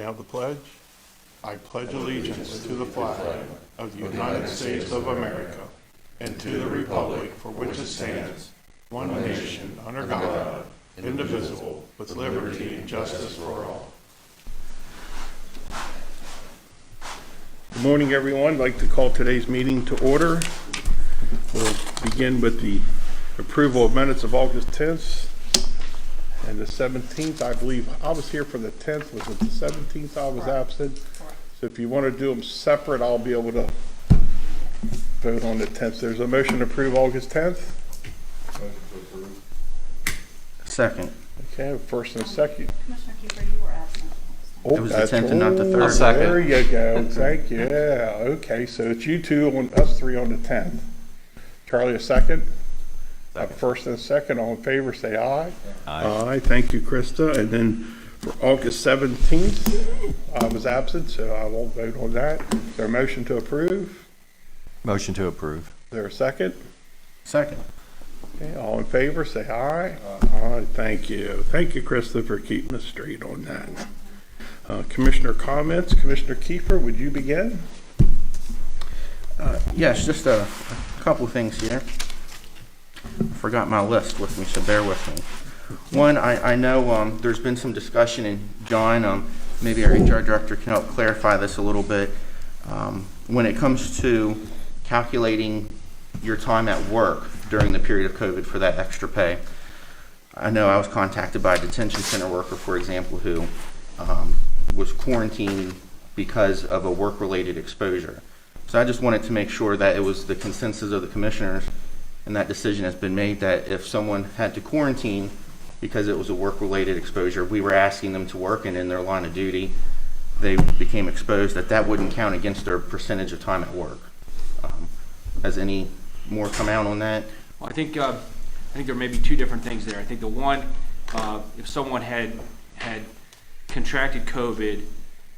Now the pledge. I pledge allegiance to the flag of the United States of America and to the republic for which it stands, one nation, under God, indivisible, with liberty and justice for all. Good morning, everyone. I'd like to call today's meeting to order. We'll begin with the approval of minutes of August 10th and the 17th. I believe I was here for the 10th. Was it the 17th I was absent? So if you want to do them separate, I'll be able to vote on the 10th. There's a motion to approve August 10th. Motion to approve. Second. Okay, first and second. Commissioner Kiefer, you were absent. Oh, It was the that's 10th and not the 3rd. oh, I'll second. There you go. Thank you. Yeah. Okay, so it's you two on us three on the 10th. Charlie, a second. First and second. All in favor, say aye. Aye. Thank you, Krista. And then for August 17th, I was absent, so I won't vote on that. Is there a motion to approve? Motion to approve. Is there a second? Second. Okay, all in favor, say aye. Aye. Thank you. Thank you, Krista, for keeping us straight on that. Commissioner comments. Commissioner Kiefer, would you begin? Yes, just a couple things here. I forgot my list with me, so bear with me. One, I know there's been some discussion, and John, maybe our HR director can help clarify this a little bit. When it comes to calculating your time at work during the period of COVID for that extra pay, I know I was contacted by a detention center worker, for example, who was quarantined because of a work-related exposure. So I just wanted to make sure that it was the consensus of the commissioners, and that decision has been made, that if someone had to quarantine because it was a work-related exposure, we were asking them to work, and in their line of duty, they became exposed, that wouldn't count against their percentage of time at work. Has any more come out on that? Well, I think there may be two different things there. I think the one, if someone had contracted COVID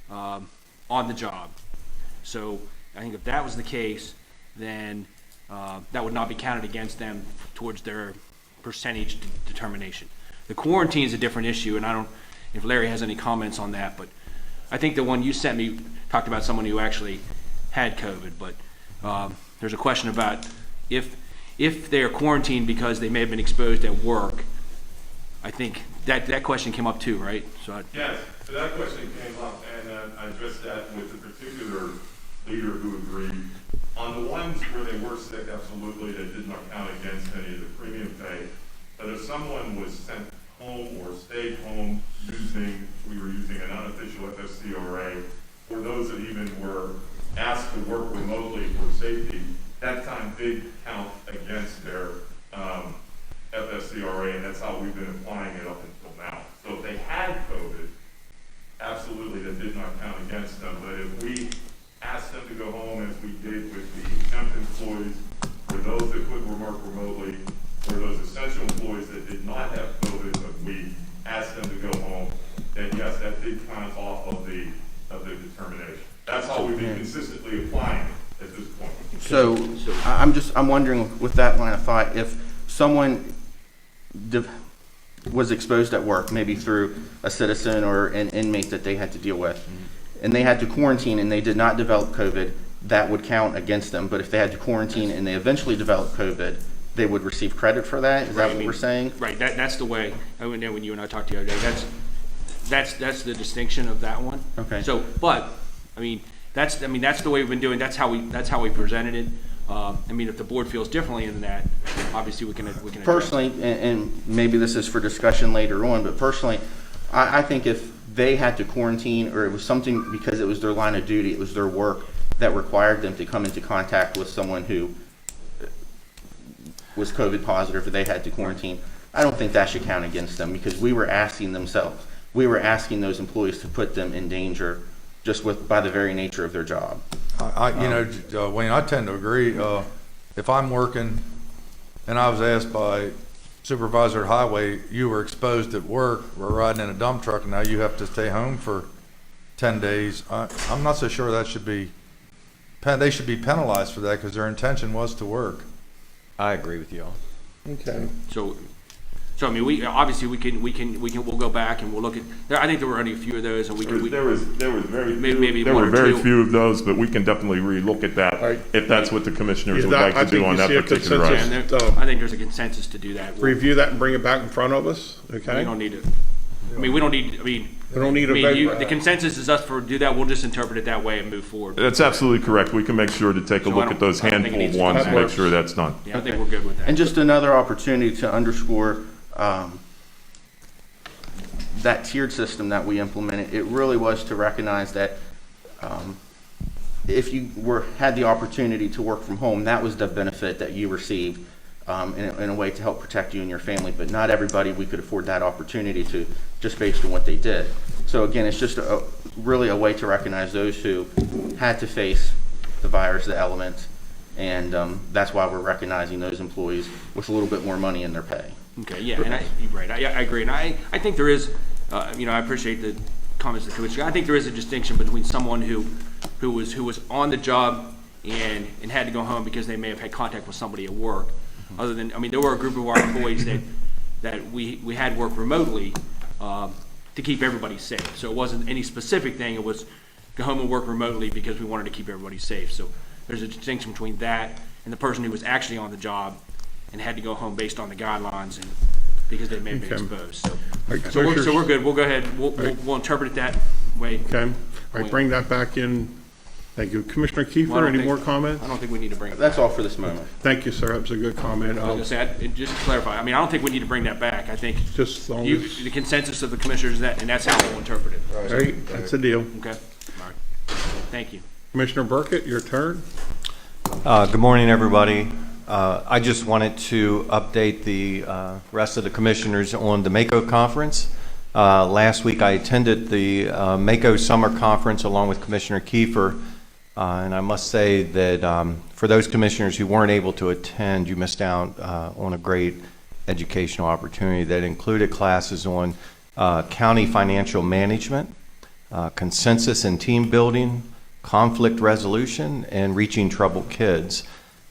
on the job, so I think if that was the case, then that would not be counted against them towards their percentage determination. The quarantine is a different issue, and I don't, if Larry has any comments on that, but I think the one you sent me talked about someone who actually had COVID, but there's a question about if they're quarantined because they may have been exposed at work. I think that question came up too, right? Yes, so that question came up, and I addressed that with a particular leader who agreed. On the ones where they were sick, absolutely, that did not count against any of the premium pay. But if someone was sent home or stayed home we were using an unofficial FSCRA, or those that even were asked to work remotely for safety, that time did count against their FSCRA, and that's how we've been applying it up until now. So if they had COVID, absolutely that did not count against them. But if we asked them to go home, as we did with the temp employees, or those that couldn't work remotely, or those essential employees that did not have COVID, but we asked them to go home, then yes, that did count off of the determination. That's how we've been consistently applying it at this point. So I'm wondering, with that line of thought, if someone was exposed at work, maybe through a citizen or an inmate that they had to deal with, and they had to quarantine and they did not develop COVID, that would count against them. But if they had to quarantine and they eventually developed COVID, they would receive credit for that? Is that what we're saying? Right, that's the way, I know when you and I talked the other day, that's the distinction of that one. Okay. So, but, that's the way we've been doing, that's how we presented it. If the board feels differently than that, obviously we can address it. Personally, and maybe this is for discussion later on, but personally, I think if they had to quarantine, or it was something because it was their line of duty, it was their work that required them to come into contact with someone who was COVID positive, or they had to quarantine, I don't think that should count against them, because we were asking those employees to put them in danger just by the very nature of their job. Wayne, I tend to agree. If I'm working and I was asked by supervisor at highway, you were exposed at work, we're riding in a dump truck, and now you have to stay home for 10 days. I'm not so sure they should be penalized for that, because their intention was to work. I agree with you all. Okay. So So I mean, we'll go back and we'll look at, I think there were only a few of those, and There was very Maybe there one were or very two. few of those, but we can definitely relook at that Right. if that's what the commissioners Is would that- like I to do think on you that see a particular consensus. item. and So- I think there's a consensus to do that. Review that and bring it back in front of us, We okay? don't need to, I mean, we don't need, I mean, We don't need a vote. the consensus is us for do that, we'll just interpret it that way and move forward. That's absolutely correct. We can make sure to take a So I look don't- at those I don't think it handful of needs to ones come and back. make sure that's done. Yeah, I think we're good with that. And just another opportunity to underscore that tiered system that we implemented. It really was to recognize that if you had the opportunity to work from home, that was the benefit that you received in a way to help protect you and your family. But not everybody, we could afford that opportunity to, just based on what they did. So again, it's just really a way to recognize those who had to face the virus, the elements, and that's why we're recognizing those employees with a little bit more money in their pay. Okay, yeah, and you're right, I agree, and I think there is, I appreciate the comments of the commissioner. I think there is a distinction between someone who was on the job and had to go home because they may have had contact with somebody at work. Other than, I mean, there were a group of our employees that we had work remotely to keep everybody safe. So it wasn't any specific thing, it was go home and work remotely because we wanted to keep everybody safe. So there's a distinction between that and the person who was actually on the job and had to go home based on the guidelines and because they may have been Okay. exposed. So, Right, so we're Commissioners- good. We'll go ahead. Right. We'll interpret it that way. Okay, all right, bring that back in. Thank you. Commissioner Well, I Kiefer, don't any think- more comments? I don't think we need to bring it That's back. all for this moment. Thank you, sir, that was a good comment. I was gonna say, just to clarify, I mean, I don't think we need to bring that back. I think Just as long you, as, the consensus of the commissioners is that, and that's how we'll interpret it. all right, that's the deal. Okay? All right. Thank you. Commissioner Burkett, your turn. Good morning, everybody. I just wanted to update the rest of the commissioners on the MACO conference. Last week, I attended the MACO Summer Conference along with Commissioner Kiefer, and I must say that for those commissioners who weren't able to attend, you missed out on a great educational opportunity that included classes on county financial management, consensus and team building, conflict resolution, and reaching troubled kids.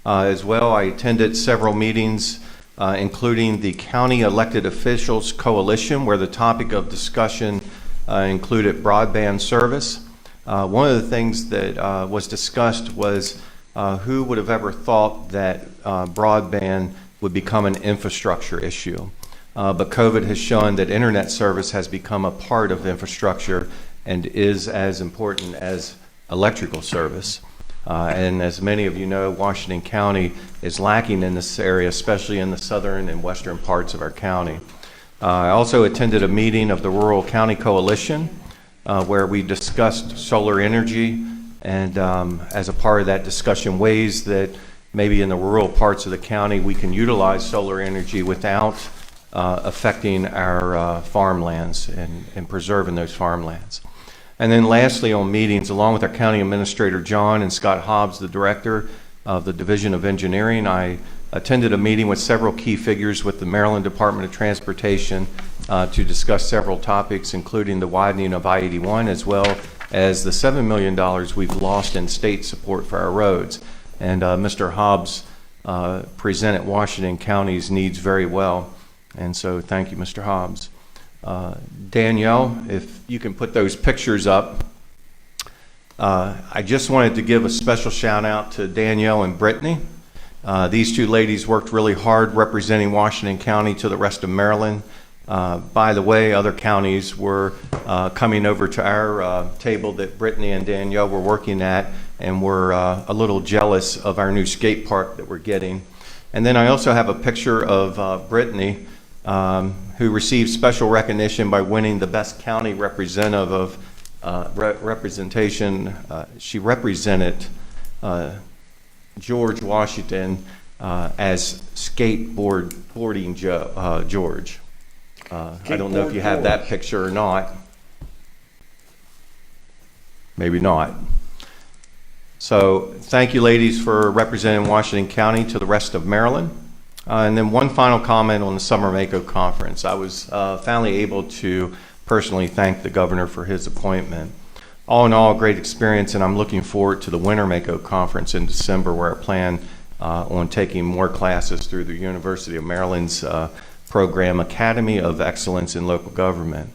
As well, I attended several meetings, including the County Elected Officials Coalition, where the topic of discussion included broadband service. One of the things that was discussed was who would have ever thought that broadband would become an infrastructure issue. But COVID has shown that internet service has become a part of infrastructure and is as important as electrical service. And as many of you know, Washington County is lacking in this area, especially in the southern and western parts of our county. I also attended a meeting of the Rural County Coalition where we discussed solar energy and as a part of that discussion, ways that maybe in the rural parts of the county we can utilize solar energy without affecting our farmlands and preserving those farmlands. And then lastly, on meetings, along with our County Administrator John and Scott Hobbs, the Director of the Division of Engineering, I attended a meeting with several key figures with the Maryland Department of Transportation to discuss several topics, including the widening of I-81, as well as the $7 million we've lost in state support for our roads. And Mr. Hobbs presented Washington County's needs very well. And so thank you, Mr. Hobbs. Danielle, if you can put those pictures up. I just wanted to give a special shout out to Danielle and Brittany. These two ladies worked really hard representing Washington County to the rest of Maryland. By the way, other counties were coming over to our table that Brittany and Danielle were working at and were a little jealous of our new skate park that we're getting. And then I also have a picture of Brittany, who received special recognition by winning the Best County Representative of representation. She represented George Washington as skateboarding George. I don't know if you have that picture or not. Maybe not. So thank you, ladies, for representing Washington County to the rest of Maryland. And then one final comment on the Summer MACO Conference. I was finally able to personally thank the governor for his appointment. All in all, a great experience, and I'm looking forward to the Winter MACO Conference in December, where I plan on taking more classes through the University of Maryland's program, Academy of Excellence in Local Government.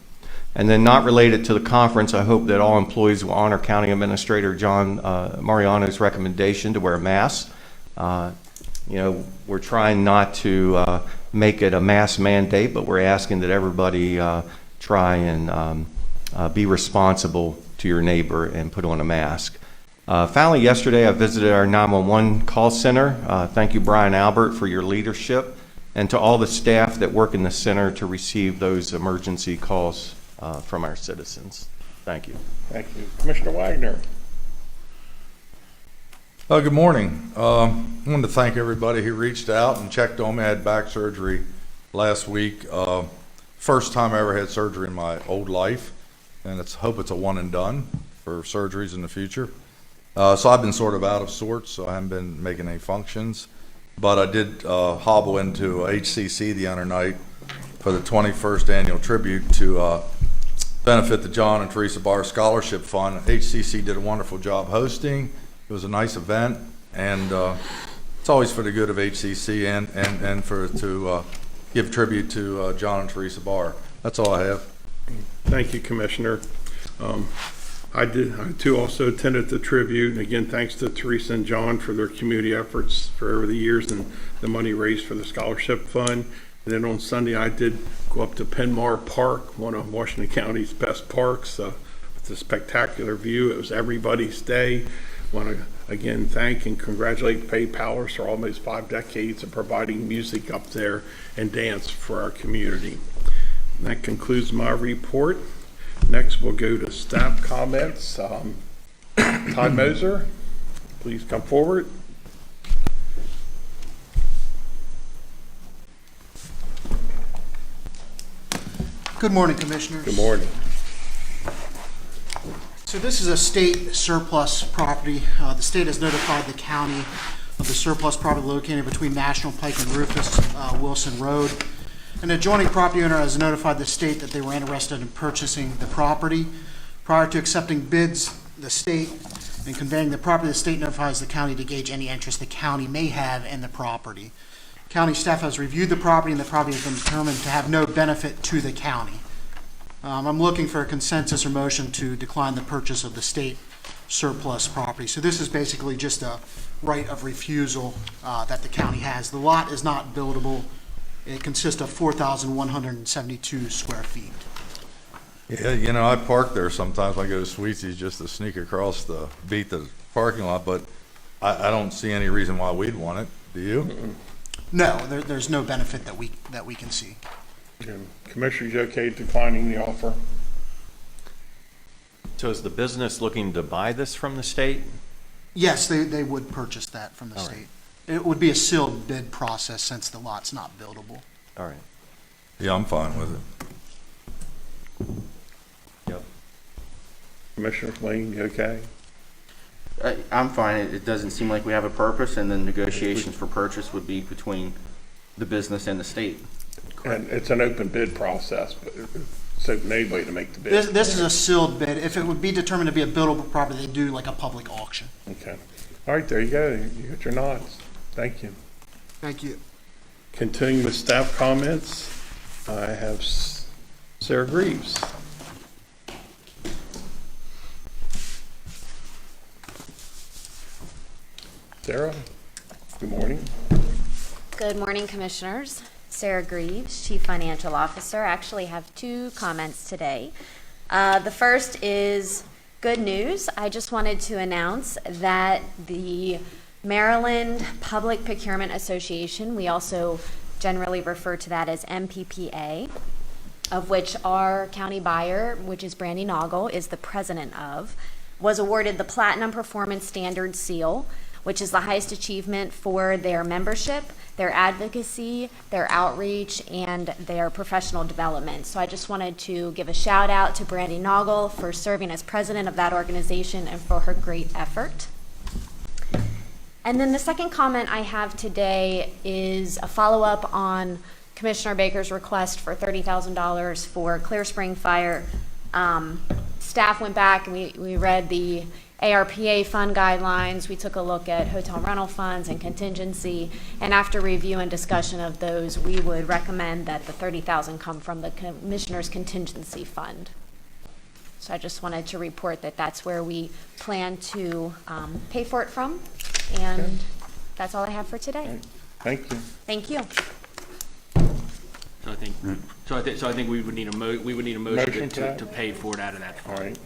And then not related to the conference, I hope that all employees will honor County Administrator John Mariano's recommendation to wear a mask. We're trying not to make it a mask mandate, but we're asking that everybody try and be responsible to your neighbor and put on a mask. Finally, yesterday I visited our 911 call center. Thank you, Brian Albert, for your leadership, and to all the staff that work in the center to receive those emergency calls from our citizens. Thank you. Thank you. Commissioner Wagner. Good morning. I wanted to thank everybody who reached out and checked on me. I had back surgery last week. First time I ever had surgery in my old life, and hope it's a one and done for surgeries in the future. So I've been sort of out of sorts, so I haven't been making any functions. But I did hobble into HCC the other night for the 21st annual tribute to benefit the John and Teresa Barr Scholarship Fund. HCC did a wonderful job hosting. It was a nice event, and it's always for the good of HCC and to give tribute to John and Teresa Barr. That's all I have. Thank you, Commissioner. I too also attended the tribute, and again, thanks to Teresa and John for their community efforts for over the years and the money raised for the scholarship fund. And then on Sunday, I did go up to Penmar Park, one of Washington County's best parks. It's a spectacular view. It was everybody's day. Want to again thank and congratulate Faye Powers for almost 5 decades of providing music up there and dance for our community. And that concludes my report. Next, we'll go to staff comments. Todd Moser, please come forward. Good morning, Commissioners. Good morning. So this is a state surplus property. The state has notified the county of the surplus property located between National Pike and Rufus Wilson Road. An adjoining property owner has notified the state that they were interested in purchasing the property. Prior to accepting bids, the state, and conveying the property, the state notifies the county to gauge any interest the county may have in the property. County staff has reviewed the property, and the property has been determined to have no benefit to the county. I'm looking for a consensus or motion to decline the purchase of the state surplus property. So this is basically just a right of refusal that the county has. The lot is not buildable. It consists of 4,172 square feet. Yeah, I park there sometimes when I go to Sweetsies just to sneak across beat the parking lot, but I don't see any reason why we'd want it. Do you? Mm-mm. No, there's no benefit that we can see. Commissioner, you okay declining the offer? So is the business looking to buy this from the state? Yes, they would purchase that from the All right. state. It would be a sealed bid process since the lot's not buildable. All right. Yeah, I'm fine with it. Yep. Commissioner Lane, you okay? I'm fine. It doesn't seem like we have a purpose, and the negotiations for purchase would be between the business and the state. And it's an open bid process, but it's open to anybody to make the bid. This is a sealed bid. If it would be determined to be a buildable property, they'd do like a public auction. Okay. All right, there you go. You got your nods. Thank you. Thank you. Continuing with staff comments, I have Sarah Greaves. Sarah, good morning. Good morning, Commissioners. Sarah Greaves, Chief Financial Officer. I actually have 2 comments today. The first is good news. I just wanted to announce that the Maryland Public Procurement Association, we also generally refer to that as MPPA, of which our county buyer, which is Brandy Noggle, is the president of, was awarded the Platinum Performance Standard Seal, which is the highest achievement for their membership, their advocacy, their outreach, and their professional development. So I just wanted to give a shout out to Brandy Noggle for serving as president of that organization and for her great effort. And then the second comment I have today is a follow-up on Commissioner Baker's request for $30,000 for Clear Spring Fire. Staff went back and we read the ARPA fund guidelines. We took a look at hotel rental funds and contingency. And after review and discussion of those, we would recommend that the $30,000 come from the Commissioner's Contingency Fund. So I just wanted to report that that's where we plan to pay for it from. And that's all I have for today. Thank you. Thank you. So I think we would need a motion Motion for that? to pay for it out of that All fund. right.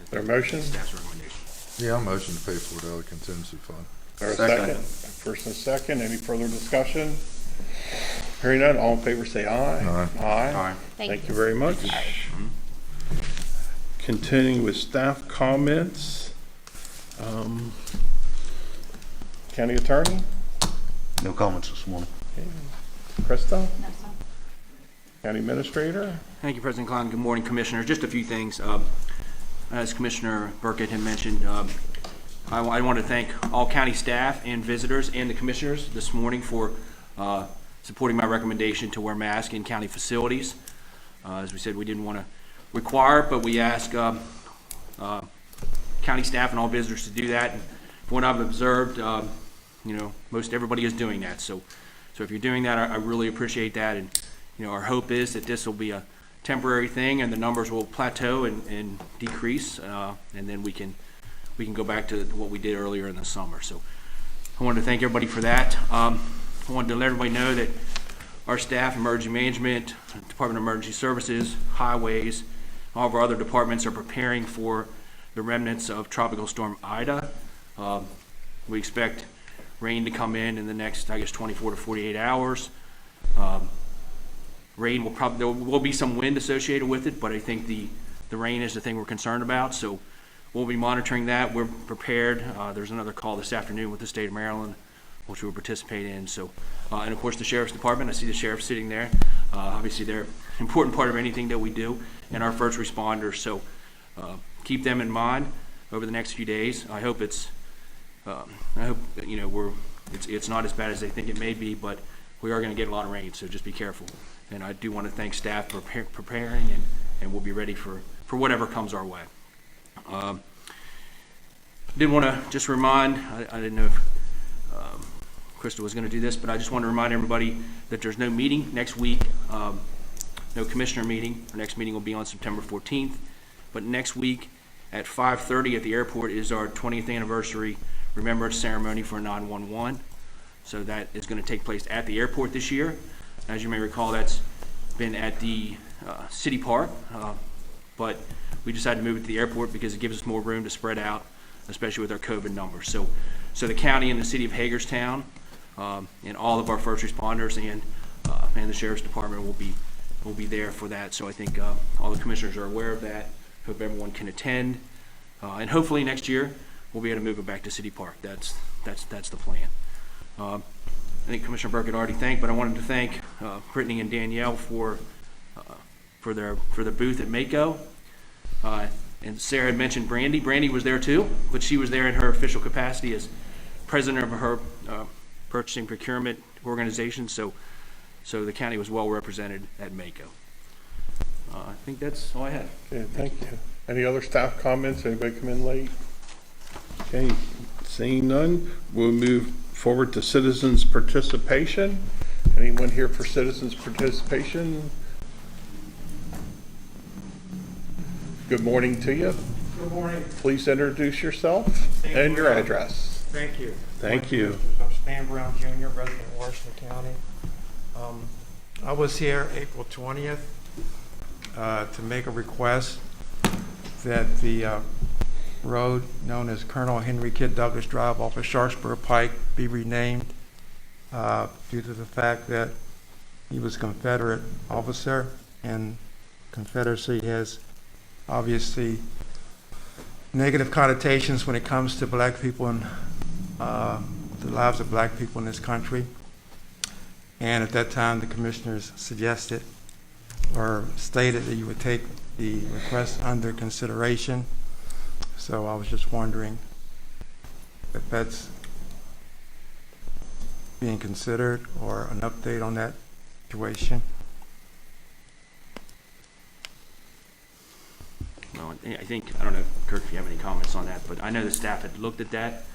Is there a motion? Is Staff's recommendation. Yeah, I'm motion to pay for it out of the contingency fund. there a second? First and second, any further discussion? Hearing none, all in favor say aye. Aye. Aye. Thank You you. very much. Continuing with staff comments. County Attorney, No comments this morning. Krista? County Administrator? Thank you, President Klein. Good morning, Commissioners. Just a few things. As Commissioner Burkett had mentioned, I want to thank all county staff and visitors and the commissioners this morning for supporting my recommendation to wear masks in county facilities. As we said, we didn't want to require it, but we asked county staff and all visitors to do that. And from what I've observed, most everybody is doing that. So if you're doing that, I really appreciate that. And our hope is that this will be a temporary thing and the numbers will plateau and decrease, and then we can go back to what we did earlier in the summer. So I wanted to thank everybody for that. I wanted to let everybody know that our staff, emergency management, Department of Emergency Services, highways, all of our other departments are preparing for the remnants of Tropical Storm Ida. We expect rain to come in the next, 24 to 48 hours. Rain there will be some wind associated with it, but I think the rain is the thing we're concerned about. So we'll be monitoring that. We're prepared. There's another call this afternoon with the state of Maryland, which we will participate in. So, and of course the Sheriff's Department, I see the Sheriff sitting there. Obviously they're an important part of anything that we do, and our first responders. So keep them in mind over the next few days. I hope it's not as bad as they think it may be, but we are going to get a lot of rain, so just be careful. And I do want to thank staff for preparing, and we'll be ready for whatever comes our way. Did want to just remind, I didn't know if Krista was going to do this, but I just want to remind everybody that there's no meeting next week, no commissioner meeting. Our next meeting will be on September 14th, but next week at 5:30 at the airport is our 20th anniversary remembrance ceremony for 911. So that is going to take place at the airport this year. As you may recall, that's been at the city park, but we decided to move it to the airport because it gives us more room to spread out, especially with our COVID numbers. So the county and the city of Hagerstown and all of our first responders and the Sheriff's Department will be there for that. So I think all the commissioners are aware of that. Hope everyone can attend, and hopefully next year we'll be able to move it back to City Park. That's the plan. I think Commissioner Burkett already thanked, but I wanted to thank Brittany and Danielle for the booth at Mako. And Sarah had mentioned Brandy. Brandy was there too, but she was there in her official capacity as president of her purchasing procurement organization. So the county was well represented at Mako. I think that's all I have. Okay, thank you. Any other staff comments? Anybody come in late? Okay, seeing none, we'll move forward to citizens' participation. Anyone here for citizens' participation? Good morning to you. Good morning. Please introduce yourself Stan and your Brown. address. Thank you. Thank you. I'm Stan Brown Jr., resident of Washington County. I was here April 20th to make a request that the road known as Colonel Henry Kidd Douglas Drive off of Sharpsburg Pike be renamed due to the fact that he was a Confederate officer, and Confederacy has obviously negative connotations when it comes to black people and the lives of black people in this country. And at that time, the commissioners suggested or stated that you would take the request under consideration. So I was just wondering if that's being considered or an update on that situation. Well, I think, I don't know, Kirk, if you have any comments on that, but I know the staff had looked at that.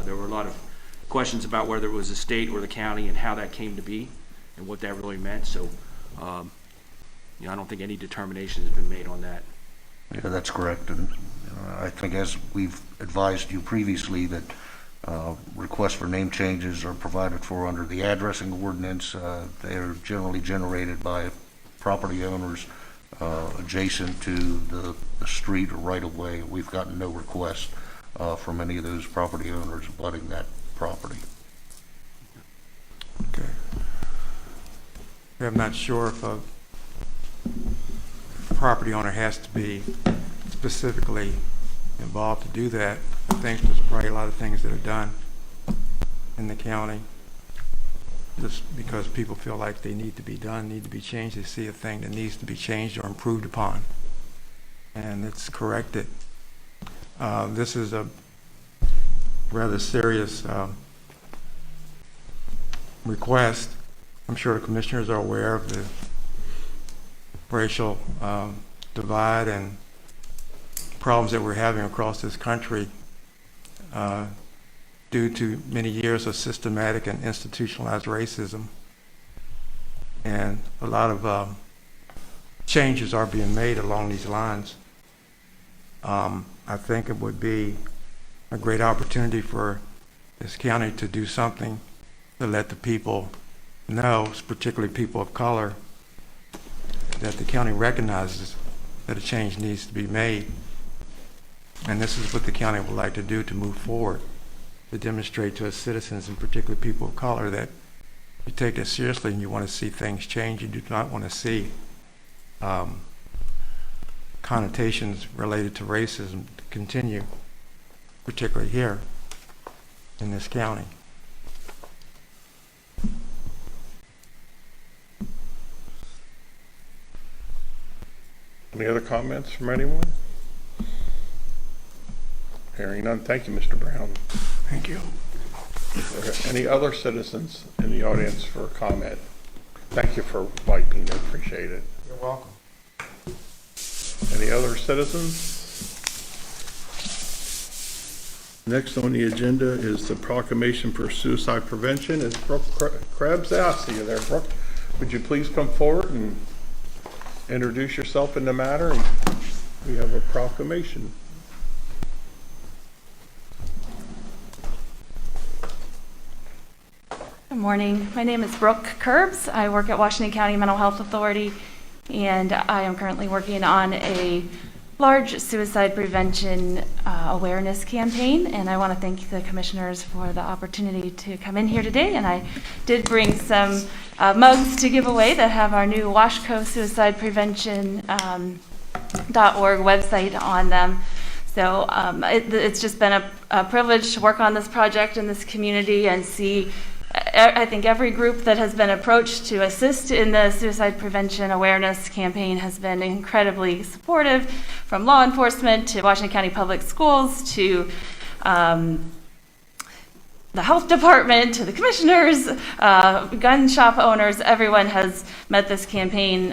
There were a lot of questions about whether it was the state or the county and how that came to be and what that really meant. So, you know, I don't think any determination has been made on that. Yeah, that's correct. And I think as we've advised you previously that requests for name changes are provided for under the addressing ordinance. They are generally generated by property owners adjacent to the street or right of way. We've gotten no requests from any of those property owners abutting that property. Okay. I'm not sure if a property owner has to be specifically involved to do that. I think there's probably a lot of things that are done in the county just because people feel like they need to be done, need to be changed. They see a thing that needs to be changed or improved upon, and it's corrected. This is a rather serious request. I'm sure the commissioners are aware of the racial divide and problems that we're having across this country due to many years of systematic and institutionalized racism. And a lot of changes are being made along these lines. I think it would be a great opportunity for this county to do something to let the people know, particularly people of color, that the county recognizes that a change needs to be made. And this is what the county would like to do to move forward, to demonstrate to its citizens, and particularly people of color, that you take this seriously and you want to see things change. You do not want to see connotations related to racism continue, particularly here in this county. Any other comments from anyone? Hearing none, thank you, Mr. Brown. Thank you. Are there any other citizens in the audience for a comment? Thank you for wiping, I appreciate it. You're welcome. Any other citizens? Next on the agenda is the proclamation for suicide prevention. Is Brooke Krebs? I see you there, Brooke. Would you please come forward and introduce yourself in the matter? And we have a proclamation. Good morning. My name is Brooke Curbs. I work at Washington County Mental Health Authority, and I am currently working on a large suicide prevention awareness campaign, and I want to thank the commissioners for the opportunity to come in here today. And I did bring some mugs to give away that have our new Washco Suicide Prevention .org website on them. So it's just been a privilege to work on this project in this community and see, I think every group that has been approached to assist in the suicide prevention awareness campaign has been incredibly supportive, from law enforcement to Washington County Public Schools to the health department to the commissioners, gun shop owners. Everyone has met this campaign,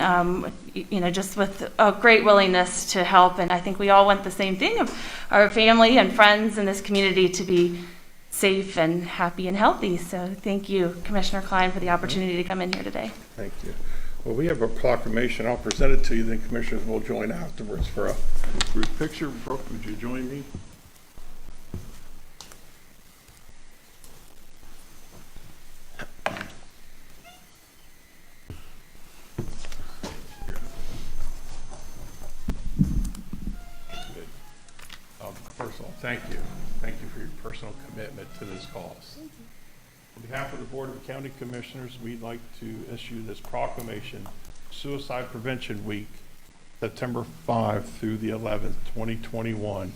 just with a great willingness to help. And I think we all want the same thing of our family and friends in this community to be safe and happy and healthy. So thank you, Commissioner Klein, for the opportunity to come in here today. Thank you. Well, we have a proclamation. I'll present it to you, then commissioners will join afterwards for a group picture. Brooke, would you join me? Good. First of all, thank you. Thank you for your personal commitment to this cause. On behalf of the Board of County Commissioners, we'd like to issue this proclamation, Suicide Prevention Week, September 5 through the 11th, 2021.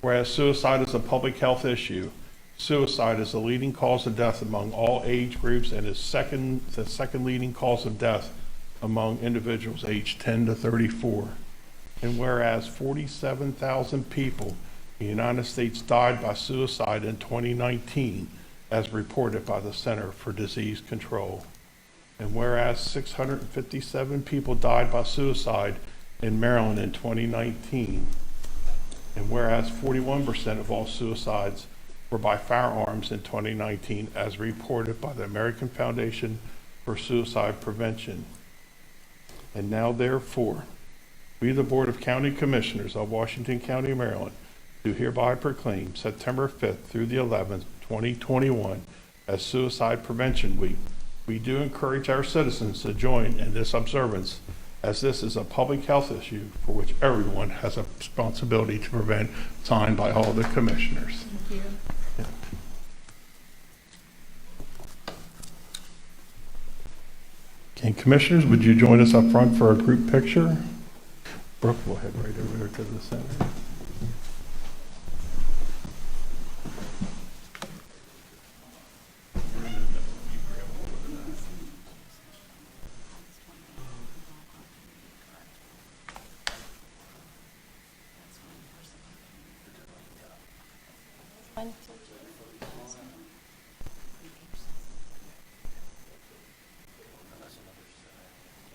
Whereas suicide is a public health issue, suicide is the leading cause of death among all age groups and is the second leading cause of death among individuals aged 10 to 34. And whereas 47,000 people in the United States died by suicide in 2019, as reported by the Center for Disease Control. And whereas 657 people died by suicide in Maryland in 2019, And whereas 41% of all suicides were by firearms in 2019, as reported by the American Foundation for Suicide Prevention. And now therefore, we, the Board of County Commissioners of Washington County, Maryland, do hereby proclaim September 5th through the 11th, 2021 as Suicide Prevention Week. We do encourage our citizens to join in this observance, as this is a public health issue for which everyone has a responsibility to prevent, signed by all the commissioners. Thank you. Okay, commissioners, would you join us up front for a group picture? Brooke, we'll head right over there to the center.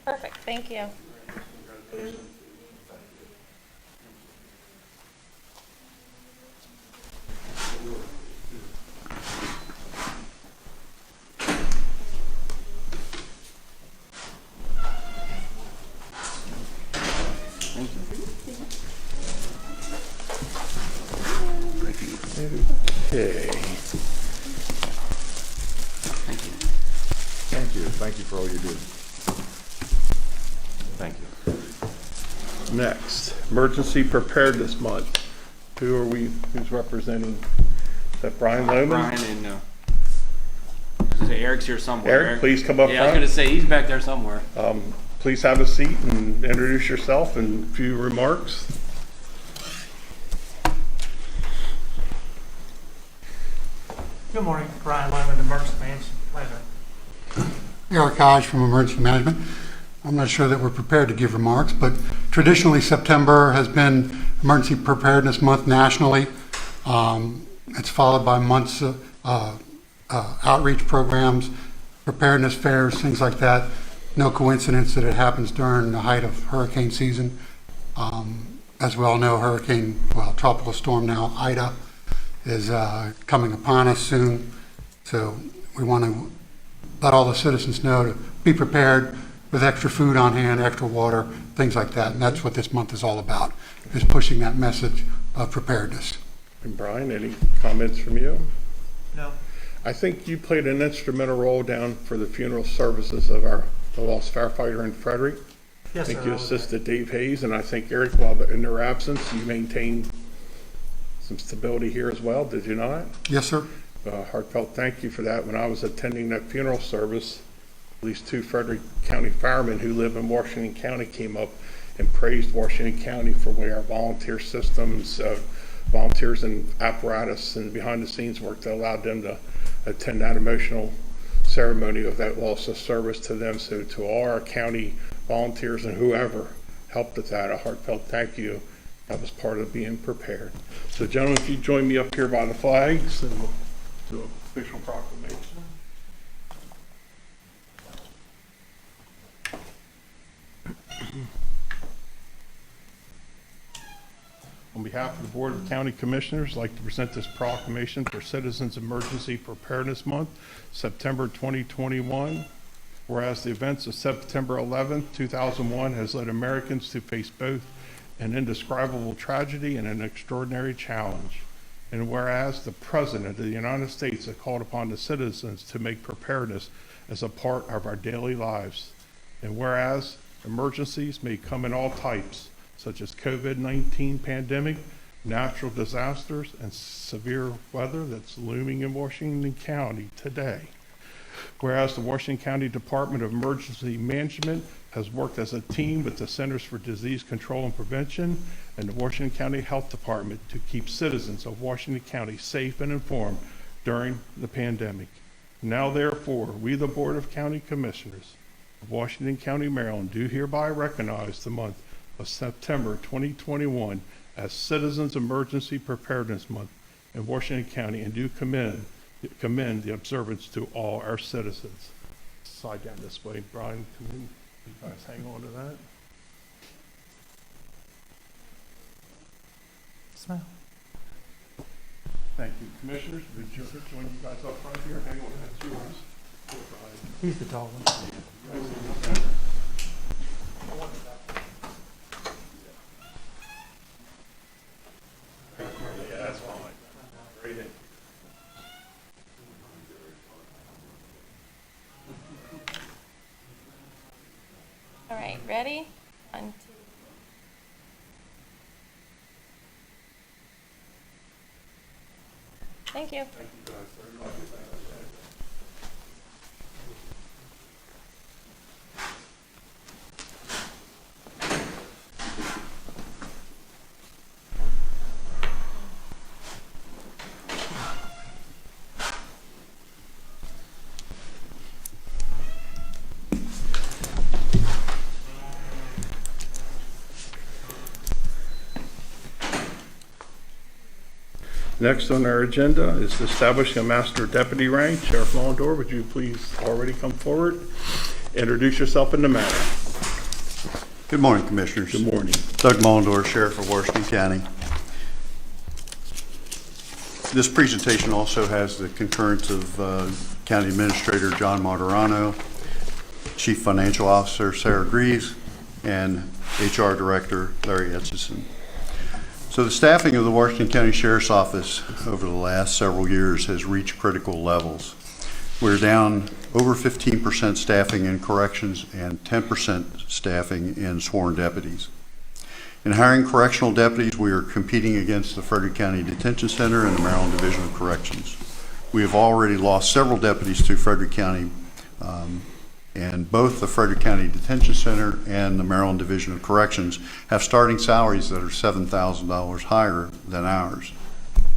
Perfect, thank you. Okay. Thank you. Thank you for all you do. Thank you. Next, Emergency Preparedness Month. Who's representing? Is that Brian Lohman? Brian and, Eric's here somewhere. Eric, please come up Yeah, I was front. gonna say, he's back there somewhere. Please have a seat and introduce yourself and a few remarks. Good morning, Brian Lemon, Emergency Management Planner. Eric Hodge from Emergency Management. I'm not sure that we're prepared to give remarks, but traditionally September has been Emergency Preparedness Month nationally. It's followed by months of outreach programs, preparedness fairs, things like that. No coincidence that it happens during the height of hurricane season. As we all know, tropical storm now, Ida, is coming upon us soon. So we want to let all the citizens know to be prepared with extra food on hand, extra water, things like that. And that's what this month is all about, is pushing that message of preparedness. And Brian, any comments from you? No. I think you played an instrumental role down for the funeral services of the lost firefighter in Frederick. Yes, I think sir, you I was assisted Dave Hayes, and I think Eric, while in their absence, you maintained some stability here as well, did you not? Yes, sir. Heartfelt thank you for that. When I was attending that funeral service, at least 2 Frederick County firemen who live in Washington County came up and praised Washington County for the way our volunteer systems, volunteers and apparatus and behind the scenes work that allowed them to attend that emotional ceremony of that loss of service to them. So to all our county volunteers and whoever helped with that, a heartfelt thank you. That was part of being prepared. So gentlemen, if you join me up here by the flags, and we'll do an official proclamation. On behalf of the Board of County Commissioners, I'd like to present this proclamation for Citizens Emergency Preparedness Month, September 2021. Whereas the events of September 11th, 2001 has led Americans to face both an indescribable tragedy and an extraordinary challenge. And whereas the President of the United States has called upon the citizens to make preparedness as a part of our daily lives. And whereas emergencies may come in all types, such as COVID-19 pandemic, natural disasters, and severe weather that's looming in Washington County today. Whereas the Washington County Department of Emergency Management has worked as a team with the Centers for Disease Control and Prevention and the Washington County Health Department to keep citizens of Washington County safe and informed during the pandemic. Now therefore, we the Board of County Commissioners of Washington County, Maryland, do hereby recognize the month of September 2021 as Citizens Emergency Preparedness Month in Washington County, and do commend the observance to all our citizens. Slide down this way, Brian. Can you guys hang on to that? Thank you. Commissioners, would you join you guys up front here? Hang on, that's yours. He's the tall one. Yeah, that's fine. Great. All right, ready? 1, 2. Thank you. Next on our agenda is establishing a master deputy rank. Sheriff Lawndor, would you please already come forward? Introduce yourself in the matter. Good morning, Commissioners. Good morning. Doug Mullendorf, Sheriff of Washington County. This presentation also has the concurrence of County Administrator John Martirano, Chief Financial Officer Sarah Greaves, and HR Director Larry Etchison. So the staffing of the Washington County Sheriff's Office over the last several years has reached critical levels. We're down over 15% staffing in corrections and 10% staffing in sworn deputies. In hiring correctional deputies, we are competing against the Frederick County Detention Center and the Maryland Division of Corrections. We have already lost several deputies to Frederick County, and both the Frederick County Detention Center and the Maryland Division of Corrections have starting salaries that are $7,000 higher than ours.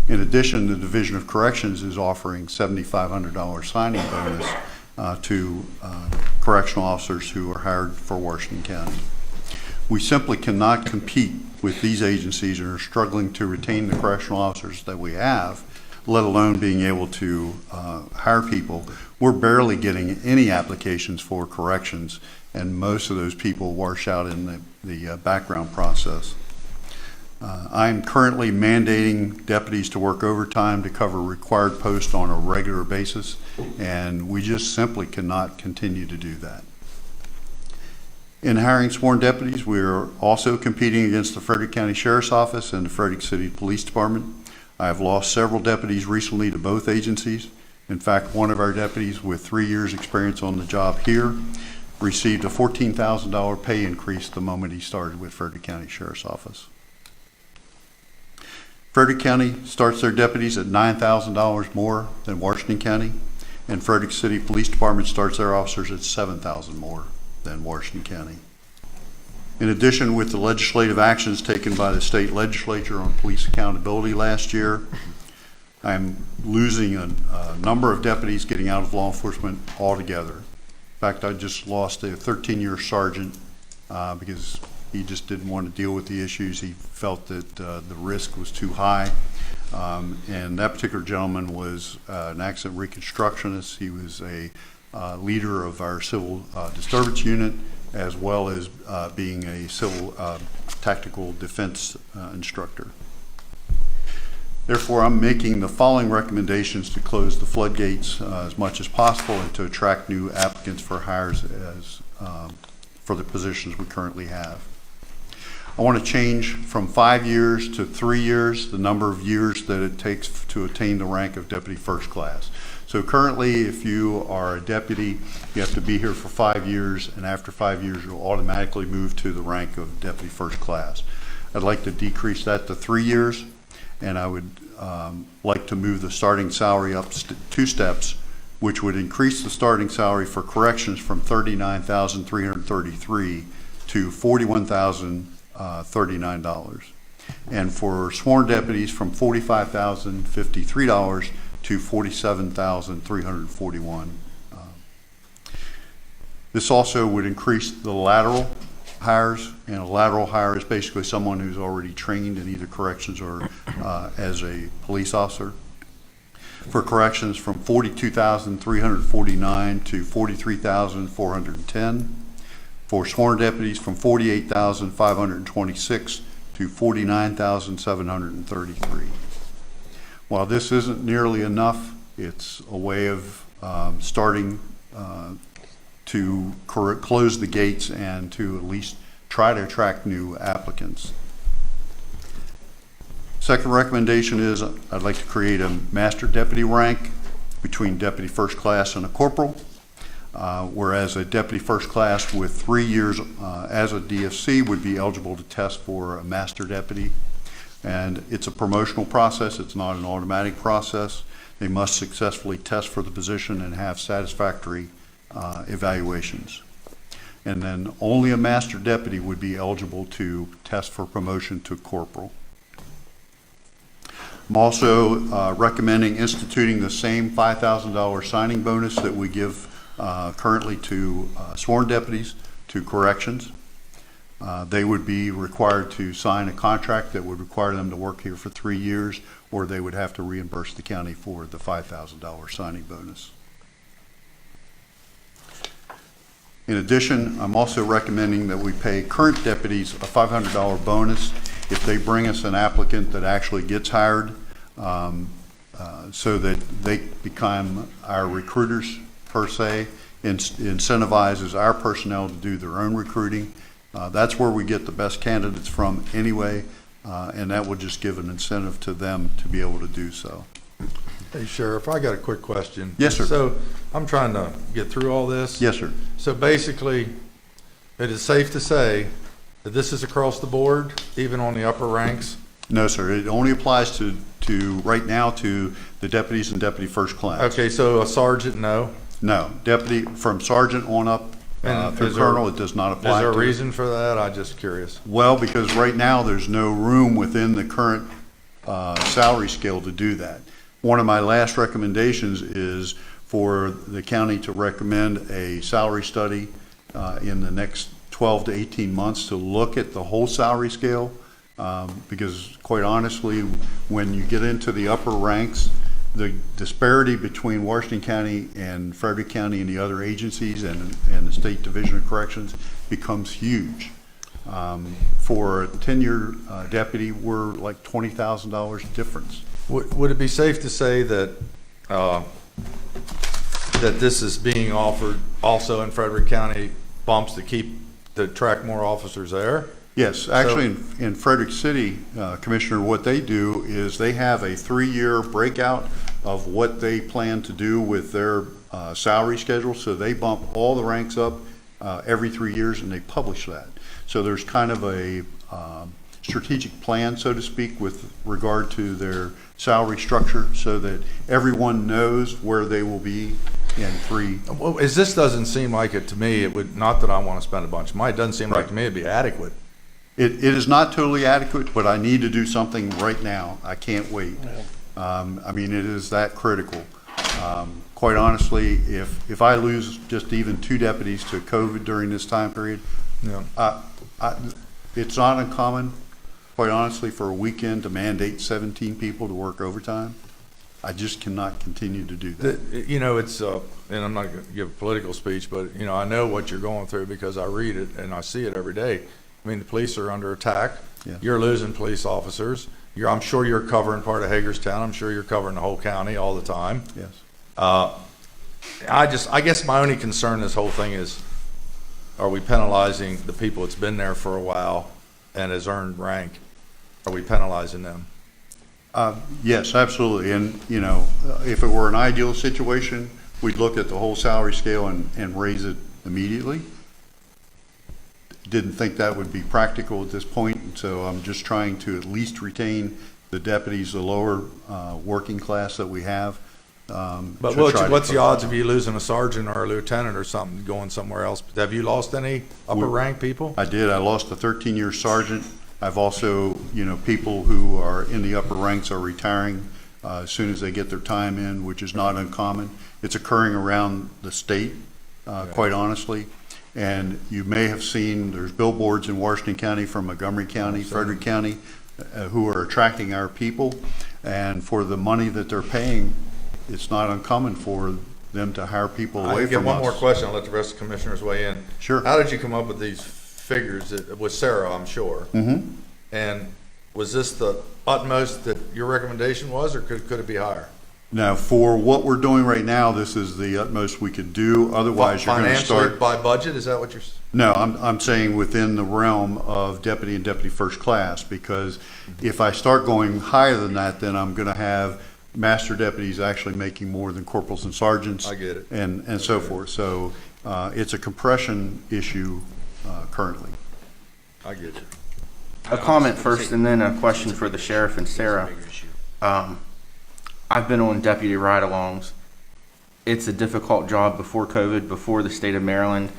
In addition, the Division of Corrections is offering $7,500 signing bonus to correctional officers who are hired for Washington County. We simply cannot compete with these agencies and are struggling to retain the correctional officers that we have, let alone being able to hire people. We're barely getting any applications for corrections, and most of those people wash out in the background process. I'm currently mandating deputies to work overtime to cover required posts on a regular basis, and we just simply cannot continue to do that. In hiring sworn deputies, we are also competing against the Frederick County Sheriff's Office and the Frederick City Police Department. I have lost several deputies recently to both agencies. In fact, one of our deputies with 3 years experience on the job here received a $14,000 pay increase the moment he started with Frederick County Sheriff's Office. Frederick County starts their deputies at $9,000 more than Washington County, and Frederick City Police Department starts their officers at $7,000 more than Washington County. In addition, with the legislative actions taken by the state legislature on police accountability last year, I'm losing a number of deputies getting out of law enforcement altogether. In fact, I just lost a 13-year sergeant because he just didn't want to deal with the issues. He felt that the risk was too high. And that particular gentleman was an accident reconstructionist. He was a leader of our civil disturbance unit, as well as being a civil tactical defense instructor. Therefore, I'm making the following recommendations to close the floodgates as much as possible and to attract new applicants for hires for the positions we currently have. I want to change from 5 years to 3 years the number of years that it takes to attain the rank of Deputy First Class. So currently, if you are a deputy, you have to be here for 5 years, and after 5 years, you'll automatically move to the rank of Deputy First Class. I'd like to decrease that to 3 years, and I would like to move the starting salary up 2 steps, which would increase the starting salary for corrections from $39,333 to $41,039, and for sworn deputies from $45,053 to $47,341. This also would increase the lateral hires, and a lateral hire is basically someone who's already trained in either corrections or as a police officer. For corrections from $42,349 to $43,410. For sworn deputies from $48,526 to 49,733. While this isn't nearly enough, it's a way of starting to close the gates and to at least try to attract new applicants. Second recommendation is I'd like to create a master deputy rank between deputy first class and a corporal, whereas a deputy first class with 3 years as a DFC would be eligible to test for a master deputy. And it's a promotional process. It's not an automatic process. They must successfully test for the position and have satisfactory evaluations. And then only a master deputy would be eligible to test for promotion to corporal. I'm also recommending instituting the same $5,000 signing bonus that we give currently to sworn deputies to corrections. They would be required to sign a contract that would require them to work here for 3 years, or they would have to reimburse the county for the $5,000 signing bonus. In addition, I'm also recommending that we pay current deputies a $500 bonus if they bring us an applicant that actually gets hired, so that they become our recruiters per se, incentivizes our personnel to do their own recruiting. That's where we get the best candidates from anyway, and that will just give an incentive to them to be able to do so. Hey, Sheriff, I got a quick question. Yes, sir. So I'm trying to get through all this. Yes, sir. So basically, it is safe to say that this is across the board, even on the upper ranks? No, sir. It only applies to right now to the deputies and deputy first class. Okay, so a sergeant, no? No, deputy from sergeant on up through colonel, it does not apply. Is there a to. reason for that? I'm just curious. Well, because right now there's no room within the current salary scale to do that. One of my last recommendations is for the county to recommend a salary study in the next 12 to 18 months to look at the whole salary scale, because quite honestly, when you get into the upper ranks, the disparity between Washington County and Frederick County and the other agencies and the State Division of Corrections becomes huge. For a 10-year deputy, we're like $20,000 difference. Would it be safe to say that that this is being offered also in Frederick County, bumps to attract more officers there? Yes, actually in Frederick City, Commissioner, what they do is they have a 3-year breakout of what they plan to do with their salary schedule. So they bump all the ranks up every 3 years and they publish that. So there's kind of a strategic plan, so to speak, with regard to their salary structure so that everyone knows where they will be in 3. Well, as this doesn't seem like it to me, it would, not that I want to spend a bunch of money, it doesn't seem like to me it'd be adequate. It is not totally adequate, but I need to do something right now. I can't wait. I mean, it is that critical. Quite honestly, if I lose just even 2 deputies to COVID during this time period, Yeah. it's not uncommon, quite honestly, for a weekend to mandate 17 people to work overtime. I just cannot continue to do that. You know, it's, and I'm not going to give a political speech, but, you know, I know what you're going through because I read it and I see it every day. I mean, the police are under attack. Yeah. You're losing police officers. I'm sure you're covering part of Hagerstown. I'm sure you're covering the whole county all the time. Yes. I guess my only concern in this whole thing is, are we penalizing the people that's been there for a while and has earned rank? Are we penalizing them? Yes, absolutely. And, you know, if it were an ideal situation, we'd look at the whole salary scale and raise it immediately. Didn't think that would be practical at this point, so I'm just trying to at least retain the deputies, the lower working class that we have. But what's the odds of you losing a sergeant or a lieutenant or something going somewhere else? Have you lost any upper rank people? I did. I lost a 13-year sergeant. I've also, you know, people who are in the upper ranks are retiring as soon as they get their time in, which is not uncommon. It's occurring around the state, quite honestly. And you may have seen there's billboards in Washington County from Montgomery County, Frederick County, who are attracting our people. And for the money that they're paying, it's not uncommon for them to hire people away from us. I get one more question. I'll let the rest of the commissioners weigh in. Sure. How did you come up with these figures? With Sarah, I'm sure. Mm-hmm. And was this the utmost that your recommendation was, or could it be higher? Now, for what we're doing right now, this is the utmost we could do. Otherwise, you're going to Financially, start. by budget, is that what you're? No, I'm saying within the realm of deputy and deputy first class, because if I start going higher than that, then I'm going to have master deputies actually making more than corporals and sergeants. I get it. And so forth. So it's a compression issue currently. I get you. A comment first and then a question for the sheriff and Sarah. I've been on deputy ride-alongs. It's a difficult job before COVID, before the state of Maryland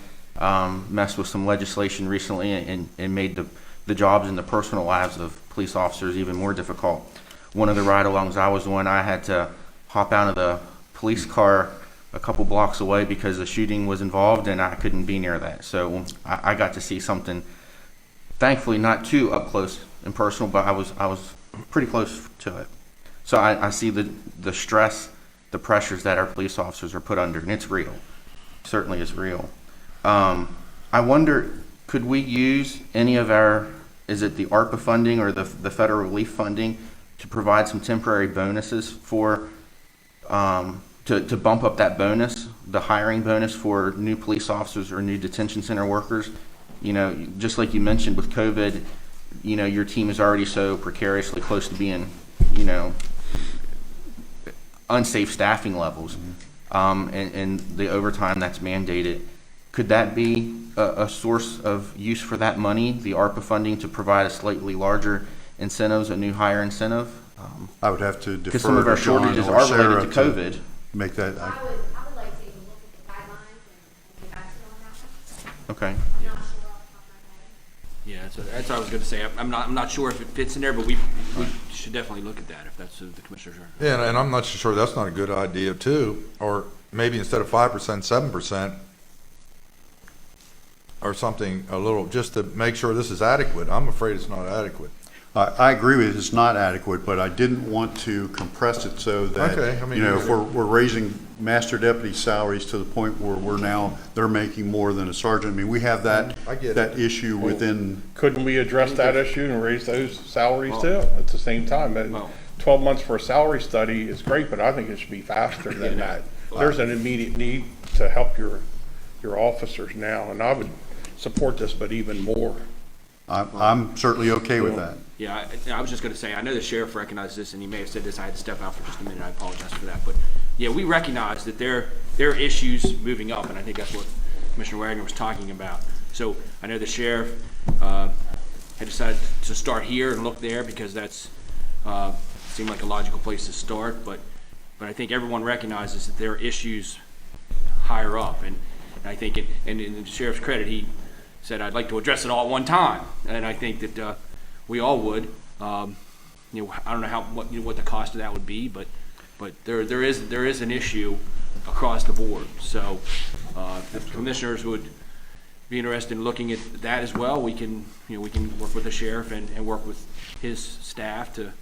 messed with some legislation recently and made the jobs and the personal lives of police officers even more difficult. One of the ride-alongs I was on, I had to hop out of the police car a couple blocks away because the shooting was involved and I couldn't be near that. So I got to see something, thankfully not too up close and personal, but I was pretty close to it. So I see the stress, the pressures that our police officers are put under, and it's real. Certainly is real. I wonder, could we use any of our, is it the ARPA funding or the federal relief funding to provide some temporary bonuses for, to bump up that bonus, the hiring bonus for new police officers or new detention center workers? You know, just like you mentioned with COVID, you know, your team is already so precariously close to being, you know, unsafe staffing levels, and the overtime that's mandated. Could that be a source of use for that money, the ARPA funding, to provide a slightly larger incentives, a new higher incentive? I would have to defer Because some of our to John shortages or are Sarah related to COVID. make that. I would like to take a look at the guidelines and get back to you on that one. Okay. I'm not sure off the top of my head. Yeah, that's what I was gonna say. I'm not sure if it fits in there, but we should definitely look at that if that's the commissioners are. Yeah, and I'm not sure that's not a good idea too, or maybe instead of 5%, 7%, or something a little, just to make sure this is adequate. I'm afraid it's not adequate. I agree with it's not adequate, but I didn't want to compress it so that, Okay, I mean, you know, if we're raising master deputy salaries to the point where they're making more than a sergeant. I mean, we have that I get it. that issue within. Couldn't we address that issue and raise those salaries too at the same time? 12 months for a salary study is great, but I think it should be faster than that. There's an immediate need to help your officers now, and I would support this, but even more. I'm certainly okay with that. Yeah, I was just gonna say, I know the sheriff recognized this, and he may have said this, I had to step out for just a minute, I apologize for that, but, yeah, we recognize that there are issues moving up, and I think that's what Commissioner Wagner was talking about. So, I know the sheriff, had decided to start here and look there, because that's, seemed like a logical place to start, but I think everyone recognizes that there are issues higher up, and I think, and in the sheriff's credit, he said, I'd like to address it all at one time, and I think that, we all would. You know, I don't know what the cost of that would be, but there is an issue across the board. So if the commissioners would be interested in looking at that as well, we can work with the sheriff and work with his staff to.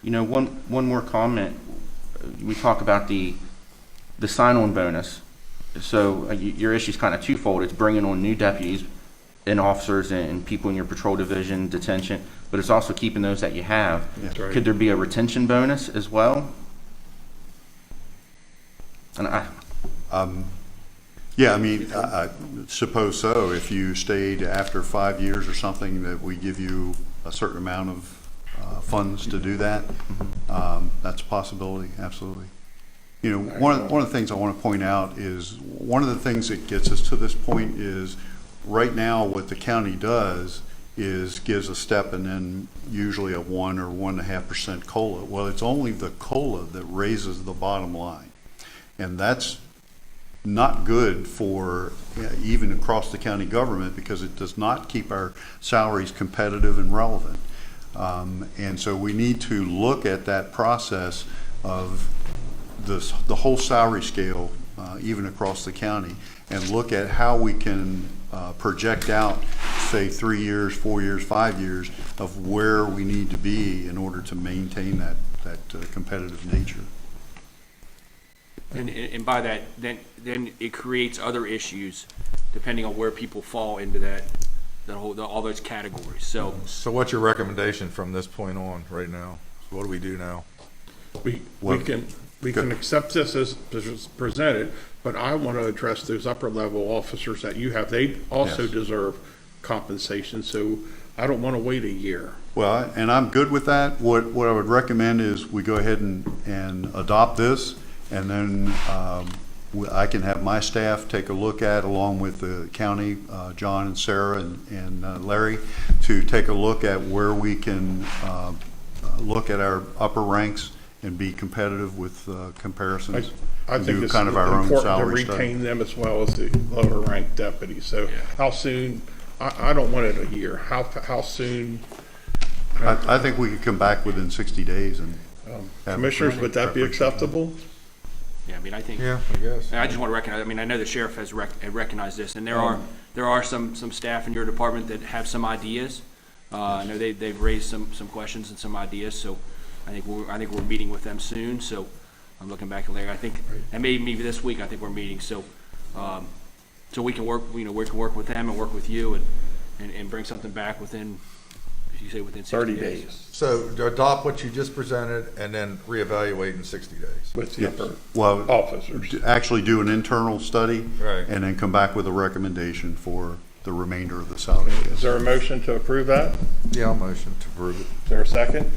You know, one more comment. We talk about the sign-on bonus. So your issue's kind of twofold. It's bringing on new deputies and officers and people in your patrol division, detention, but it's also keeping those that you have. That's right. Could there be a retention bonus as well? And Yeah, I mean, I suppose so. If you stayed after 5 years or something, that we give you a certain amount of funds to do that. That's a possibility, absolutely. You know, one of the things I want to point out is, one of the things that gets us to this point is, right now what the county does is gives a step and then usually a 1 or 1.5% COLA. Well, it's only the COLA that raises the bottom line. And that's not good for even across the county government, because it does not keep our salaries competitive and relevant. And so we need to look at that process of the whole salary scale, even across the county, and look at how we can project out, say, 3 years, 4 years, 5 years of where we need to be in order to maintain that competitive nature. And by that, then it creates other issues depending on where people fall into that all those categories. So So what's your recommendation from this point on, right now? What do we do now? We can accept this as presented, but I want to address those upper level officers that you have. They also Yes. deserve compensation, so I don't want to wait a year. Well, and I'm good with that. What I would recommend is we go ahead and adopt this, and then I can have my staff take a look at, along with the county, John and Sarah and Larry, to take a look at where we can look at our upper ranks and be competitive with comparisons. I think Do it's kind of our own important to salary study. retain them as well as the lower ranked deputies. So how soon, I don't want it a year. How soon? I think we could come back within 60 days and have Commissioners, would that be acceptable? yeah, I mean, I think. Yeah, I guess. And I just want to recognize, I mean, I know the sheriff has recognized this, and there are some staff in your department that have some ideas. I know they've raised some questions and some ideas, so I think we're meeting with them soon, so I'm looking back at Larry. I think, and maybe this week, I think we're meeting, so we can work, we can work with them and work with you and bring something back within, if you say within 60 30 days. days. So adopt what you just presented and then reevaluate in 60 days. With the upper Well, officers. actually do an internal study. Right. And then come back with a recommendation for the remainder of the salary. Is there a motion to approve that? Yeah, I'll motion to approve it. Is there a second?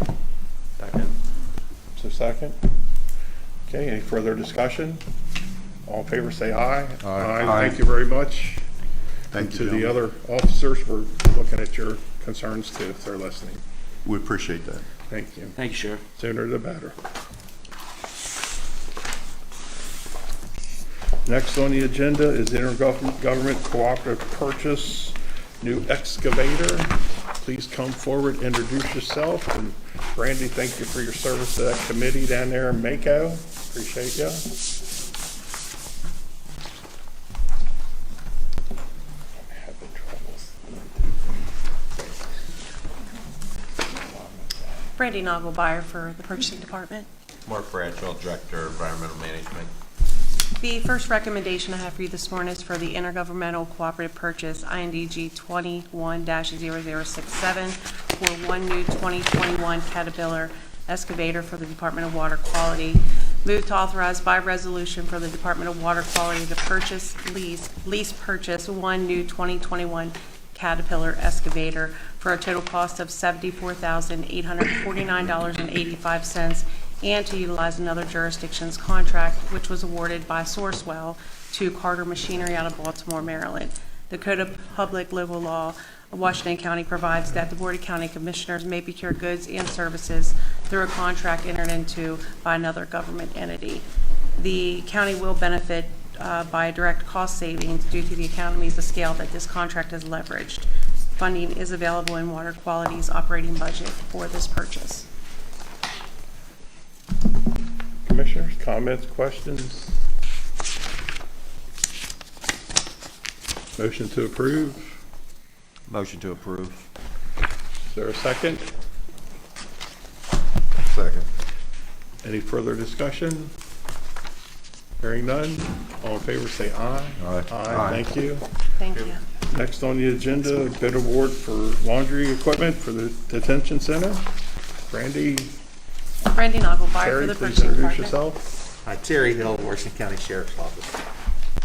Second. Is there a second? Okay, any further discussion? All in favor, say aye. Aye. Thank you very much. Thank And you, to the gentlemen. other officers, we're looking at your concerns too, if they're listening. We appreciate that. Thank you. Thank you, Sheriff. Sooner the better. Next on the agenda is intergovernment cooperative purchase, new excavator. Please come forward, introduce yourself, and Brandy, thank you for your service to that committee down there in Mako. Appreciate you. Brandy Nagelmeyer for the Purchasing Department. Mark Bradshaw, Director, Environmental Management. The first recommendation I have for you this morning is for the Intergovernmental Cooperative Purchase, INDG 21-0067, for one new 2021 Caterpillar excavator for the Department of Water Quality. Move to authorize by resolution for the Department of Water Quality to lease purchase one new 2021 Caterpillar excavator for a total cost of $74,849.85, and to utilize another jurisdiction's contract, which was awarded by Sourcewell to Carter Machinery out of Baltimore, Maryland. The Code of Public Local Law of Washington County provides that the Board of County Commissioners may procure goods and services through a contract entered into by another government entity. The county will benefit by direct cost savings due to the economies of scale that this contract has leveraged. Funding is available in Water Quality's operating budget for this purchase. Commissioners, comments, questions? Motion to approve. Motion to approve. Is there a second? Second. Any further discussion? Hearing none, all in favor say aye. Aye. Aye, thank you. Thank you. Next on the agenda, bid award for laundry equipment for the detention center. Brandy, Brandy Nagelmeyer Terry, for the please Purchasing introduce Department. yourself. Terry Hill, Washington County Sheriff's Office.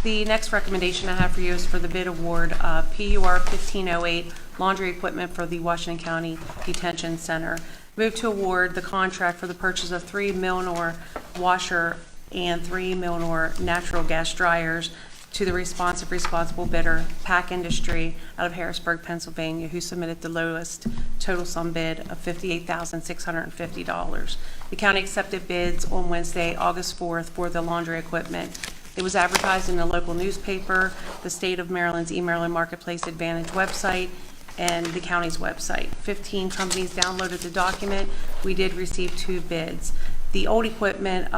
The next recommendation I have for you is for the bid award, PUR 1508, laundry equipment for the Washington County Detention Center. Move to award the contract for the purchase of 3 Milnor washer and 3 Milnor natural gas dryers to the responsible bidder, Pack Industry, out of Harrisburg, Pennsylvania, who submitted the lowest total sum bid of $58,650. The county accepted bids on Wednesday, August 4th for the laundry equipment. It was advertised in the local newspaper, the State of Maryland's eMaryland Marketplace Advantage website, and the county's website. 15 companies downloaded the document. We did receive 2 bids. The old equipment,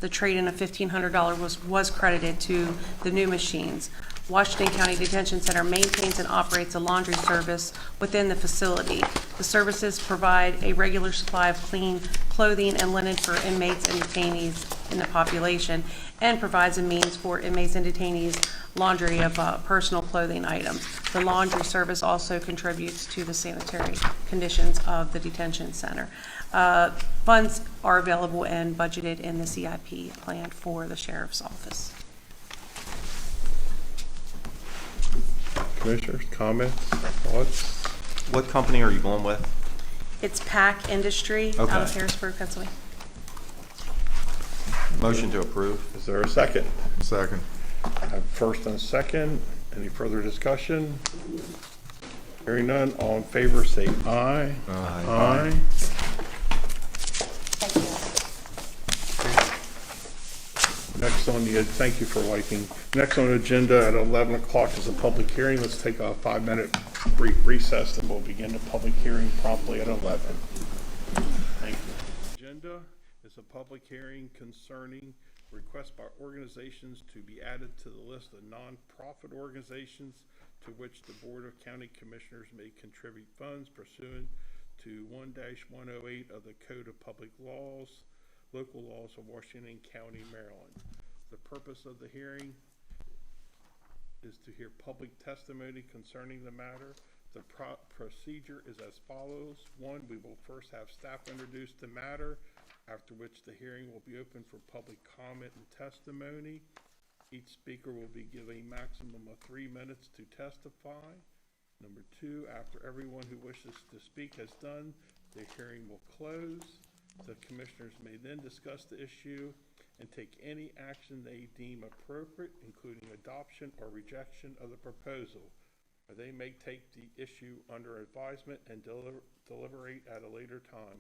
the trade-in of $1,500 was credited to the new machines. Washington County Detention Center maintains and operates a laundry service within the facility. The services provide a regular supply of clean clothing and linen for inmates and detainees in the population, and provides a means for inmates and detainees laundry of personal clothing items. The laundry service also contributes to the sanitary conditions of the detention center. Funds are available and budgeted in the CIP plan for the sheriff's office. Commissioners, comments, thoughts? What company are you going with? It's PAC Industry out of Okay. Harrisburg, Pennsylvania. Motion to approve. Is there a second? Second. I have first and second. Any further discussion? Hearing none, all in favor say aye. Aye. Next on the, thank you for wiping. Next on the agenda at 11 o'clock is a public hearing. Let's take a 5-minute brief recess and we'll begin the public hearing promptly at 11. Thank you. Agenda is a public hearing concerning requests by organizations to be added to the list of nonprofit organizations to which the Board of County Commissioners may contribute funds pursuant to 1-108 of the Code of Public Laws, local laws of Washington County, Maryland. The purpose of the hearing is to hear public testimony concerning the matter. The procedure is as follows. 1, we will first have staff introduce the matter, after which the hearing will be open for public comment and testimony. Each speaker will be given a maximum of 3 minutes to testify. Number 2, after everyone who wishes to speak has done, the hearing will close. The commissioners may then discuss the issue and take any action they deem appropriate, including adoption or rejection of the proposal. Or they may take the issue under advisement and deliberate at a later time.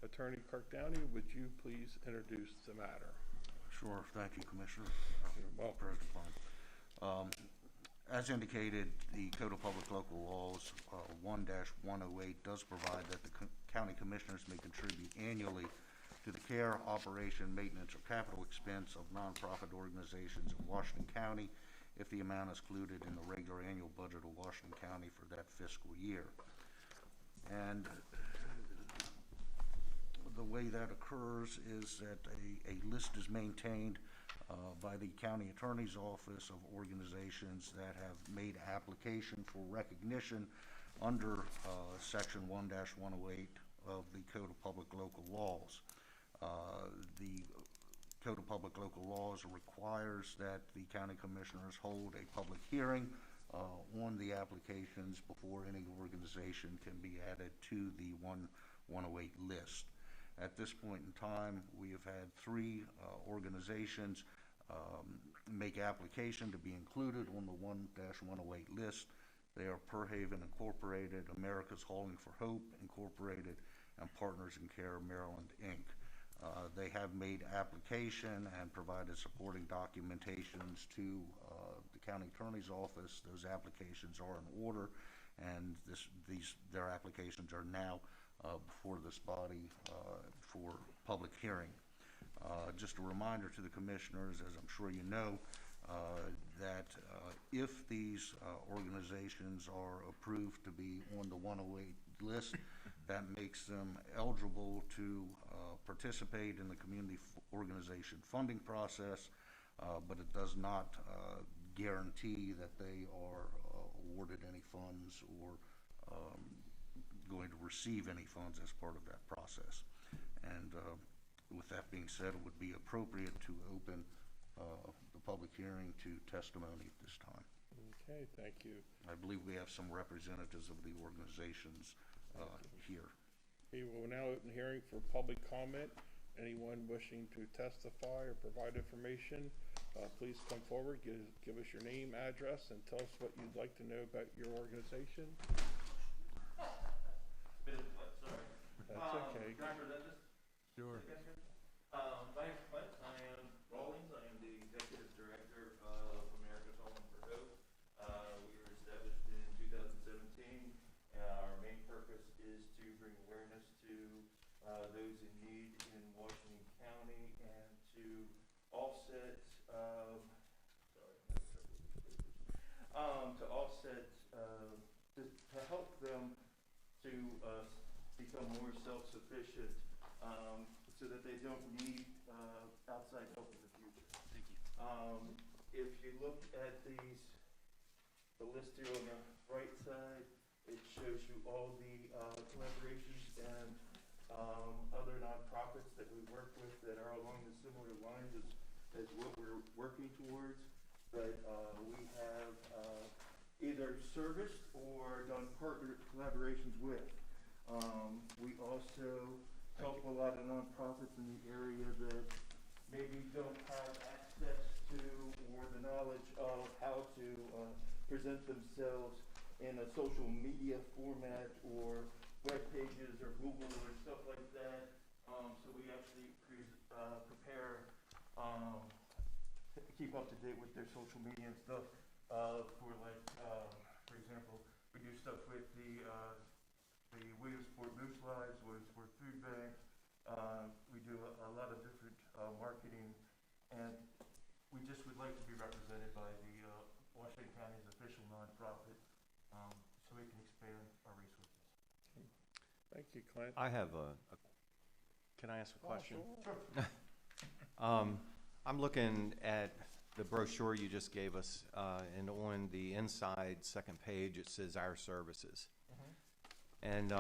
Attorney Kirk Downey, would you please introduce the matter? Sure, thank you, Commissioner. You're welcome. As indicated, the Code of Public Local Laws 1-108 does provide that the county commissioners may contribute annually to the care, operation, maintenance, or capital expense of nonprofit organizations in Washington County if the amount is included in the regular annual budget of Washington County for that fiscal year. And the way that occurs is that a list is maintained by the county attorney's office of organizations that have made application for recognition under section 1-108 of the Code of Public Local Laws. The Code of Public Local Laws requires that the county commissioners hold a public hearing on the applications before any organization can be added to the 1-108 list. At this point in time, we have had 3 organizations make application to be included on the 1-108 list. They are Perhaven Incorporated, America's Hauling for Hope Incorporated, and Partners in Care Maryland, Inc. They have made application and provided supporting documentations to the county attorney's office. Those applications are in order, and their applications are now before this body for public hearing. Just a reminder to the commissioners, as I'm sure you know, that if these organizations are approved to be on the 108 list, that makes them eligible to participate in the community organization funding process, but it does not guarantee that they are awarded any funds or going to receive any funds as part of that process. And with that being said, it would be appropriate to open the public hearing to testimony at this time. Okay, thank you. I believe we have some representatives of the organizations here. We will now open the hearing for public comment. Anyone wishing to testify or provide information, please come forward, give us your name, address, and tell us what you'd like to know about your organization. That's okay. Sure. My name's Clint. I am Rawlings. I am the Executive Director of America's Hauling for Hope. We were established in 2017. Our main purpose is to bring awareness to those in need in Washington County and to offset help them to become more self-sufficient, so that they don't need outside help in the future. Thank you. If you look at the list here on the right side, it shows you all the collaborations and other nonprofits that we work with that are along the similar lines as what we're working towards. But we have either serviced or done partner collaborations with. We also help a lot of nonprofits in the area that maybe don't have access to or the knowledge of how to present themselves in a social media format or web pages or Google or stuff like that. So we actually prepare, keep up to date with their social media and stuff. For like, for example, we do stuff with the Williamsport Moose Lives, Williamsport Food Bank. We do a lot of different marketing, and we just would like to be represented by the Washington County's official nonprofit, so we can expand our resources. Thank you, Clint. I have can I ask a question? Sure. I'm looking at the brochure you just gave us, and on the inside second page, it says our services. And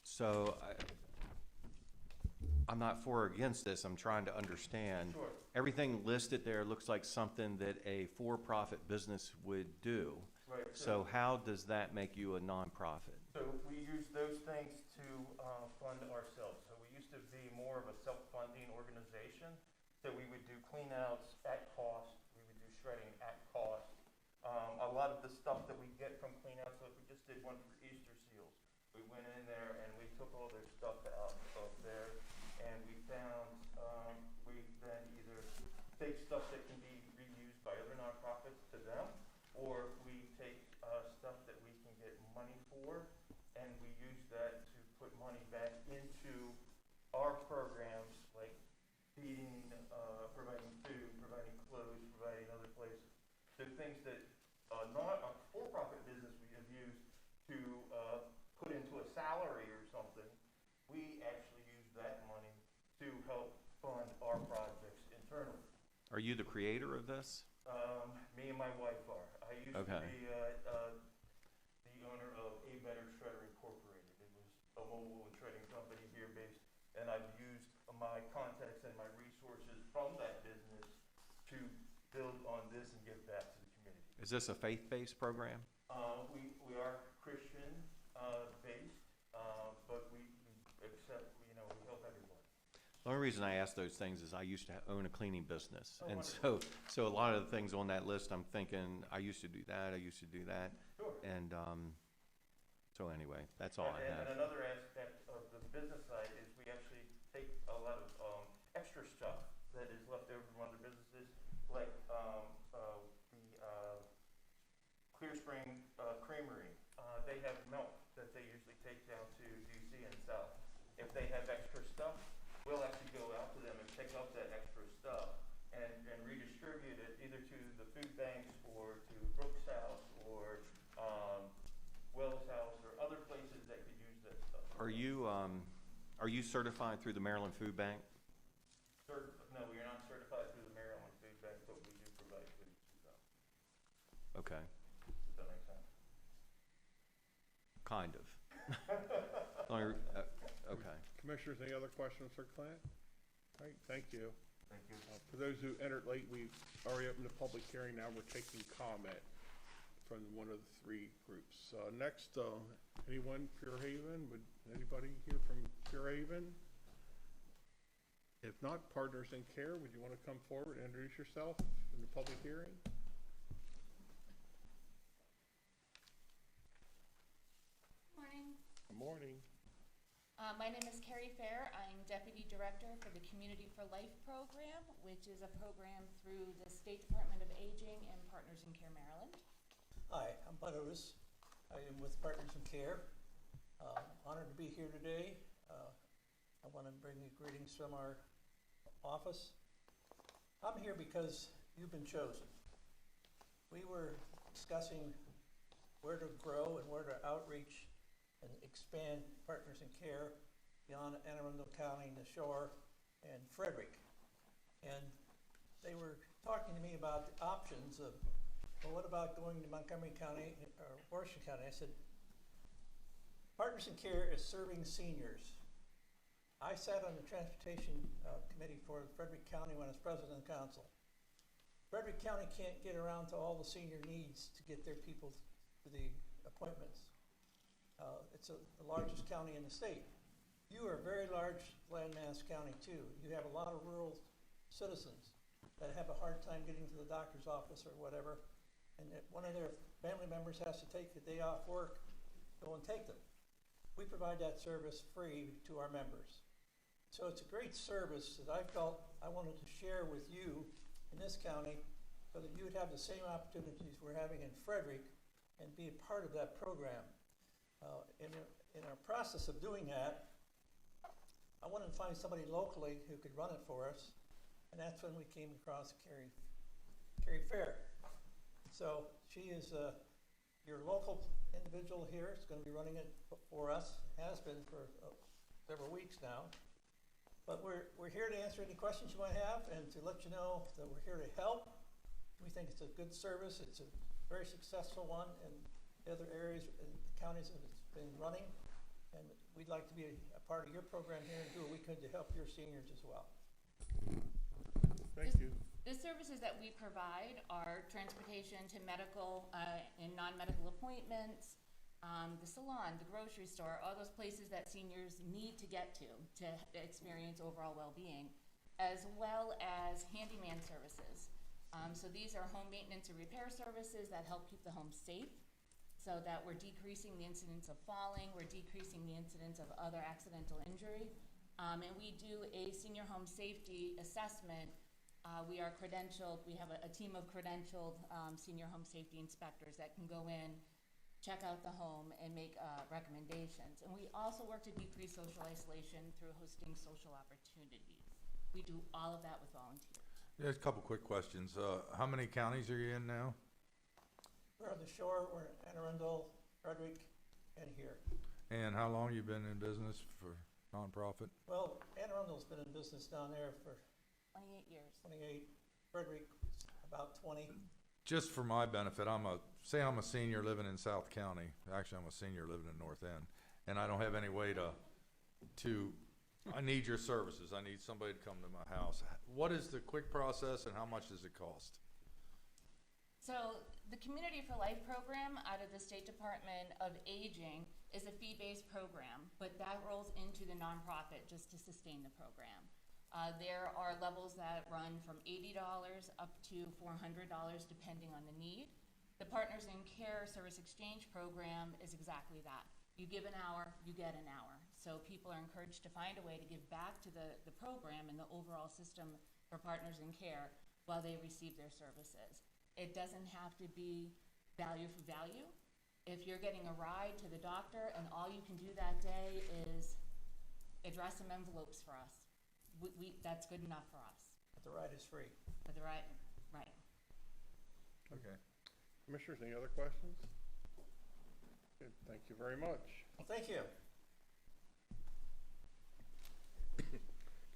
so I'm not for or against this. I'm trying to understand. Sure. Everything listed there looks like something that a for-profit business would do. Right. So how does that make you a nonprofit? So we use those things to fund ourselves. So we used to be more of a self-funding organization. So we would do cleanouts at cost. We would do shredding at cost. A lot of the stuff that we get from cleanouts, like we just did one for Easter seals. We went in there and we took all their stuff out of there, and we found we then either take stuff that can be reused by other nonprofits to them, or we take stuff that we can get money for, and we use that to put money back into our programs, like feeding, providing food, providing clothes, providing other places. So things that not a for-profit business we have used to put into a salary or something, we actually use that money to help fund our projects internally. Are you the creator of this? Me and my wife are. I used to be the owner of A Better Shredder Incorporated. It was a mobile and shredding company here based, and I've used my contacts and my resources from that business to build on this and give back to the community. Is this a faith-based program? We are Christian based, but we accept, we help everyone. The only reason I ask those things is I used to own a cleaning business. And so a lot of the things on that list, I'm thinking, I used to do that. Sure. And so anyway, that's all I have. And another aspect of the business side is we actually take a lot of extra stuff that is left over from other businesses, like the Clear Spring Creamery. They have milk that they usually take down to DC and South. If they have extra stuff, we'll actually go out to them and pick up that extra stuff and redistribute it either to the food banks or to Brooks House or Wells House or other places that could use that stuff. Are you certified through the Maryland Food Bank? No, we are not certified through the Maryland Food Bank, but we do provide food to them. Okay. Does that make sense? Kind of. Okay. Commissioners, any other questions for Clint? All right, thank you. Thank you. For those who entered late, we've already opened the public hearing. Now we're taking comment from one of the three groups. Next, anyone, Pure Haven? Would anybody hear from Pure Haven? If not, Partners in Care, would you want to come forward and introduce yourself in the public hearing? Morning. Good morning. My name is Carrie Fair. I'm Deputy Director for the Community for Life program, which is a program through the State Department of Aging and Partners in Care Maryland. Hi, I'm Bud Otis. I am with Partners in Care. Honored to be here today. I want to bring you greetings from our office. I'm here because you've been chosen. We were discussing where to grow and where to outreach and expand Partners in Care beyond Anne Arundel County, the Shore, and Frederick. And they were talking to me about the options of, well, what about going to Montgomery County or Washington County? I said, Partners in Care is serving seniors. I sat on the Transportation Committee for Frederick County when I was President of the Council. Frederick County can't get around to all the senior needs to get their people to the appointments. It's the largest county in the state. You are a very large landmass county too. You have a lot of rural citizens that have a hard time getting to the doctor's office or whatever, and if one of their family members has to take a day off work, go and take them. We provide that service free to our members. So it's a great service that I felt I wanted to share with you in this county so that you would have the same opportunities we're having in Frederick and be a part of that program. In our process of doing that, I wanted to find somebody locally who could run it for us, and that's when we came across Carrie Fair. So she is your local individual here. Is going to be running it for us. Has been for several weeks now. But we're here to answer any questions you might have and to let you know that we're here to help. We think it's a good service. It's a very successful one in the other areas and counties that it's been running. And we'd like to be a part of your program here and do what we could to help your seniors as well. Thank you. The services that we provide are transportation to medical and non-medical appointments, the salon, the grocery store, all those places that seniors need to get to experience overall well-being, as well as handyman services. So these are home maintenance and repair services that help keep the home safe, so that we're decreasing the incidence of falling, we're decreasing the incidence of other accidental injury. And we do a senior home safety assessment. We are credentialed, we have a team of credentialed senior home safety inspectors that can go in, check out the home, and make recommendations. And we also work to decrease social isolation through hosting social opportunities. We do all of that with volunteers. Yeah, a couple quick questions. How many counties are you in now? We're on the Shore, we're in Anne Arundel, Frederick, and here. And how long you been in business for nonprofit? Well, Anne Arundel's been in business down there for 28 years. 28. Frederick, about 20. Just for my benefit, I'm a senior living in South County. Actually, I'm a senior living in North End, and I don't have any way to I need your services. I need somebody to come to my house. What is the quick process and how much does it cost? So the Community for Life program out of the State Department of Aging is a fee-based program, but that rolls into the nonprofit just to sustain the program. There are levels that run from $80 up to $400 depending on the need. The Partners in Care Service Exchange program is exactly that. You give an hour, you get an hour. So people are encouraged to find a way to give back to the program and the overall system for Partners in Care while they receive their services. It doesn't have to be value for value. If you're getting a ride to the doctor and all you can do that day is address some envelopes for us, that's good enough for us. But the ride is free. But the ride, right. Okay. Commissioners, any other questions? Good, thank you very much. Well, thank you.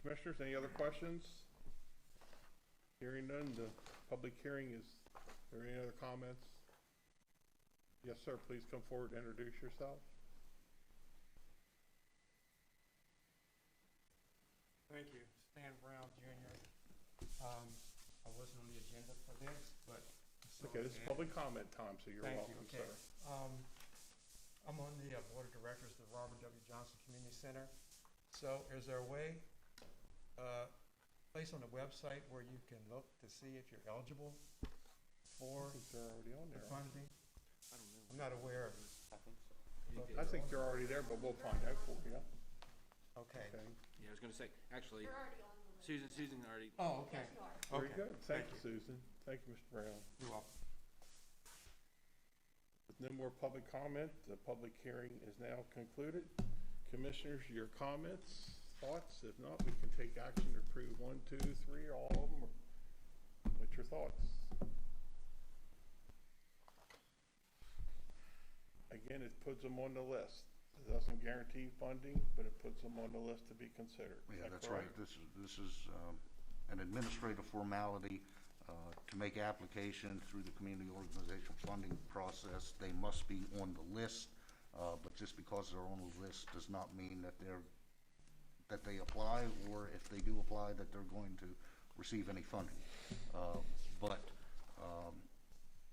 Commissioners, any other questions? Hearing none, the public hearing is, are there any other comments? Yes, sir, please come forward and introduce yourself. Thank you. Stan Brown, Jr. I wasn't on the agenda for this, but. Okay, this is public comment time, so you're welcome, okay. sir. I'm on the board of directors of the Robert W. Johnson Community Center. So is there a way, place on the website where you can look to see if you're eligible for I think they're already on the there. funding? I don't know. I'm not aware of it. I think so. I think they're already there, but we'll find out for you. Okay. Yeah, I was going to say, actually, You're already on the list. Susan already. Oh, okay. Yes, you are. Very Okay. good. Thank you, Susan. Thank you, Mr. Brown. You're welcome. With no more public comment, the public hearing is now concluded. Commissioners, your comments, thoughts? If not, we can take action to approve 1, 2, 3, or all of them. What's your thoughts? Again, it puts them on the list. It doesn't guarantee funding, but it puts them on the list to be considered. Is Yeah, that that's correct? right. This is an administrative formality to make application through the community organization funding process. They must be on the list, but just because they're on the list does not mean that they apply, or if they do apply, that they're going to receive any funding. But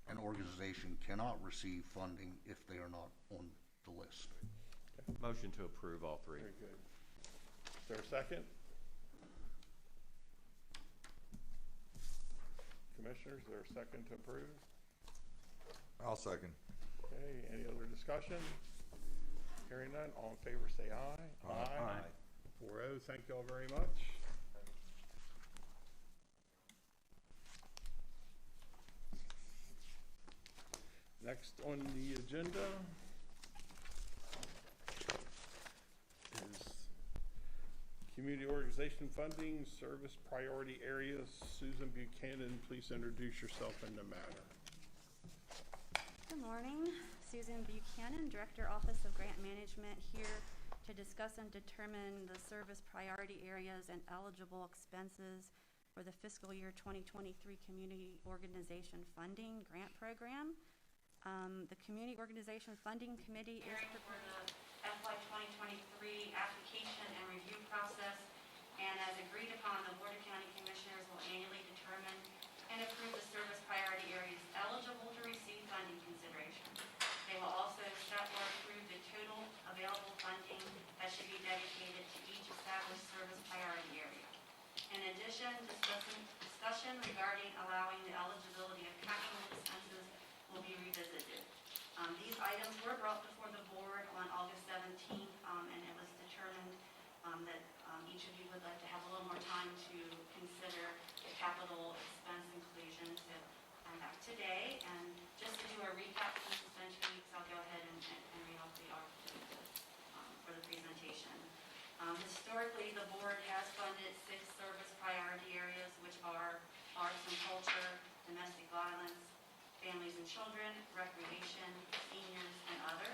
an organization cannot receive funding if they are not on the list. Motion to approve all three. Very good. Is there a second? Commissioners, is there a second to approve? I'll second. Okay, any other discussion? Hearing none, all in favor say aye. Aye. 4-0, thank you all very much. Next on the agenda is community organization funding, service priority areas. Susan Buchanan, please introduce yourself in the matter. Good morning. Susan Buchanan, Director, Office of Grant Management, here to discuss and determine the service priority areas and eligible expenses for the fiscal year 2023 Community Organization Funding Grant Program. The Community Organization Funding Committee is preparing for the FY 2023 application and review process, and as agreed upon, the Board of County Commissioners will annually determine and approve the service priority areas eligible to receive funding consideration. They will also set or approve the total available funding that should be dedicated to each established service priority area. In addition, discussion regarding allowing the eligibility of capital expenses will be revisited. These items were brought before the board on August 17th, and it was determined that each of you would like to have a little more time to consider the capital expense inclusion. So I'm back today, and just to do a recap, since it's been 2 weeks, I'll go ahead and read off the article for the presentation. Historically, the board has funded 6 service priority areas, which are arts and culture, domestic violence, families and children, recreation, seniors, and other.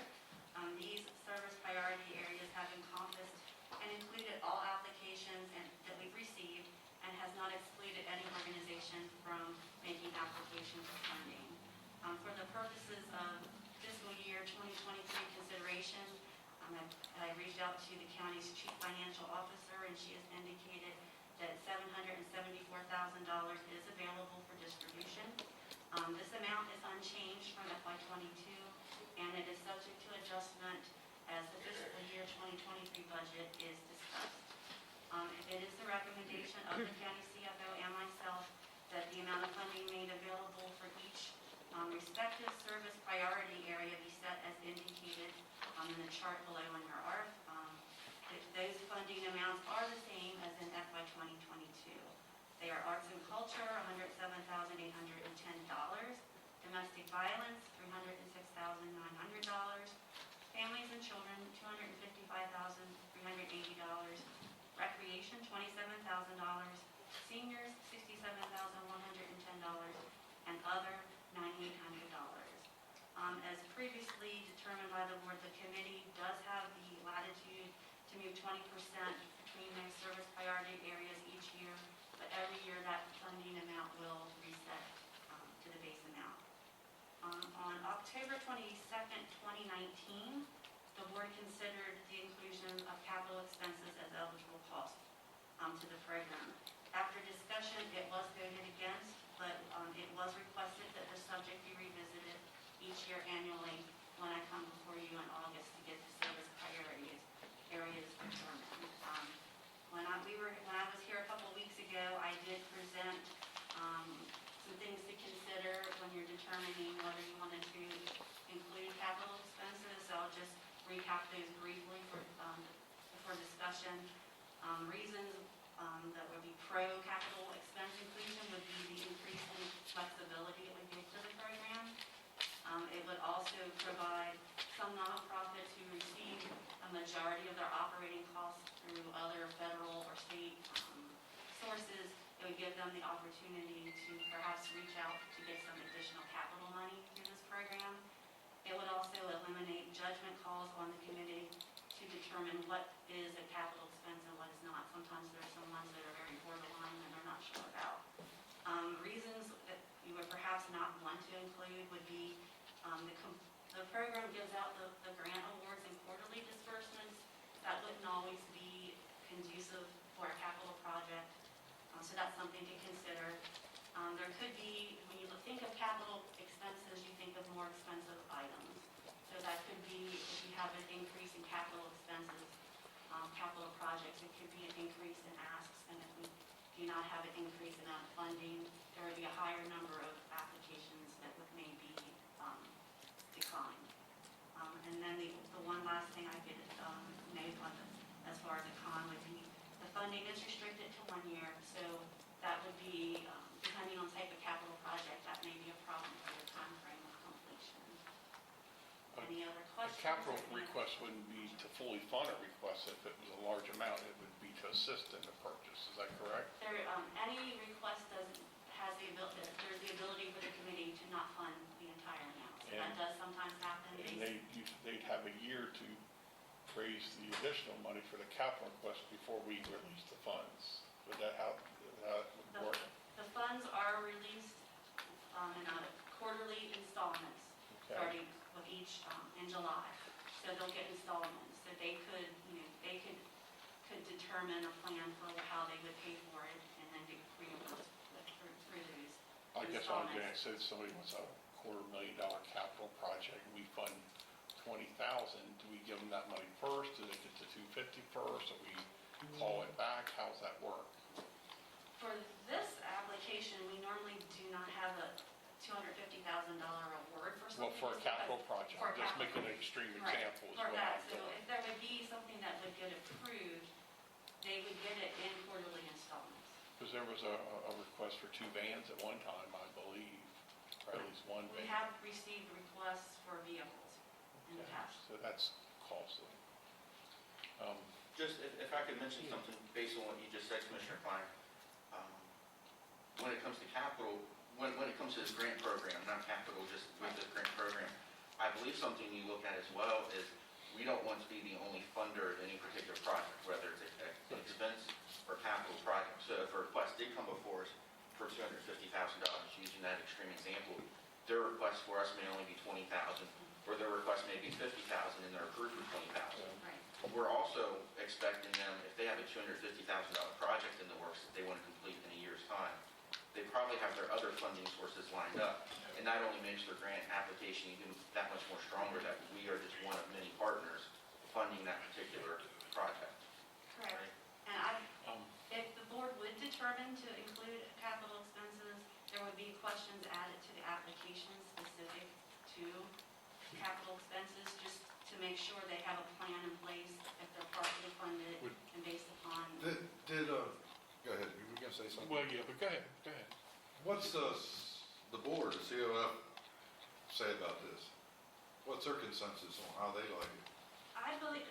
These service priority areas have encompassed and included all applications that we've received and has not excluded any organization from making application for funding. For the purposes of fiscal year 2023 consideration, I reached out to the county's chief financial officer, and she has indicated that $774,000 is available for distribution. This amount is unchanged from FY '22, and it is subject to adjustment as the fiscal year 2023 budget is discussed. It is the recommendation of the county CFO and myself that the amount of funding made available for each respective service priority area be set as indicated in the chart below on your ARF. Those funding amounts are the same as in FY 2022. They are arts and culture, $107,810. Domestic violence, $306,900. Families and children, $255,380. Recreation, $27,000. Seniors, $67,110. And other, $9,800. As previously determined by the board, the committee does have the latitude to move 20% between those service priority areas each year, but every year that funding amount will reset to the base amount. On October 22nd, 2019, the board considered the inclusion of capital expenses as eligible costs to the program. After discussion, it was voted against, but it was requested that the subject be revisited each year annually when I come before you in August to get the service priorities areas determined. When I was here a couple weeks ago, I did present some things to consider when you're determining whether you wanted to include capital expenses. So I'll just recap those briefly for discussion. Reasons that would be pro capital expense inclusion would be the increase in flexibility it would give to the program. It would also provide some nonprofits who receive a majority of their operating costs through other federal or state sources. It would give them the opportunity to perhaps reach out to get some additional capital money through this program. It would also eliminate determine what is a capital expense and what is not. Sometimes there's some ones that are very borderline and they're not sure about. Reasons that you would perhaps not want to include would be the program gives out the grant awards and quarterly disbursements. That wouldn't always be conducive for a capital project, so that's something to consider. There could be, when you think of capital expenses, you think of more expensive items. So that could be, if you have an increase in capital expenses, capital projects, it could be an increase in asks, and if we do not have an increase in funding, there would be a higher number of applications that may be declined. And then the one last thing I could make on as far as a con would be the funding is restricted to 1 year, so that would be, depending on type of capital project, that may be a problem for the time frame of completion. Any other questions? A capital request wouldn't be to fully fund a request. If it was a large amount, it would be to assist in the purchase. Is that correct? Any request has the ability, there's the ability for the committee to not fund the entire amount. So that does sometimes happen. And they'd have a year to raise the additional money for the capital request before we release the funds. Would that how that would work? The funds are released in quarterly installments, starting with each in July. So they'll get installments. So they could, they could determine a plan for how they would pay for it, and then get reimbursed through these. I guess I'm going to say somebody wants a $250,000 capital project, and we fund $20,000. Do we give them that money first? Do they get the $250,000 first? Or we call it back? How does that work? For this application, we normally do not have a $250,000 award for something. Well, for a capital project, just making an extreme example. For that, so if there would be something that would get approved, they would get it in quarterly installments. Because there was a request for 2 vans at one time, I believe, or at least 1 van. We have received requests for vehicles in the past. So that's costly. Just if I could mention something based on what you just said, Commissioner Klein. When it comes to capital, when it comes to this grant program, not capital, just with this grant program, I believe something you look at as well is we don't want to be the only funder of any particular project, whether it's an expense or capital project. So if a request did come before us for $250,000, using that extreme example, their request for us may only be $20,000, or their request may be $50,000 and they're approved for $20,000. We're also expecting them, if they have a $250,000 project in the works that they want to complete in a year's time, they probably have their other funding sources lined up. And that only makes their grant application even that much more stronger that we are just one of many partners funding that particular project. Correct. And if the board would determine to include capital expenses, there would be questions added to the application specific to capital expenses, just to make sure they have a plan in place if they're partially funded and based upon. Go ahead, you were going to say something? Well, yeah, but go ahead. What's the board, the COF, say about this? What's their consensus on how they like it? I believe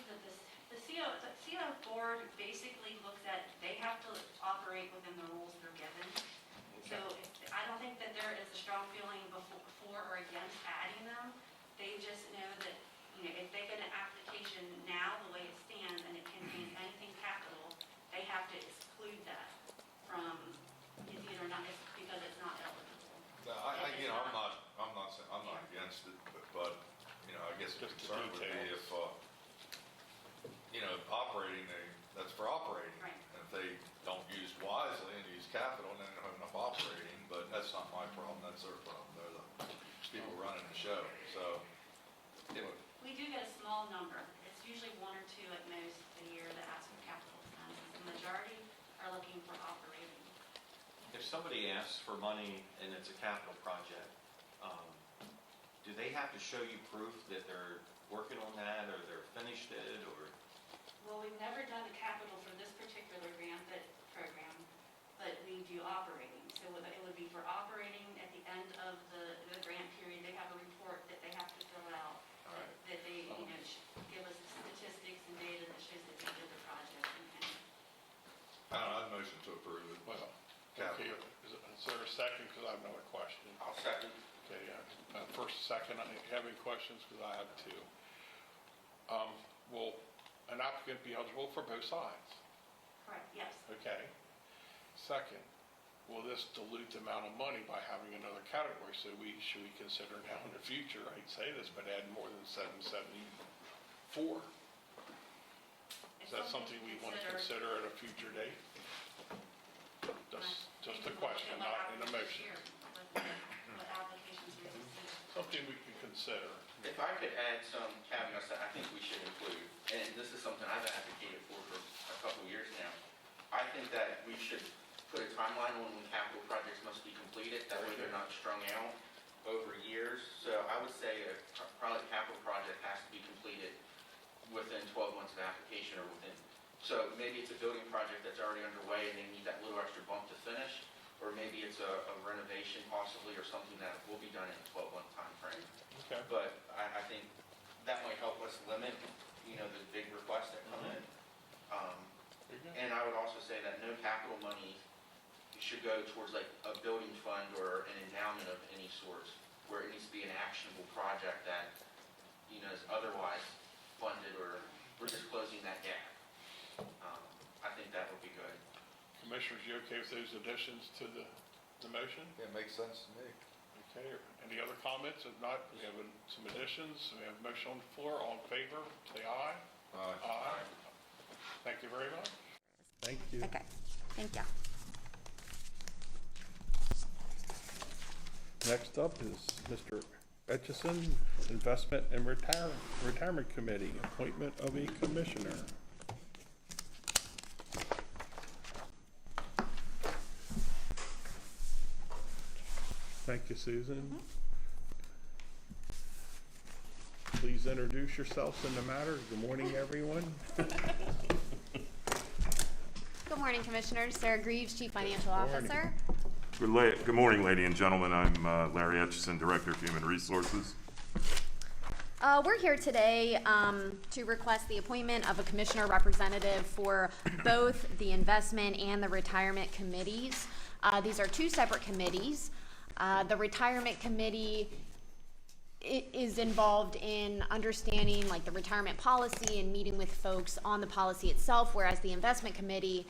that the CO board basically looks at, they have to operate within the rules they're given. So I don't think that there is a strong feeling for or against adding them. They just know that, if they get an application now, the way it stands, and it contains anything capital, they have to exclude that from, it's either not, because it's not eligible. No, I'm not against it, but I guess the concern would be if, operating, that's for operating. Right. And if they don't use wisely and use capital, then they don't have enough operating, but that's not my problem, that's their problem. They're the people running the show, so. Anyway. We do get a small number. It's usually 1 or 2 at most a year that ask for capital expenses. The majority are looking for operating. If somebody asks for money and it's a capital project, do they have to show you proof that they're working on that or they're finished it, or? Well, we've never done the capital for this particular program, but we do operating. So it would be for operating at the end of the grant period. They have a report that they have to fill out, that they give us statistics and data that shows that they did the project. I'd motion to approve it. Well, okay. Is there a second? Because I have another question. I'll second. Okay, first, second, I have any questions? Because I have 2. Well, an applicant be eligible for both sides? Correct, yes. Okay. Second, will this dilute the amount of money by having another category? So should we consider now in the future, I hate to say this, but add more than 774? Is that something we want to consider at a future date? Just a question, not an emotion. Something we can consider. If I could add some caveats that I think we should include, and this is something I've advocated for a couple years now, I think that we should put a timeline on when capital projects must be completed. That way they're not strung out over years. So I would say probably a capital project has to be completed within 12 months of application or within. So maybe it's a building project that's already underway and they need that little extra bump to finish, or maybe it's a renovation possibly or something that will be done in a 12-month time frame. Okay. But I think that might help us limit, the big requests that come in. And I would also say that no capital money should go towards like a building fund or an endowment of any sort, where it needs to be an actionable project that, is otherwise funded, or we're just closing that gap. I think that would be good. Commissioners, you okay with those additions to the motion? It makes sense to me. Okay, any other comments? If not, we have some additions. We have a motion on the floor. All in favor, say aye. Aye. Aye. Thank you very much. Thank you. Okay, thank you. Next up is Mr. Etchison, Investment and Retirement Committee, appointment of a commissioner. Thank you, Susan. Please introduce yourselves in the matter. Good morning, everyone. Good morning, Commissioners. Sarah Greaves, Chief Financial Officer. Good morning, ladies and gentlemen. I'm Larry Etchison, Director of Human Resources. We're here today to request the appointment of a commissioner representative for both the investment and the retirement committees. These are two separate committees. The retirement committee is involved in understanding like the retirement policy and meeting with folks on the policy itself, whereas the investment committee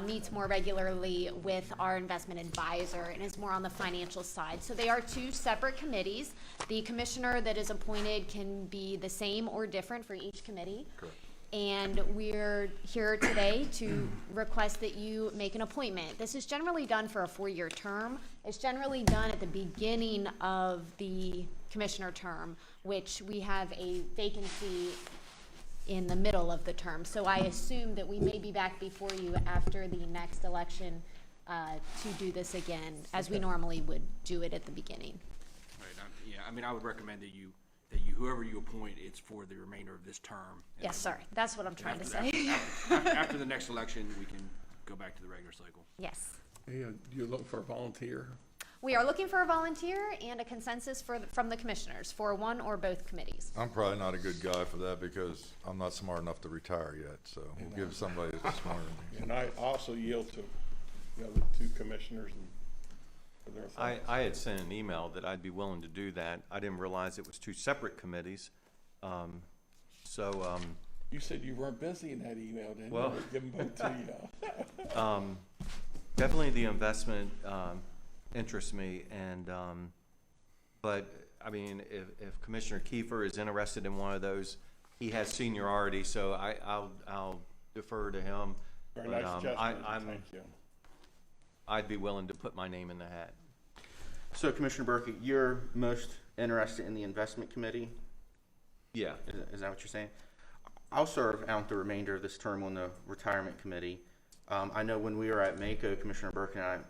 meets more regularly with our investment advisor and is more on the financial side. So they are two separate committees. The commissioner that is appointed can be the same or different for each committee. Correct. And we're here today to request that you make an appointment. This is generally done for a 4-year term. It's generally done at the beginning of the commissioner term, which we have a vacancy in the middle of the term. So I assume that we may be back before you after the next election to do this again, as we normally would do it at the beginning. Right, I would recommend that whoever you appoint, it's for the remainder of this term. Yes, sorry, that's what I'm trying to say. After the next election, we can go back to the regular cycle. Yes. Hey, you look for a volunteer? We are looking for a volunteer and a consensus from the commissioners for one or both committees. I'm probably not a good guy for that because I'm not smart enough to retire yet, so we'll give somebody that's smarter than me. And I also yield to the other two commissioners and for their thoughts. I had sent an email that I'd be willing to do that. I didn't realize it was two separate committees. You said you weren't busy in that email, didn't Well, you? Give them both to you. Definitely the investment interests me, and but I mean, if Commissioner Kiefer is interested in one of those, he has seniority, so I'll defer to him. Very but, nice gesture. Thank you. I'd be willing to put my name in the hat. So Commissioner Burke, you're most interested in the investment committee? Yeah. Is that what you're saying? I'll serve out the remainder of this term on the retirement committee. I know when we were at Mako, Commissioner Burke and I,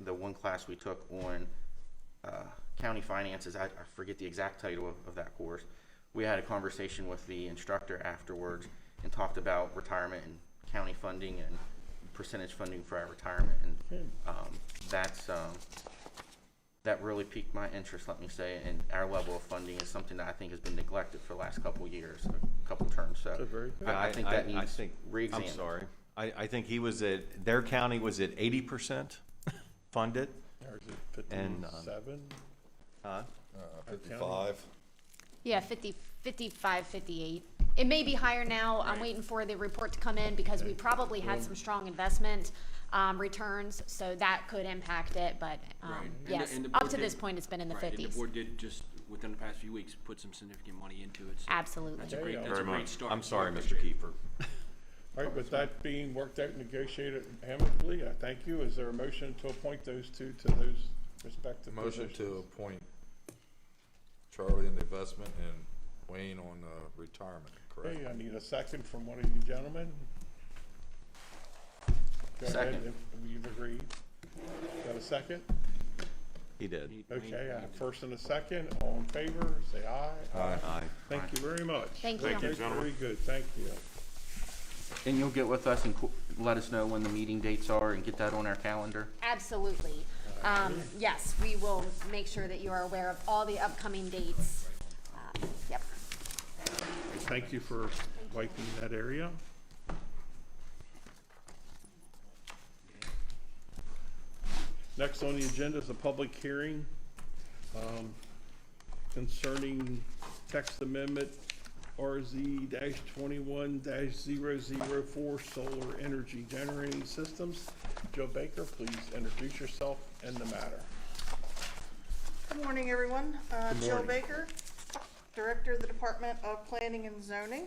the one class we took on county finances, I forget the exact title of that course, we had a conversation with the instructor afterwards and talked about retirement and county funding and percentage funding for our retirement, and that really piqued my interest, let me say, and our level of funding is something that I think has been neglected for the last couple of years, a couple terms, so I think that needs re-examined. I'm sorry. I think he was their county was at 80% funded. Or is it 57? 55. Yeah, 55, 58. It may be higher now. I'm waiting for the report to come in because we probably had some strong investment returns, so that could impact it, but Right. And yes, and the up board to did- this point, it's been in the right, And the 50s. board did just, within the past few weeks, put some significant money into it. So Absolutely. That's a There you great, go. that's a Very great much. start. I'm sorry, Mr. Appreciate it. Kiefer. All right, with that being worked out, negotiated amicably, I thank you. Is there a motion to appoint those two to those respective Motion positions? to appoint Charlie in the investment and Wayne on retirement, correct? Okay, I need a second from one of you gentlemen. Go ahead, Second. if you've agreed. Got a second? He did. Okay, I have first and a second. All in favor, say aye. Aye. Thank you very much. Thank you. Okay, very good, thank you. And you'll get with us and let us know when the meeting dates are and get that on our calendar? Absolutely. Yes, we will make sure that you are aware of all the upcoming dates. Yep. Thank you for wiping that area. Next on the agenda is a public hearing concerning text amendment RZ-21-004 solar energy generating systems. Joe Baker, please introduce yourself and the matter. Good morning, everyone. Good Jill morning. Baker, Director of the Department of Planning and Zoning.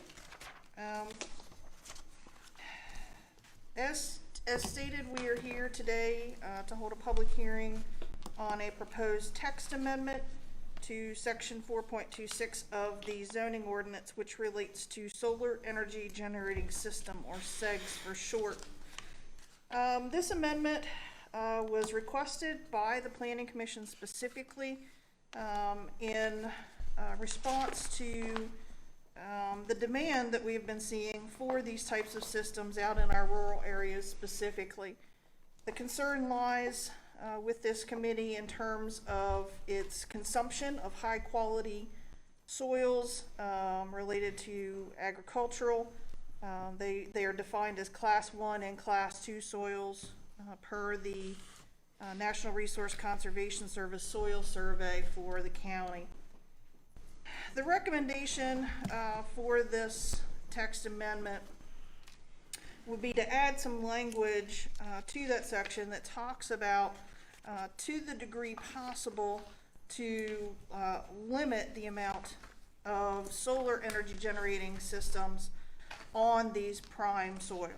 As stated, we are here today to hold a public hearing on a proposed text amendment to Section 4.26 of the zoning ordinance, which relates to solar energy generating system, or SEGS for short. This amendment was requested by the Planning Commission specifically in response to the demand that we have been seeing for these types of systems out in our rural areas specifically. The concern lies with this committee in terms of its consumption of high-quality soils related to agricultural. They are defined as Class 1 and Class 2 soils per the National Resource Conservation Service Soil Survey for the county. The recommendation for this text amendment would be to add some language to that section that talks about, to the degree possible, to limit the amount of solar energy generating systems on these prime soils.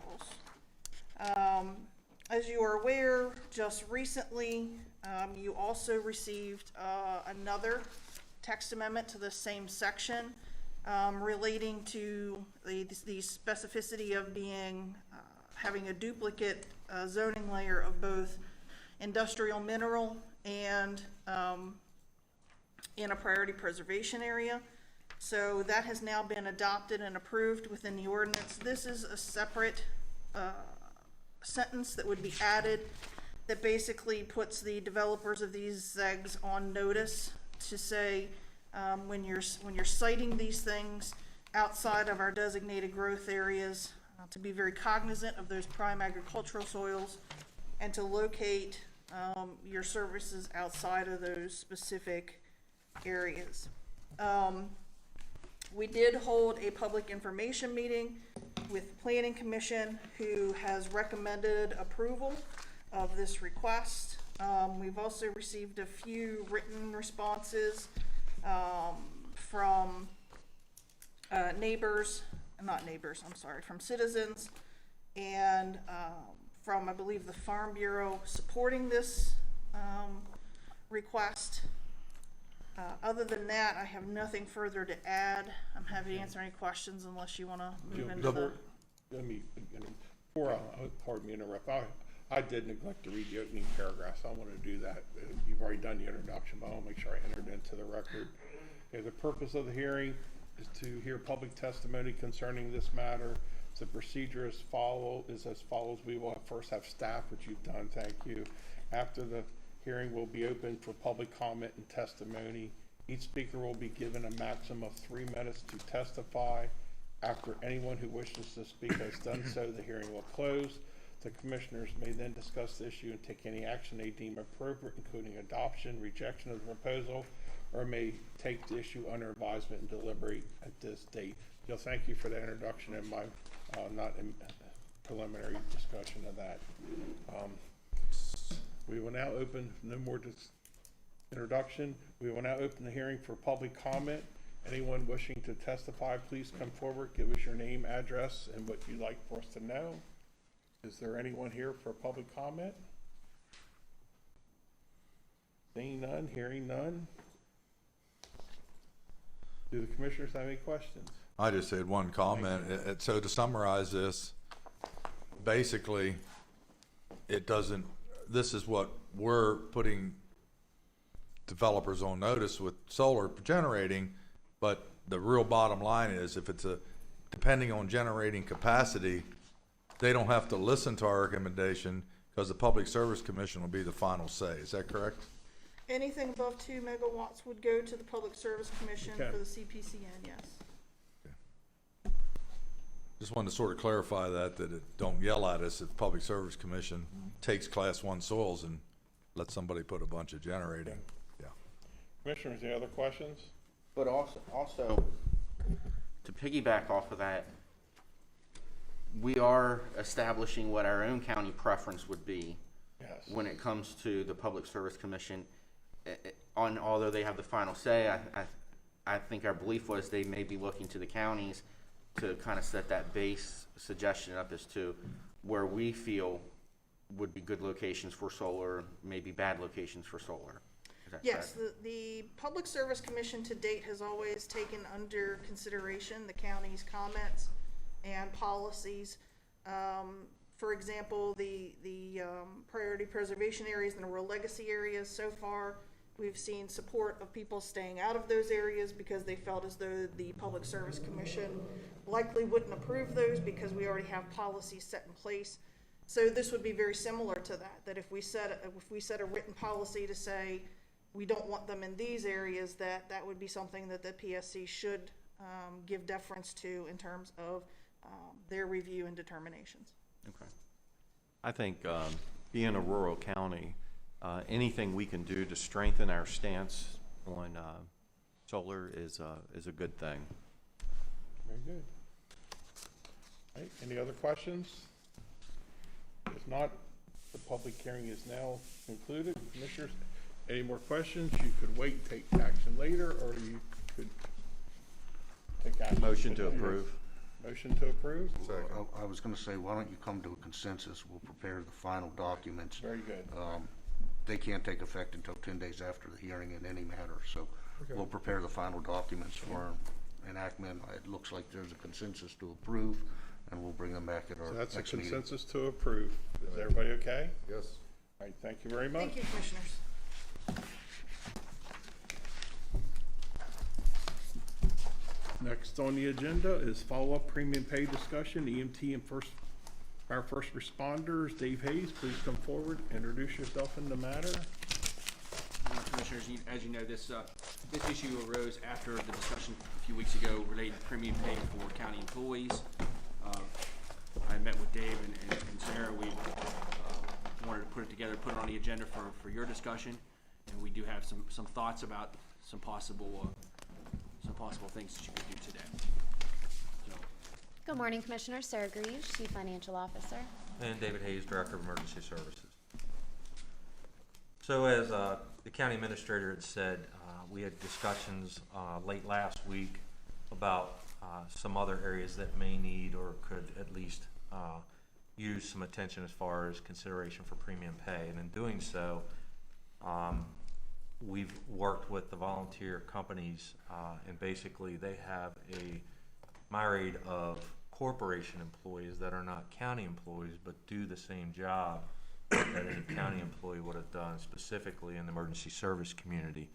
As you are aware, just recently, you also received another text amendment to the same section relating to the specificity of having a duplicate zoning layer of both industrial mineral and in a priority preservation area. So that has now been adopted and approved within the ordinance. This is a separate sentence that would be added that basically puts the developers of these ZEGs on notice to say, when you're citing these things outside of our designated growth areas, to be very cognizant of those prime agricultural soils and to locate your services outside of those specific areas. We did hold a public information meeting with the Planning Commission, who has recommended approval of this request. We've also received a few written responses from from citizens and from, I believe, the Farm Bureau supporting this request. Other than that, I have nothing further to add. I'm happy to answer any questions unless you want to move into the... Let me, pardon me interrupt. I did neglect to read the opening paragraph, so I want to do that. You've already done the introduction, but I want to make sure I enter it into the record. Okay, the purpose of the hearing is to hear public testimony concerning this matter. The procedure is as follows. We will first have staff, which you've done, thank you. After the hearing will be open for public comment and testimony. Each speaker will be given a maximum of 3 minutes to testify. After anyone who wishes to speak has done so, the hearing will close. The commissioners may then discuss the issue and take any action they deem appropriate, including adoption, rejection of the proposal, or may take the issue under advisement and deliberate at this date. Jill, thank you for the introduction and my preliminary discussion of that. We will now open, no more introduction. We will now open the hearing for public comment. Anyone wishing to testify, please come forward, give us your name, address, and what you'd like for us to know. Is there anyone here for public comment? Seeing none, hearing none. Do the commissioners have any questions? I just had one comment. So to summarize this, basically, this is what we're putting developers on notice with solar generating, but the real bottom line is if it's depending on generating capacity, they don't have to listen to our recommendation because the Public Service Commission will be the final say. Is that correct? Anything above 2 megawatts would go to the Public Service Commission for the CPCN, yes. Just wanted to sort of clarify that it don't yell at us if Public Service Commission takes Class 1 soils and lets somebody put a bunch of generating. Yeah. Commissioners, any other questions? But also, to piggyback off of that, we are establishing what our own county preference would be when it comes to the Public Service Commission. Although they have the final say, I think our belief was they may be looking to the counties to kind of set that base suggestion up as to where we feel would be good locations for solar, maybe bad locations for solar. Yes, the Public Service Commission to date has always taken under consideration the county's comments and policies. For example, the priority preservation areas and the rural legacy areas, so far, we've seen support of people staying out of those areas because they felt as though the Public Service Commission likely wouldn't approve those because we already have policies set in place. So this would be very similar to that if we set a written policy to say we don't want them in these areas, that would be something that the PSC should give deference to in terms of their review and determinations. Okay. I think being a rural county, anything we can do to strengthen our stance on solar is a good thing. Very good. All right, any other questions? If not, the public hearing is now concluded. Commissioners, any more questions? You could wait and take action later, or you could take action. Motion to approve. Motion to approve? I was going to say, why don't you come to a consensus? We'll prepare the final documents. Very good. They can't take effect until 10 days after the hearing in any matter, so we'll prepare the final documents for enactment. It looks like there's a consensus to approve, and we'll bring them back at our next meeting. So that's a consensus to approve. Is everybody okay? Yes. All right, thank you very much. Thank you, Commissioners. Next on the agenda is follow-up premium pay discussion, EMT and our first responders. Dave Hayes, please come forward, introduce yourself in the matter. Commissioners, as you know, this issue arose after the discussion a few weeks ago related to premium pay for county employees. I met with Dave and Sarah. We wanted to put it together, put it on the agenda for your discussion, and we do have some thoughts about some possible things that you could do today. Good morning, Commissioner. Sarah Greaves, Chief Financial Officer. And David Hayes, Director of Emergency Services. So as the county administrator had said, we had discussions late last week about some other areas that may need or could at least use some attention as far as consideration for premium pay. And in doing so, we've worked with the volunteer companies, and basically they have a myriad of corporation employees that are not county employees but do the same job that any county employee would have done, specifically in the emergency service community.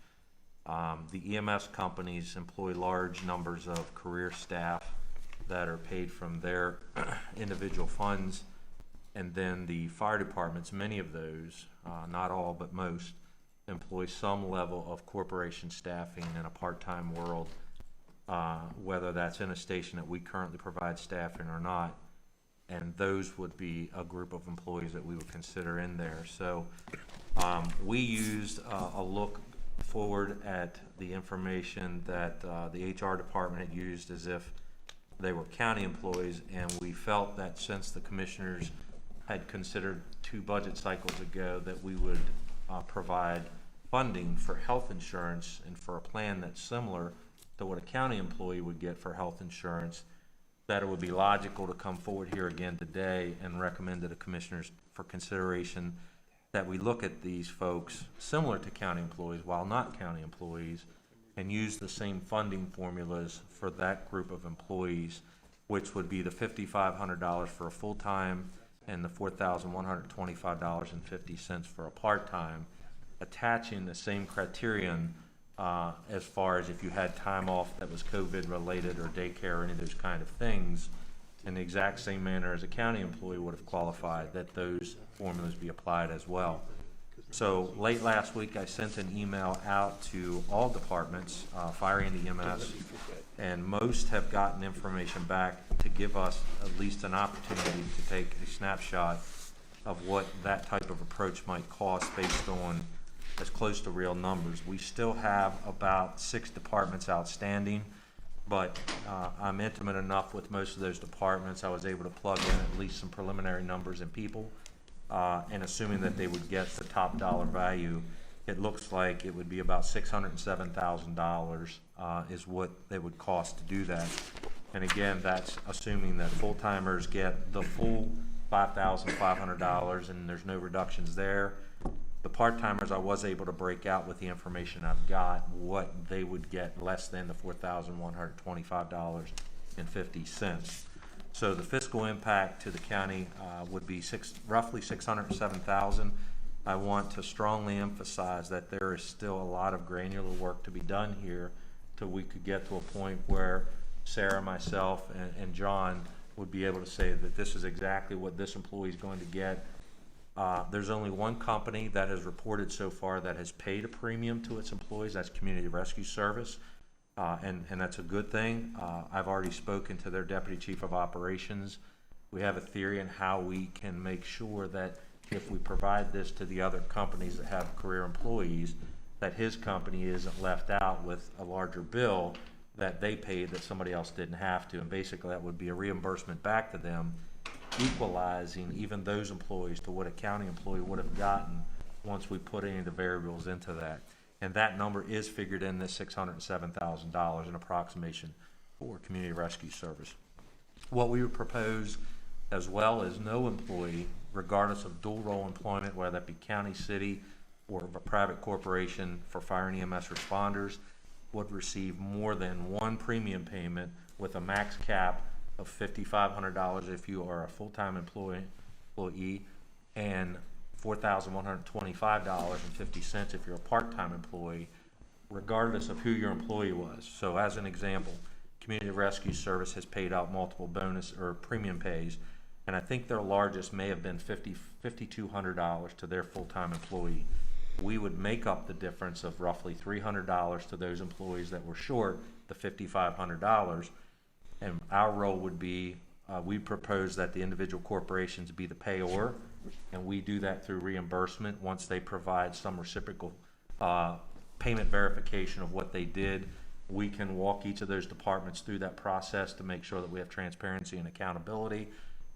The EMS companies employ large numbers of career staff that are paid from their individual funds, and then the fire departments, many of those, not all but most, employ some level of corporation staffing in a part-time world, whether that's in a station that we currently provide staffing or not, and those would be a group of employees that we would consider in there. So we used a look forward at the information that the HR department had used as if they were county employees, and we felt that since the commissioners had considered 2 budget cycles ago that we would provide funding for health insurance and for a plan that's similar to what a county employee would get for health insurance, that it would be logical to come forward here again today and recommend to the commissioners for consideration that we look at these folks similar to county employees while not county employees and use the same funding formulas for that group of employees, which would be the $5,500 for a full-time and the $4,125.50 for a part-time, attaching the same criterion as far as if you had time off that was COVID-related or daycare or any of those kind of things, in the exact same manner as a county employee would have qualified, that those formulas be applied as well. So late last week, I sent an email out to all departments, fire and EMS, and most have gotten information back to give us at least an opportunity to take a snapshot of what that type of approach might cost based on as close to real numbers. We still have about 6 departments outstanding, but I'm intimate enough with most of those departments, I was able to plug in at least some preliminary numbers and people, and assuming that they would get the top dollar value, it looks like it would be about $607,000 is what they would cost to do that. And again, that's assuming that full-timers get the full $5,500 and there's no reductions there. The part-timers, I was able to break out with the information I've got what they would get less than the $4,125.50. So the fiscal impact to the county would be roughly $607,000. I want to strongly emphasize that there is still a lot of granular work to be done here till we could get to a point where Sarah, myself, and John would be able to say that this is exactly what this employee is going to get. There's only one company that has reported so far that has paid a premium to its employees. That's Community Rescue Service, and that's a good thing. I've already spoken to their Deputy Chief of Operations. We have a theory on how we can make sure that if we provide this to the other companies that have career employees, that his company isn't left out with a larger bill that they paid that somebody else didn't have to. And basically that would be a reimbursement back to them, equalizing even those employees to what a county employee would have gotten once we put any of the variables into that. And that number is figured in this $607,000, an approximation for Community Rescue Service. What we would propose as well as no employee, regardless of dual role employment, whether that be county, city, or a private corporation for fire and EMS responders, would receive more than one premium payment with a max cap of $5,500 if you are a full-time employee and $4,125.50 if you're a part-time employee, regardless of who your employee was. So as an example, Community Rescue Service has paid out multiple bonus or premium pays, and I think their largest may have been $5,200 to their full-time employee. We would make up the difference of roughly $300 to those employees that were short the $5,500, and our role would be, we propose that the individual corporations be the payor, and we do that through reimbursement once they provide some reciprocal payment verification of what they did. We can walk each of those departments through that process to make sure that we have transparency and accountability.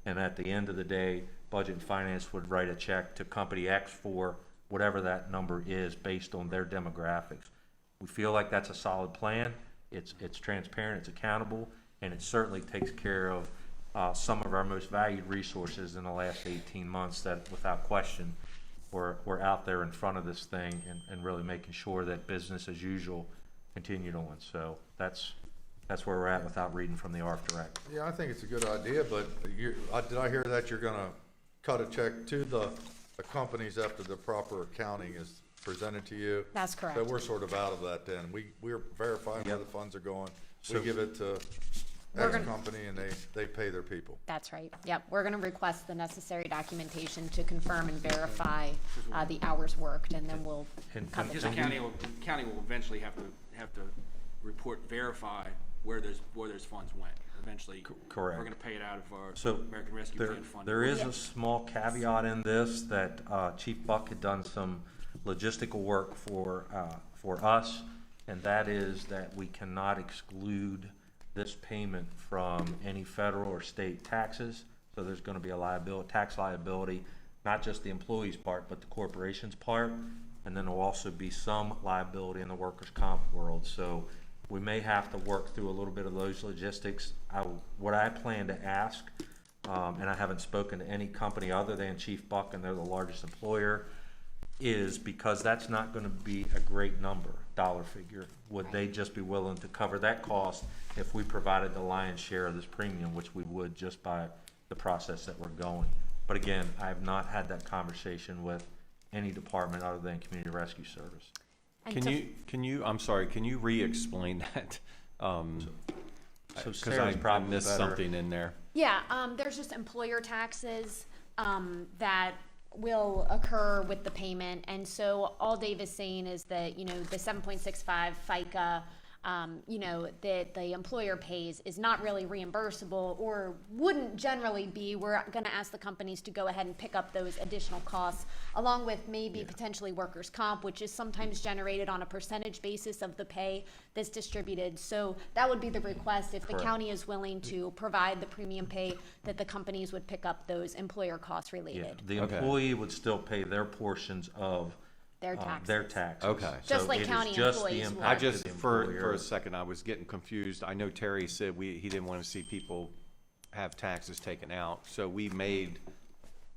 And at the end of the day, Budget and Finance would write a check to Company X for whatever that number is based on their demographics. We feel like that's a solid plan. It's transparent, it's accountable, and it certainly takes care of some of our most valued resources in the last 18 months that, without question, we're out there in front of this thing and really making sure that business as usual continued on. So that's where we're at without reading from the ARF Direct. Yeah, I think it's a good idea, but did I hear that you're going to cut a check to the companies after the proper accounting is presented to you? That's correct. So we're sort of out of that then. We're verifying where the funds are going. So We give it to X company and they pay their people. That's right. Yep. We're going to request the necessary documentation to confirm and verify the hours worked, and then we'll cut the Because the check. county will eventually have to verify where those funds went. Eventually, Correct. We're going to pay it out of our So American Rescue Plan fund. there is a small caveat in this that Chief Buck had done some logistical work for for us, and that is that we cannot exclude this payment from any federal or state taxes. So there's going to be a liability, tax liability, not just the employee's part, but the corporation's part. And then there'll also be some liability in the workers' comp world. So we may have to work through a little bit of those logistics. What I plan to ask, and I haven't spoken to any company other than Chief Buck, and they're the largest employer, is because that's not going to be a great number, dollar figure. Would they just be willing to cover that cost if we provided the lion's share of this premium, which we would just by the process that we're going? But again, I have not had that conversation with any department other than Community Rescue Service. Can you, I'm sorry, can you re-explain that? So Because Sarah's I probably missed better. something in there. Yeah, there's just employer taxes that will occur with the payment. And so all Dave is saying is that, the 7.65 FICA, that the employer pays is not really reimbursable or wouldn't generally be. We're going to ask the companies to go ahead and pick up those additional costs, along with maybe potentially workers' comp, which is sometimes generated on a percentage basis of the pay that's distributed. So that would be the request, if the Correct. county is willing to provide the premium pay, that the companies would pick up those employer costs Yeah, related. the employee would still pay their portions of Their taxes. their taxes. Okay. Just So like it is county just the employees would. impact I of just, the for employer. a second, I was getting confused. I know Terry said he didn't want to see people have taxes taken out, so we made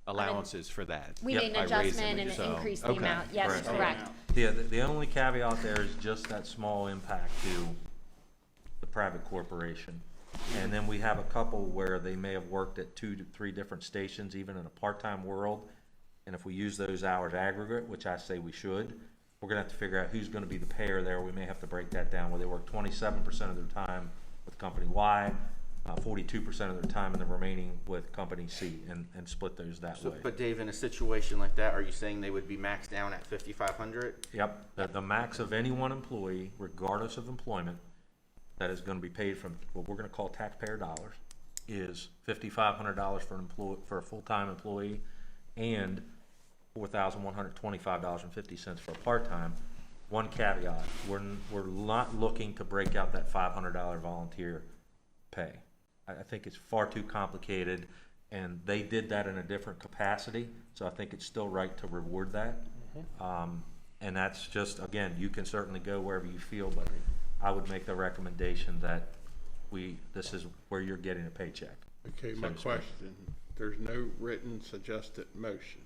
allowances for that. We Yep, made an I raised adjustment them, and so, increased the okay. amount. Yes, correct. Yeah, the only caveat there is just that small impact to the private corporation. And then we have a couple where they may have worked at 2 to 3 different stations, even in a part-time world. And if we use those hours aggregate, which I say we should, we're gonna have to figure out who's gonna be the payer there. We may have to break that down, where they work 27% of their time with company Y, 42% of their time in the remaining with company C, and split those that way. But Dave, in a situation like that, are you saying they would be maxed down at 5,500? Yep, the max of any one employee, regardless of employment, that is gonna be paid from what we're gonna call taxpayer dollars, is $5,500 for a full-time employee, and $4,125.50 for a part-time. One caveat, we're not looking to break out that $500 volunteer pay. I think it's far too complicated, and they did that in a different capacity, so I think it's still right to reward that. And that's just, again, you can certainly go wherever you feel, but I would make the recommendation that this is where you're getting a paycheck. Okay, so my to speak. question, there's no written suggested motion.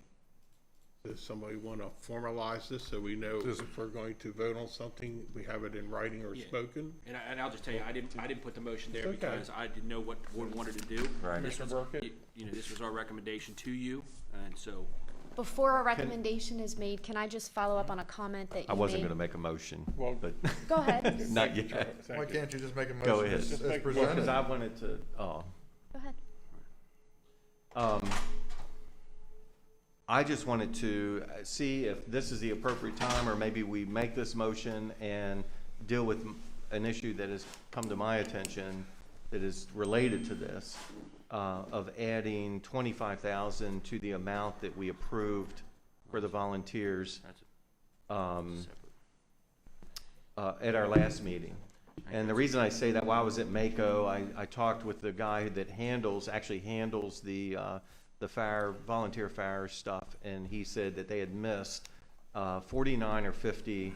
Does somebody want to formalize this so we know if we're going to vote on something, we have it in writing or Yeah. spoken? And I'll just tell you, I didn't put the motion there Okay. because I didn't know what the board wanted to do. Right. This Mr. was, Burkett? this was our recommendation to you, and so. Before a recommendation is made, can I just follow up on a comment that you made? I wasn't going to make a motion, Well, but Go ahead. not yet. Why can't you just make a Go motion ahead. as Just make- Because presented? I wanted to, Go ahead. I just wanted to see if this is the appropriate time, or maybe we make this motion and deal with an issue that has come to my attention that is related to this, of adding 25,000 to the amount that we approved for the volunteers at our last meeting. And the reason I say that, while I was at Mako, I talked with the guy that actually handles the volunteer fire stuff, and he said that they had missed 49 or 50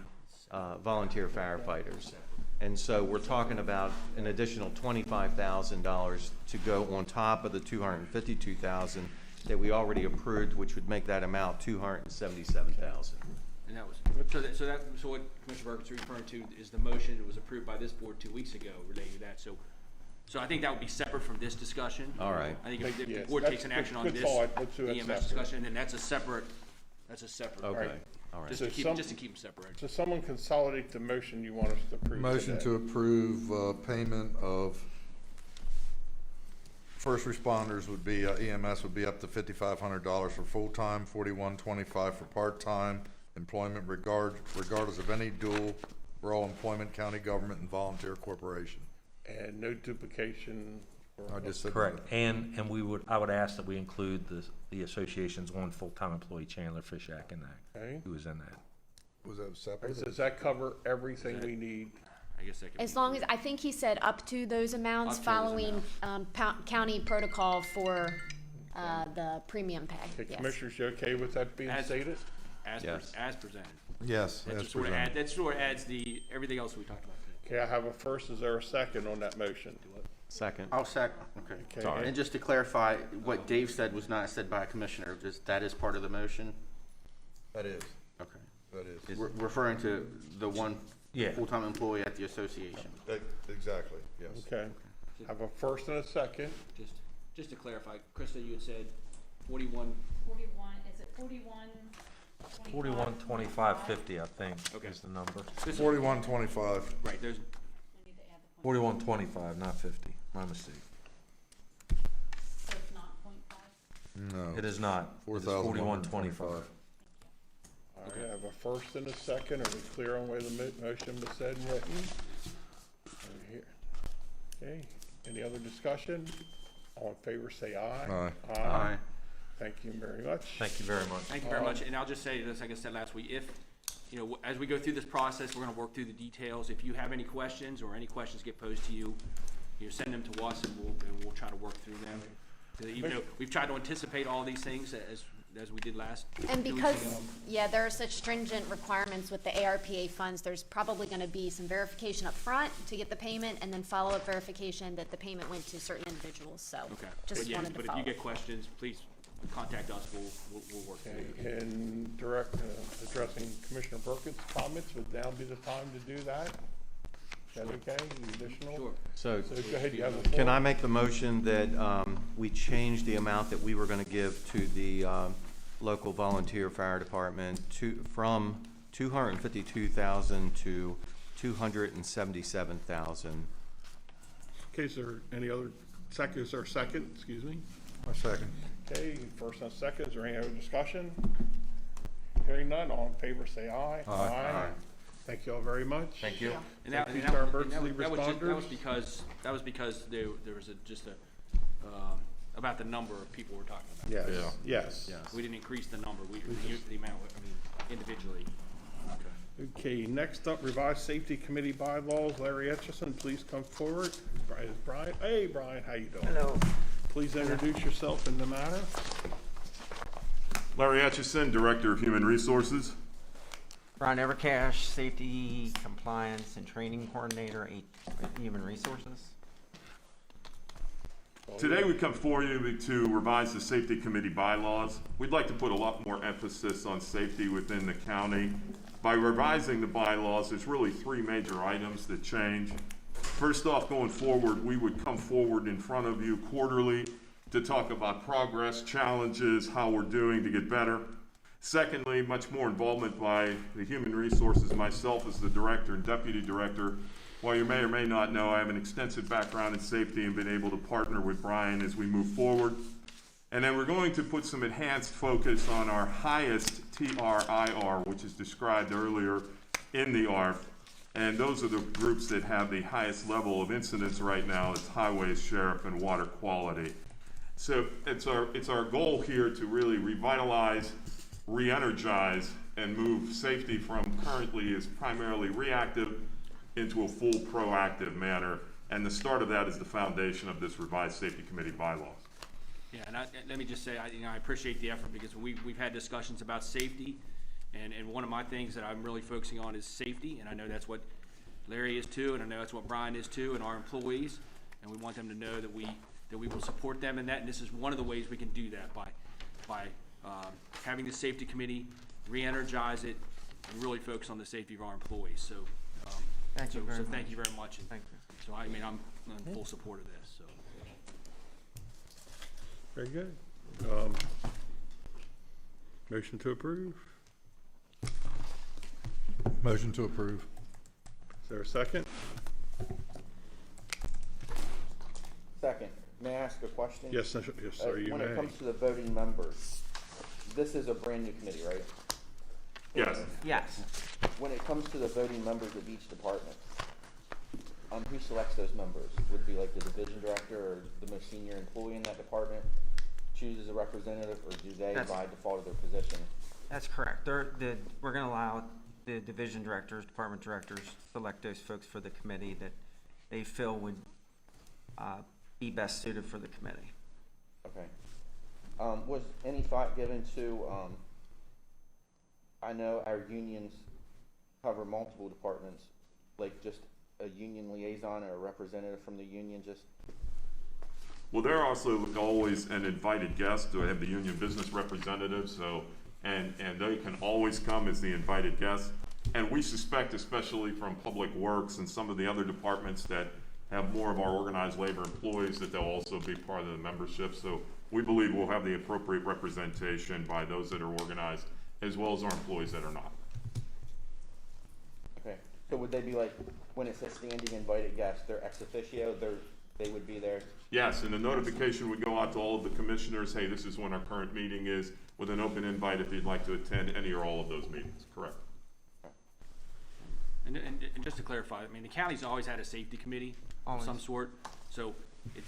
volunteer firefighters. And so we're talking about an additional $25,000 to go on top of the $252,000 that we already approved, which would make that amount $277,000. And that was, so what Commissioner Burkett's referring to is the motion that was approved by this board 2 weeks ago related to that. So I think that would be separate from this discussion. All right. I think if the Yes, board that's takes an action on good this thought. Let's do that EMS separate. discussion, then that's a separate. Okay, all right. Just to keep them separated. So someone consolidate the motion you want us to approve Motion today. to approve payment of first responders would be, EMS would be up to $5,500 for full-time, $41.25 for part-time employment, regardless of any dual role employment, county government, and volunteer corporation. And no duplication. I just said Correct, and I would ask that we include the association's one full-time employee, Chandler Fishak, in that, Okay. who was in that. Was that separate? Does that cover everything we need? I guess that could As be long as, I think he said up to those amounts Up to those following county protocol for the premium pay. Okay, Yes. Commissioners, you okay with that being As- stated? Yes. as presented. Yes, That as just sort of presented. that sort of adds everything else we talked about today. Okay, I have a first. Is there a second on that motion? Second. I'll second, okay. Okay. Sorry. And just to clarify, what Dave said was not said by a commissioner, just that is part of the motion? That is, Okay. that is. Referring to the one Yeah. full-time employee at the association. Exactly, yes. Okay. Have a first and a second. Just to clarify, Krista, you had said 41. 41, is it 41? 412550, I think, Okay. is the number. 4125. Right, there's, 4125, not 50. My mistake. So it's not .5? No. It is not. It is 4125. All right, I have a first and a second. Are we clear on where the motion was said and written? Over here. Okay, any other discussion? All in favor, say aye. Aye. Aye. Thank you very much. Thank you very much. thank you very much. And I'll just say this, like I said last week, if, you know, as we go through this process, we're going to work through the details. If you have any questions or any questions get posed to you, you know, send them to us and we'll try to work through them. Even though we've tried to anticipate all these things as we did last. And 2 weeks because, ago. yeah, there are such stringent requirements with the ARPA funds, there's probably going to be some verification up front to get the payment, and then follow-up verification that the payment went to certain individuals, so. Okay. Just But yeah, wanted to but if follow. you get questions, please contact us. We'll work through it. Okay, and addressing Commissioner Perkins' comments, would now be the time to do that? Is that okay? The additional? Sure. So go ahead, you have the floor. Can I make the motion that we change the amount that we were going to give to the local volunteer fire department from $252,000 to $277,000? Okay, is there any other second, is there a second, excuse me? My second. Okay, first and second, is there any other discussion? Hearing none, all in favor say aye. Aye. Thank you all very much. Thank you. And that, Thank you and to our that- emergency and that was just- responders. That was because there was about the number of people we're talking about. Yes, yes. Yeah, we didn't increase the number, we reduced the amount, individually. Okay, next up, revised safety committee bylaws. Larry Etchison, please come forward. Brian, hey, Brian, how you doing? Hello. Please introduce yourself in the matter. Larry Etchison, Director of Human Resources. Ron Evercash, Safety, Compliance, and Training Coordinator at Human Resources. Today we come for you to revise the safety committee bylaws. We'd like to put a lot more emphasis on safety within the county. By revising the bylaws, there's really 3 major items that change. First off, going forward, we would come forward in front of you quarterly to talk about progress, challenges, how we're doing to get better. Secondly, much more involvement by the human resources, myself as the director and deputy director. While you may or may not know, I have an extensive background in safety and been able to partner with Brian as we move forward. And then we're going to put some enhanced focus on our highest TRIR, which is described earlier in the ARP. And those are the groups that have the highest level of incidents right now. It's highways, sheriff, and water quality. So it's our goal here to really revitalize, re-energize, and move safety from currently is primarily reactive into a full proactive manner. And the start of that is the foundation of this revised safety committee bylaws. Yeah, and let me just say, I appreciate the effort because we've had discussions about safety, and one of my things that I'm really focusing on is safety, and I know that's what Larry is too, and I know that's what Brian is too, and our employees, and we want them to know that we will support them in that, and this is one of the ways we can do that by having the safety committee re-energize it and really focus on the safety of our employees. So, Thank you very much. thank you very much. And Thank you. So I'm in full support of this. So. Very good. Motion to approve. Motion to approve. Is there a second? Second, may I ask a question? Yes, sir, you When may. it comes to the voting members, this is a brand-new committee, right? Yes. Yes. When it comes to the voting members of each department, who selects those members? Would it be like the division director or the most senior employee in that department chooses a representative, or do they, That's- by default of their position? That's correct. We're going to allow the division directors, department directors select those folks for the committee that they feel would be best suited for the committee. Okay. Was any thought given to, I know our unions cover multiple departments, like just a union liaison or a representative from the union, just? Well, they're also always an invited guest. I have the union business representative, so, and they can always come as the invited guest. And we suspect, especially from Public Works and some of the other departments that have more of our organized labor employees, that they'll also be part of the membership. So we believe we'll have the appropriate representation by those that are organized, as well as our employees that are not. Okay. So would they be like, when it says standing invited guests, they're ex officio, they would be there? Yes, and the notification would go out to all of the commissioners, hey, this is when our current meeting is, with an open invite if you'd like to attend any or all of those meetings, correct? And just to clarify, I mean, the county's always had a safety committee of some sort, so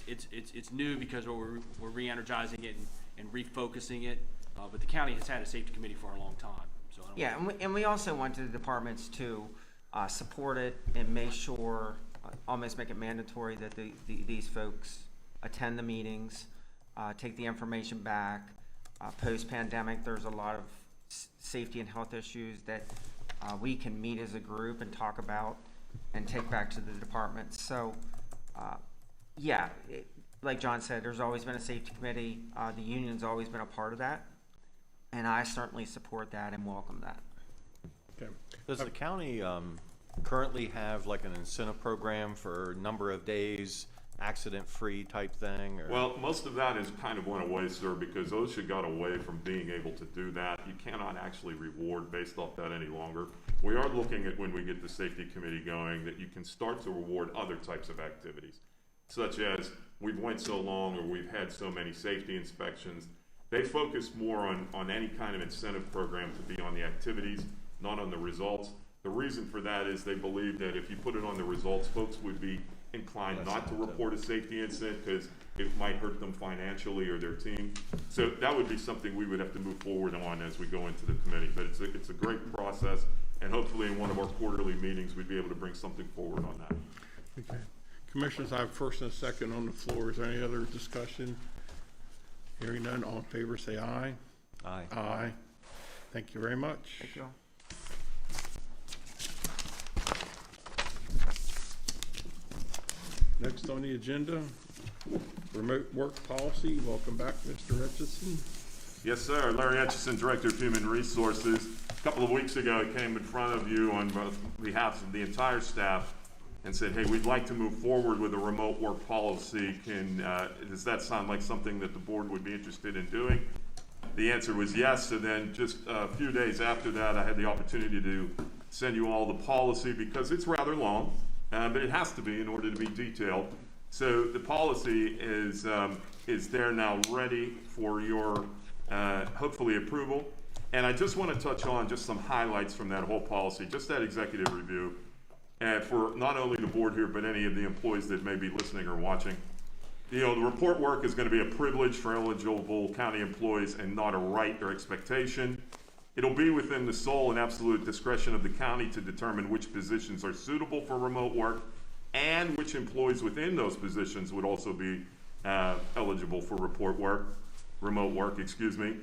it's new because we're re-energizing it and refocusing it, but the county has had a safety committee for a long time, so. Yeah, and we also want the departments to support it and make sure, almost make it mandatory that these folks attend the meetings, take the information back. Post-pandemic, there's a lot of safety and health issues that we can meet as a group and talk about and take back to the departments. So, yeah, like John said, there's always been a safety committee. The union's always been a part of that, and I certainly support that and welcome that. Okay. Does the county currently have like an incentive program for number of days, accident-free type thing? Or? Well, most of that is kind of went away, sir, because OSHA got away from being able to do that. You cannot actually reward based off that any longer. We are looking at, when we get the safety committee going, that you can start to reward other types of activities, such as we've went so long or we've had so many safety inspections. They focus more on any kind of incentive program to be on the activities, not on the results. The reason for that is they believe that if you put it on the results, folks would be inclined not to report a safety incident because it might hurt them financially or their team. So that would be something we would have to move forward on as we go into the committee. But it's a great process, and hopefully in one of our quarterly meetings we'd be able to bring something forward on that. Okay. Commissioners, I have first and a second on the floor. Is there any other discussion? Hearing none, all in favor say aye. Aye. Aye. Thank you very much. Thank you all. Next on the agenda, remote work policy. Welcome back, Mr. Etchison. Yes, sir. Larry Etchison, Director of Human Resources. A couple of weeks ago, I came in front of you on behalf of the entire staff and said, hey, we'd like to move forward with a remote work policy. Does that sound like something that the board would be interested in doing? The answer was yes, and then just a few days after that, I had the opportunity to send you all the policy because it's rather long. But it has to be in order to be detailed. So the policy is there now, ready for your hopefully approval. And I just want to touch on just some highlights from that whole policy, just that executive review, for not only the board here, but any of the employees that may be listening or watching. You know, the report work is going to be a privilege for eligible county employees and not a right or expectation. It'll be within the sole and absolute discretion of the county to determine which positions are suitable for remote work and which employees within those positions would also be eligible for remote work, excuse me.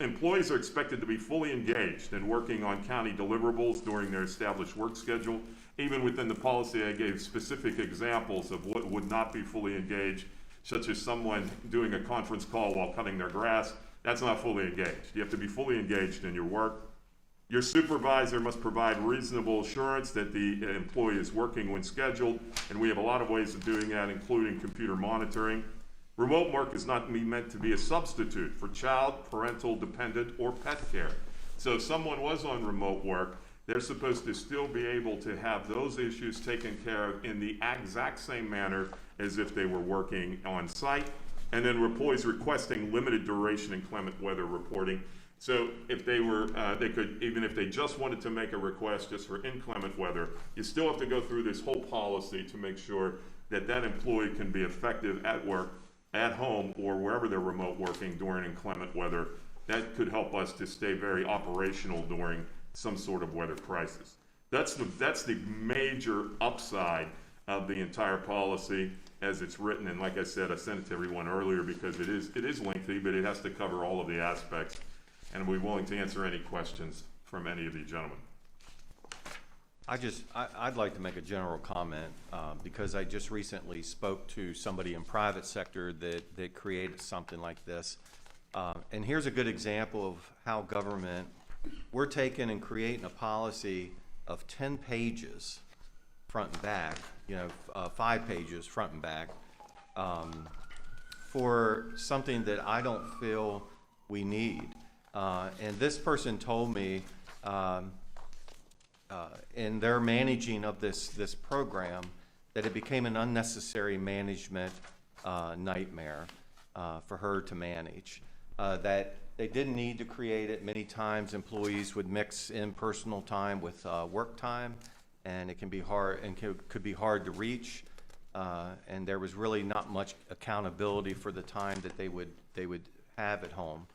Employees are expected to be fully engaged in working on county deliverables during their established work schedule. Even within the policy, I gave specific examples of what would not be fully engaged, such as someone doing a conference call while cutting their grass. That's not fully engaged. You have to be fully engaged in your work. Your supervisor must provide reasonable assurance that the employee is working when scheduled, and we have a lot of ways of doing that, including computer monitoring. Remote work is not meant to be a substitute for child, parental, dependent, or pet care. So if someone was on remote work, they're supposed to still be able to have those issues taken care of in the exact same manner as if they were working on site. And then employees requesting limited duration inclement weather reporting. So if they were, they could, even if they just wanted to make a request just for inclement weather, you still have to go through this whole policy to make sure that that employee can be effective at work, at home, or wherever they're remote working during inclement weather. That could help us to stay very operational during some sort of weather crisis. That's the major upside of the entire policy as it's written. And like I said, I sent it to everyone earlier because it is lengthy, but it has to cover all of the aspects. And we're willing to answer any questions from any of you gentlemen. I'd like to make a general comment because I just recently spoke to somebody in private sector that created something like this. And here's a good example of how government, we're taking and creating a policy of 10 pages front and back, 5 pages front and back, for something that I don't feel we need. And this person told me in their managing of this program that it became an unnecessary management nightmare for her to manage. That they didn't need to create it. Many times employees would mix in personal time with work time, and it can be hard and could be hard to reach. And there was really not much accountability for the time that they would have at home.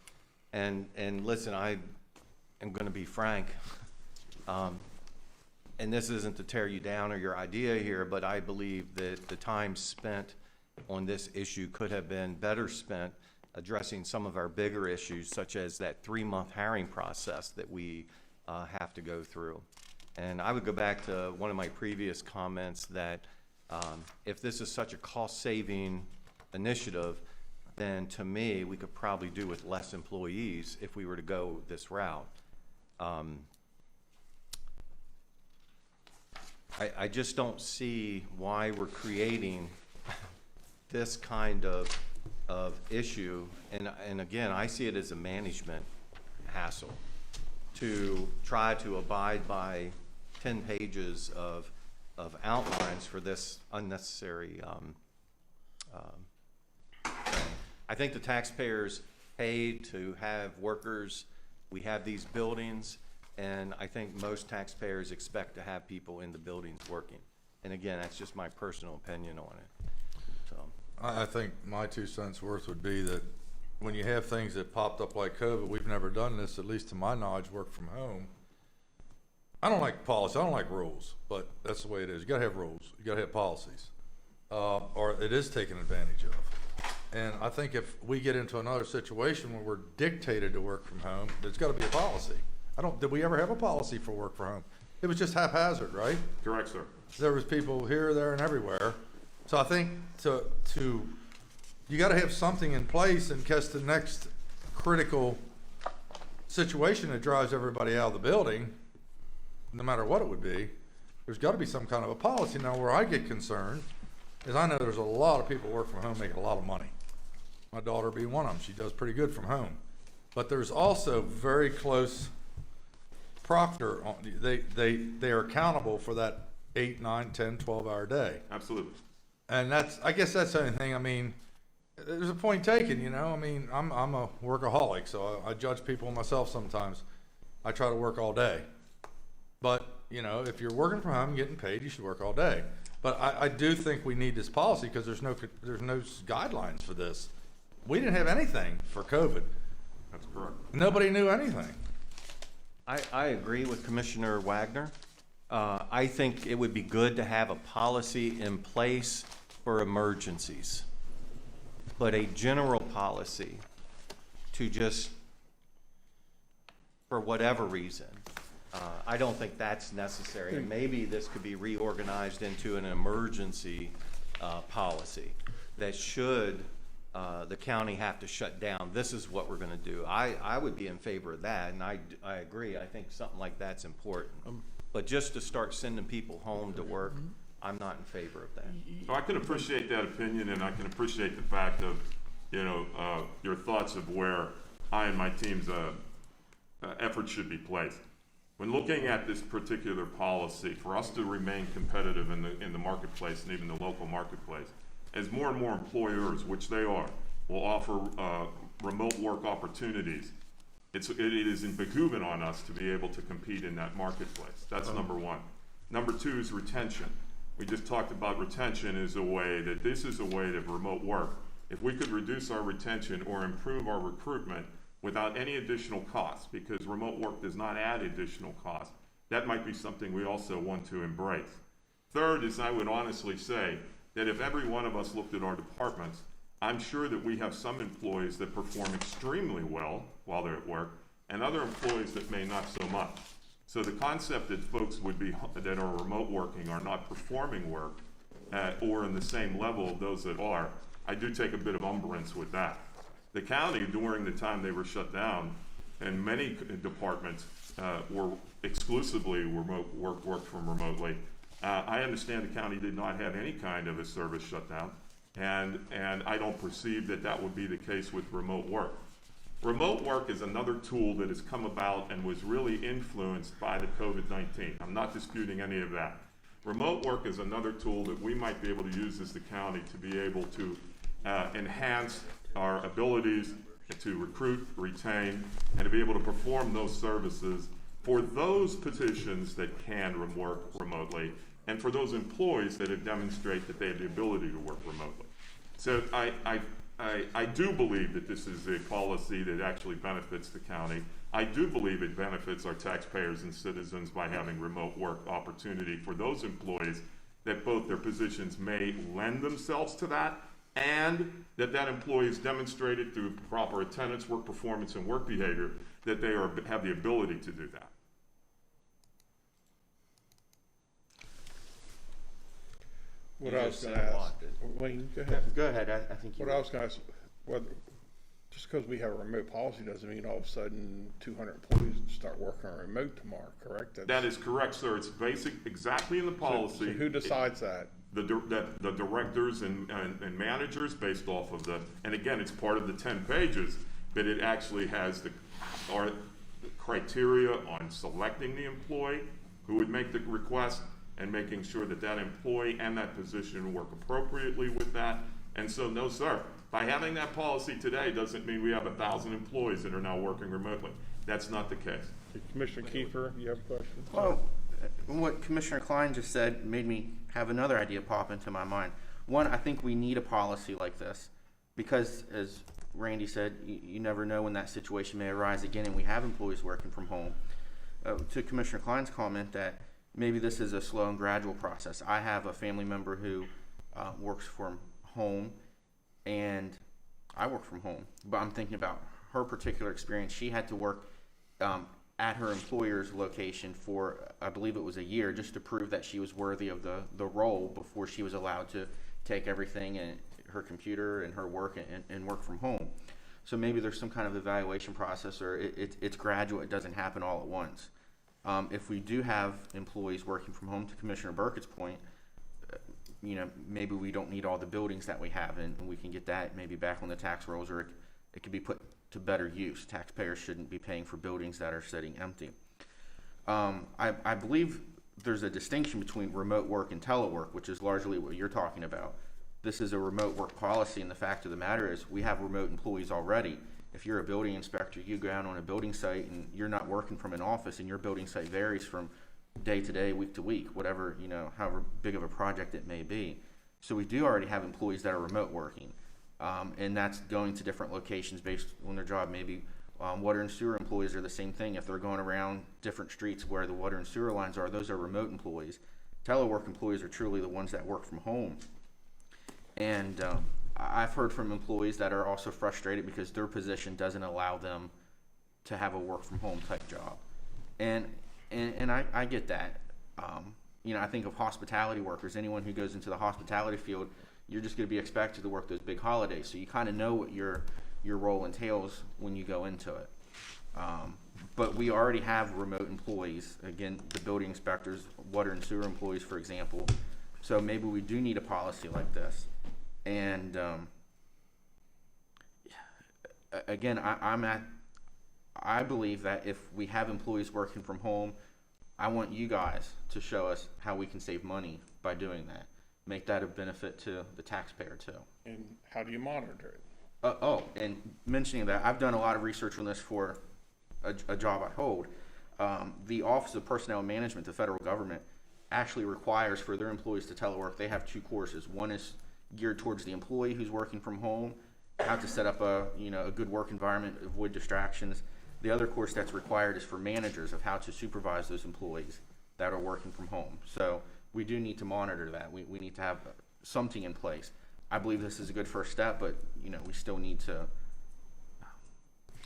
And listen, I am going to be frank, and this isn't to tear you down or your idea here, but I believe that the time spent on this issue could have been better spent addressing some of our bigger issues, such as that 3-month hiring process that we have to go through. And I would go back to one of my previous comments that if this is such a cost-saving initiative, then to me, we could probably do with less employees if we were to go this route. I just don't see why we're creating this kind of issue. And again, I see it as a management hassle to try to abide by 10 pages of outlines for this unnecessary thing. I think the taxpayers paid to have workers. We have these buildings, and I think most taxpayers expect to have people in the buildings working. And again, that's just my personal opinion on it. So I think my 2 cents worth would be that when you have things that popped up like COVID, we've never done this, at least to my knowledge, work from home. I don't like policy, I don't like rules, but that's the way it is. You gotta have rules, you gotta have policies, or it is taken advantage of. And I think if we get into another situation where we're dictated to work from home, there's gotta be a policy. Did we ever have a policy for work from home? It was just haphazard, right? Correct, sir. There was people here, there, and everywhere. So I think you gotta have something in place in case the next critical situation that drives everybody out of the building, no matter what it would be, there's gotta be some kind of a policy. Now, where I get concerned is I know there's a lot of people work from home making a lot of money. My daughter being one of them, she does pretty good from home. But there's also very close proctor, they are accountable for that 8, 9, 10, 12-hour day. Absolutely. And I guess that's the only thing. I mean, there's a point taken, I mean, I'm a workaholic, so I judge people myself sometimes. I try to work all day. But, if you're working from home and getting paid, you should work all day. But I do think we need this policy because there's no guidelines for this. We didn't have anything for COVID. That's correct. Nobody knew anything. I agree with Commissioner Wagner. I think it would be good to have a policy in place for emergencies, but a general policy to just, for whatever reason, I don't think that's necessary. And maybe this could be reorganized into an emergency policy that should the county have to shut down, this is what we're going to do. I would be in favor of that, and I agree. I think something like that's important. But just to start sending people home to work, I'm not in favor of that. So I can appreciate that opinion, and I can appreciate the fact of, your thoughts of where I and my team's efforts should be placed. When looking at this particular policy, for us to remain competitive in the marketplace and even the local marketplace, as more and more employers, which they are, will offer remote work opportunities, it is behooving on us to be able to compete in that marketplace. That's number one. Number two is retention. We just talked about retention as a way this is a way to remote work. If we could reduce our retention or improve our recruitment without any additional cost, because remote work does not add additional cost, that might be something we also want to embrace. Third is, I would honestly say that if every one of us looked at our departments, I'm sure that we have some employees that perform extremely well while they're at work, and other employees that may not so much. So the concept that folks that are remote working are not performing work or in the same level of those that are, I do take a bit of umbrance with that. The county, during the time they were shut down, and many departments were exclusively worked from remotely. I understand the county did not have any kind of a service shutdown, and I don't perceive that that would be the case with remote work. Remote work is another tool that has come about and was really influenced by the COVID-19. I'm not disputing any of that. Remote work is another tool that we might be able to use as the county to be able to enhance our abilities to recruit, retain, and to be able to perform those services for those positions that can work remotely, and for those employees that have demonstrated that they have the ability to work remotely. So I do believe that this is a policy that actually benefits the county. I do believe it benefits our taxpayers and citizens by having remote work opportunity for those employees that both their positions may lend themselves to that, and that employee has demonstrated through proper attendance, work performance, and work behavior that they have the ability to do that. What You I was just going said to a ask, lot, Wayne, go ahead. Go ahead, I think you. What I was going to ask, just because we have a remote policy doesn't mean all of a sudden 200 employees start working on remote tomorrow, correct? That is correct, sir. It's basic, exactly in the policy. So who decides that? The directors and managers based off of and again, it's part of the 10 pages, but it actually has the criteria on selecting the employee who would make the request and making sure that that employee and that position work appropriately with that. And so, no, sir, by having that policy today doesn't mean we have 1,000 employees that are now working remotely. That's not the case. Commissioner Kiefer, you have a question? Well, what Commissioner Klein just said made me have another idea pop into my mind. One, I think we need a policy like this because, as Randy said, you never know when that situation may arise again, and we have employees working from home. To Commissioner Klein's comment that maybe this is a slow and gradual process. I have a family member who works from home, and I work from home, but I'm thinking about her particular experience. She had to work at her employer's location for, I believe it was a year, just to prove that she was worthy of the role before she was allowed to take everything and her computer and her work and work from home. So maybe there's some kind of evaluation process, or it's gradual, it doesn't happen all at once. If we do have employees working from home, to Commissioner Burkett's point, maybe we don't need all the buildings that we have, and we can get that maybe back on the tax rolls, or it could be put to better use. Taxpayers shouldn't be paying for buildings that are sitting empty. I believe there's a distinction between remote work and telework, which is largely what you're talking about. This is a remote work policy, and the fact of the matter is we have remote employees already. If you're a building inspector, you go out on a building site and you're not working from an office, and your building site varies from day to day, week to week, whatever, however big of a project it may be. So we do already have employees that are remote working, and that's going to different locations based on their job. Maybe water and sewer employees are the same thing. If they're going around different streets where the water and sewer lines are, those are remote employees. Telework employees are truly the ones that work from home. And I've heard from employees that are also frustrated because their position doesn't allow them to have a work from home type job. And I get that. I think of hospitality workers. Anyone who goes into the hospitality field, you're just going to be expected to work those big holidays. So you kind of know what your role entails when you go into it. But we already have remote employees. Again, the building inspectors, water and sewer employees, for example. So maybe we do need a policy like this. And again, I believe that if we have employees working from home, I want you guys to show us how we can save money by doing that. Make that a benefit to the taxpayer too. And how do you monitor it? And mentioning that, I've done a lot of research on this for a job I hold. The Office of Personnel Management, the federal government, actually requires for their employees to telework. They have two courses. One is geared towards the employee who's working from home, how to set up a good work environment, avoid distractions. The other course that's required is for managers of how to supervise those employees that are working from home. So we do need to monitor that. We need to have something in place. I believe this is a good first step, but we still need to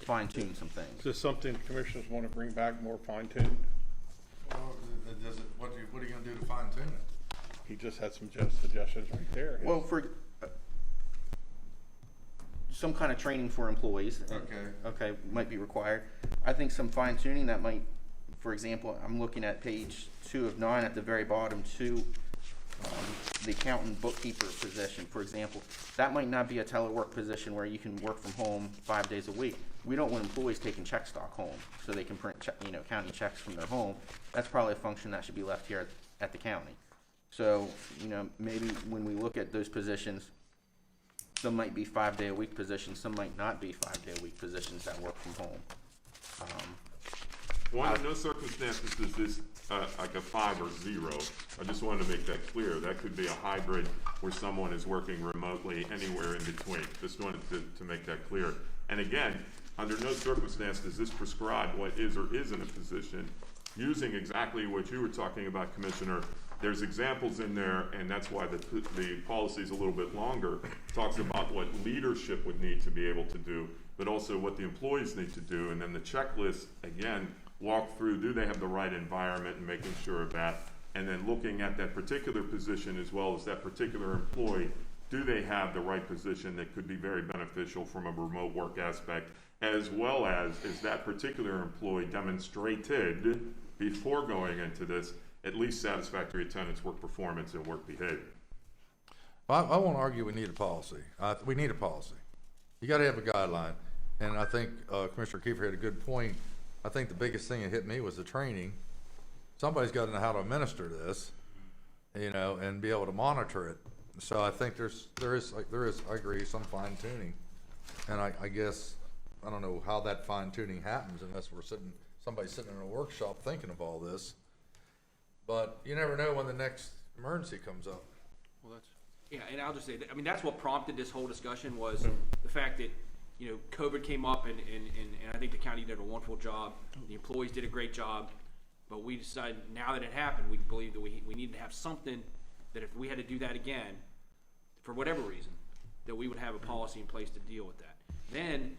fine tune some things. Is this something the commissioners want to bring back more fine tuned? Well, what are you going to do to fine tune it? He just had some suggestions right there. Well, for some kind of training for employees, okay, might be required. I think some fine tuning that might, for example, I'm looking at page 2 of 9 at the very bottom, the accountant bookkeeper position, for example. That might not be a telework position where you can work from home 5 days a week. We don't want employees taking check stock home so they can print county checks from their home. That's probably a function that should be left here at the county. So, maybe when we look at those positions, some might be 5-day-a-week positions, some might not be 5-day-a-week positions that work from home. Well, under no circumstances is this like a 5 or 0. I just wanted to make that clear. That could be a hybrid where someone is working remotely anywhere in between. Just wanted to make that clear. And again, under no circumstance does this prescribe what is or isn't a position. Using exactly what you were talking about, Commissioner, there's examples in there, and that's why the policy is a little bit longer. Talks about what leadership would need to be able to do, but also what the employees need to do, and then the checklist, again, walk through, do they have the right environment and making sure of that, and then looking at that particular position as well as that particular employee, do they have the right position that could be very beneficial from a remote work aspect, as well as is that particular employee demonstrated before going into this at least satisfactory attendance, work performance, and work behavior. I won't argue we need a policy. We need a policy. You got to have a guideline. And I think Commissioner Kiefer had a good point. I think the biggest thing that hit me was the training. Somebody's got to know how to administer this, and be able to monitor it. So I think there is, I agree, some fine tuning. And I guess, I don't know how that fine tuning happens unless somebody's sitting in a workshop thinking of all this. But you never know when the next emergency comes up. Well, and I'll just say, that's what prompted this whole discussion was the fact that, COVID came up and I think the county did a wonderful job. The employees did a great job, but we decided now that it happened, we believe that we needed to have something that if we had to do that again, for whatever reason, that we would have a policy in place to deal with that. Then,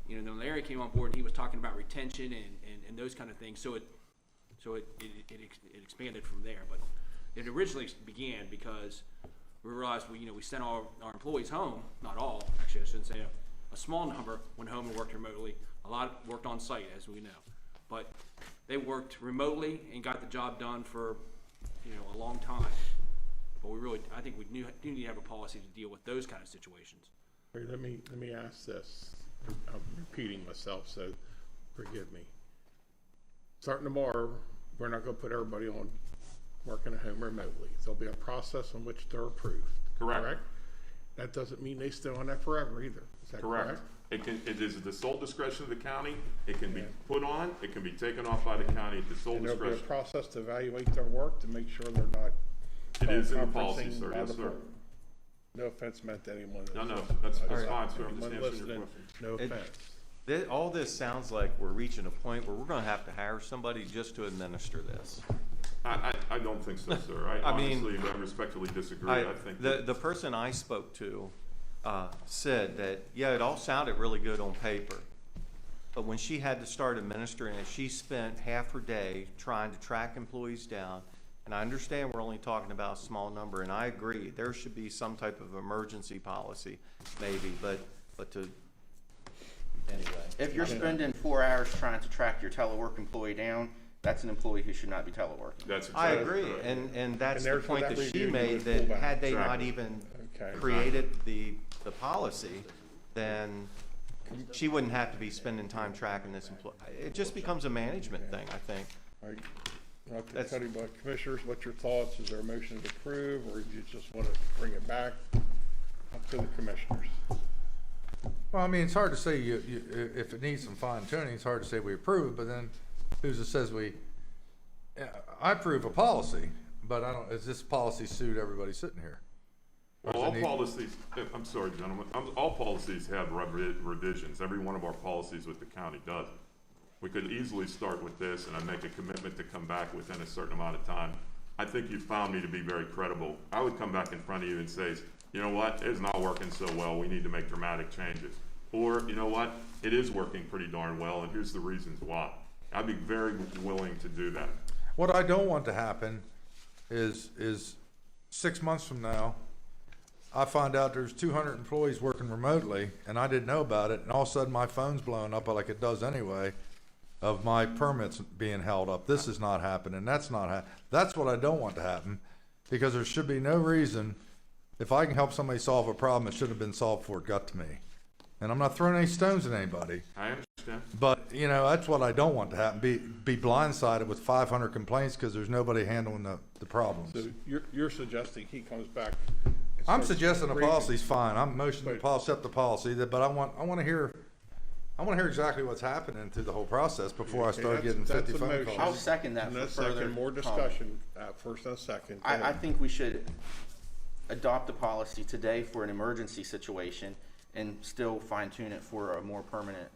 then Larry came on board and he was talking about retention and those kind of things. So it expanded from there, but it originally began because we realized we sent all our employees home, not all, actually I shouldn't say a small number went home and worked remotely. A lot worked on site, as we know, but they worked remotely and got the job done for a long time. But I think we do need to have a policy to deal with those kind of situations. Let me ask this. I'm repeating myself, so forgive me. Starting tomorrow, we're not going to put everybody on working at home remotely. There'll be a process in which they're approved. Correct. That doesn't mean they stay on that forever either. Is that correct? It is at the sole discretion of the county. It can be put on. It can be taken off by the county at the sole And there'll be a discretion. process to evaluate their work to make sure they're not. It is in the policy, conferencing sir. by Yes, the sir. phone. No offense meant to anyone. No, that's All right. fine, sir. I'm Anyone just answering your listening, question. no offense. All this sounds like we're reaching a point where we're going to have to hire somebody just to administer this. I don't think so, sir. I respectfully disagree. I think the person I spoke to said that, it all sounded really good on paper, but when she had to start administering it, she spent half her day trying to track employees down. And I understand we're only talking about a small number, and I agree there should be some type of emergency policy, maybe, but to anyway. If you're spending 4 hours trying to track your telework employee down, that's an employee who should not be teleworking. That's exactly I agree, correct. and that's And the point therefore that that she review made, would that pull back. had they not Exactly. even Okay. created the policy, then she wouldn't have to be spending time tracking this employee. It just becomes a management thing, I think. All right. Not to cut him, but Commissioners, what's your thoughts? Is there a motion to approve, or do you just want to bring it back up to the Commissioners? Well, it's hard to say if it needs some fine tuning, it's hard to say we approve, but then who's it says I approve a policy, but does this policy suit everybody sitting here? Or Well, does it all need- policies, I'm sorry, gentlemen, all policies have revisions. Every one of our policies with the county does. We could easily start with this, and I make a commitment to come back within a certain amount of time. I think you found me to be very credible. I would come back in front of you and say, you know what, it's not working so well, we need to make dramatic changes. Or, you know what, it is working pretty darn well, and here's the reasons why. I'd be very willing to do that. What I don't want to happen is 6 months from now, I find out there's 200 employees working remotely, and I didn't know about it, and all of a sudden my phone's blowing up like it does anyway, of my permits being held up. This is not happening. That's not that's what I don't want to happen, because there should be no reason, if I can help somebody solve a problem, it should have been solved before it got to me. And I'm not throwing any stones at anybody. I understand. But, you know, that's what I don't want to happen, be blindsided with 500 complaints because there's nobody handling the problems. So you're suggesting he comes back? I'm suggesting the policy's fine. I'm motioning to accept the policy, but I want to hear exactly what's happening through the whole process before I start getting 50 phone motion. calls. I'll second that And for a further second, more discussion, first and a second. Go I ahead. think we should adopt the policy today for an emergency situation and still fine tune it for a more permanent,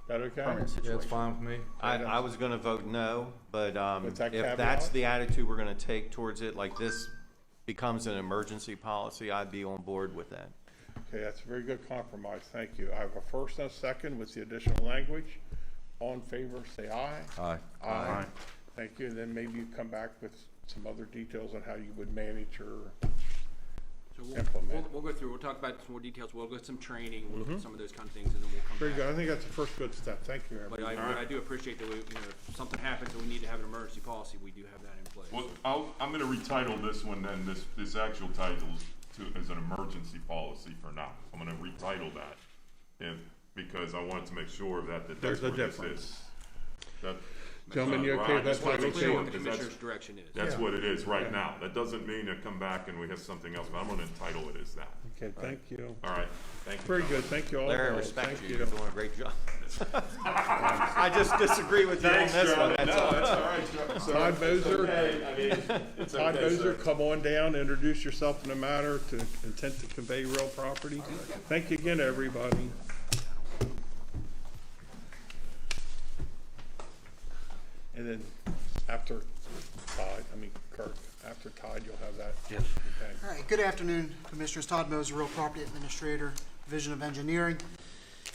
That okay? permanent Yeah, situation. it's fine with me. I was going to vote no, but With that if caveat? that's the attitude we're going to take towards it, like this becomes an emergency policy, I'd be on board with that. Okay, that's a very good compromise, thank you. I have a first and a second with the additional language. All in favor, say aye. Aye. Aye. Thank you, and then maybe you come back with some other details on how you would manage or So implement. we'll go through, we'll talk about some more details, we'll get some training, we'll look at some of those kind of things, and then we'll come back. Very good, I think that's the first good step, thank you, But everyone. I do appreciate that, if something happens and we need to have an emergency policy, we do have that in place. Well, I'm gonna retitle this one then, this actual title as an emergency policy for now. I'm gonna retitle that, because I wanted to make sure that that's There's a where this difference. is. That- Gentlemen, you okay I with just that wanna make title sure, change? The 'cause that's- commissioner's direction is. That's Yeah. what it is right Yeah. now. That doesn't mean to come back and we have something else, but I'm gonna entitle it as that. Okay, thank you. All right, thank you. Very good, thank you all. Larry, I involved. respect Thank you, you're doing a great job. I just disagree with you on Thanks, this one, Joe. that's No, all. that's all right, Joe. Todd Moser. Okay, I mean, it's Todd okay, Moser, sir. come on down, introduce yourself in the matter to intent to convey real property. Thank you again, everybody. And then after Kirk, after Todd, you'll have that. Yes. Okay. All right, good afternoon, Commissioners. Todd Moser, Real Property Administrator, Division of Engineering.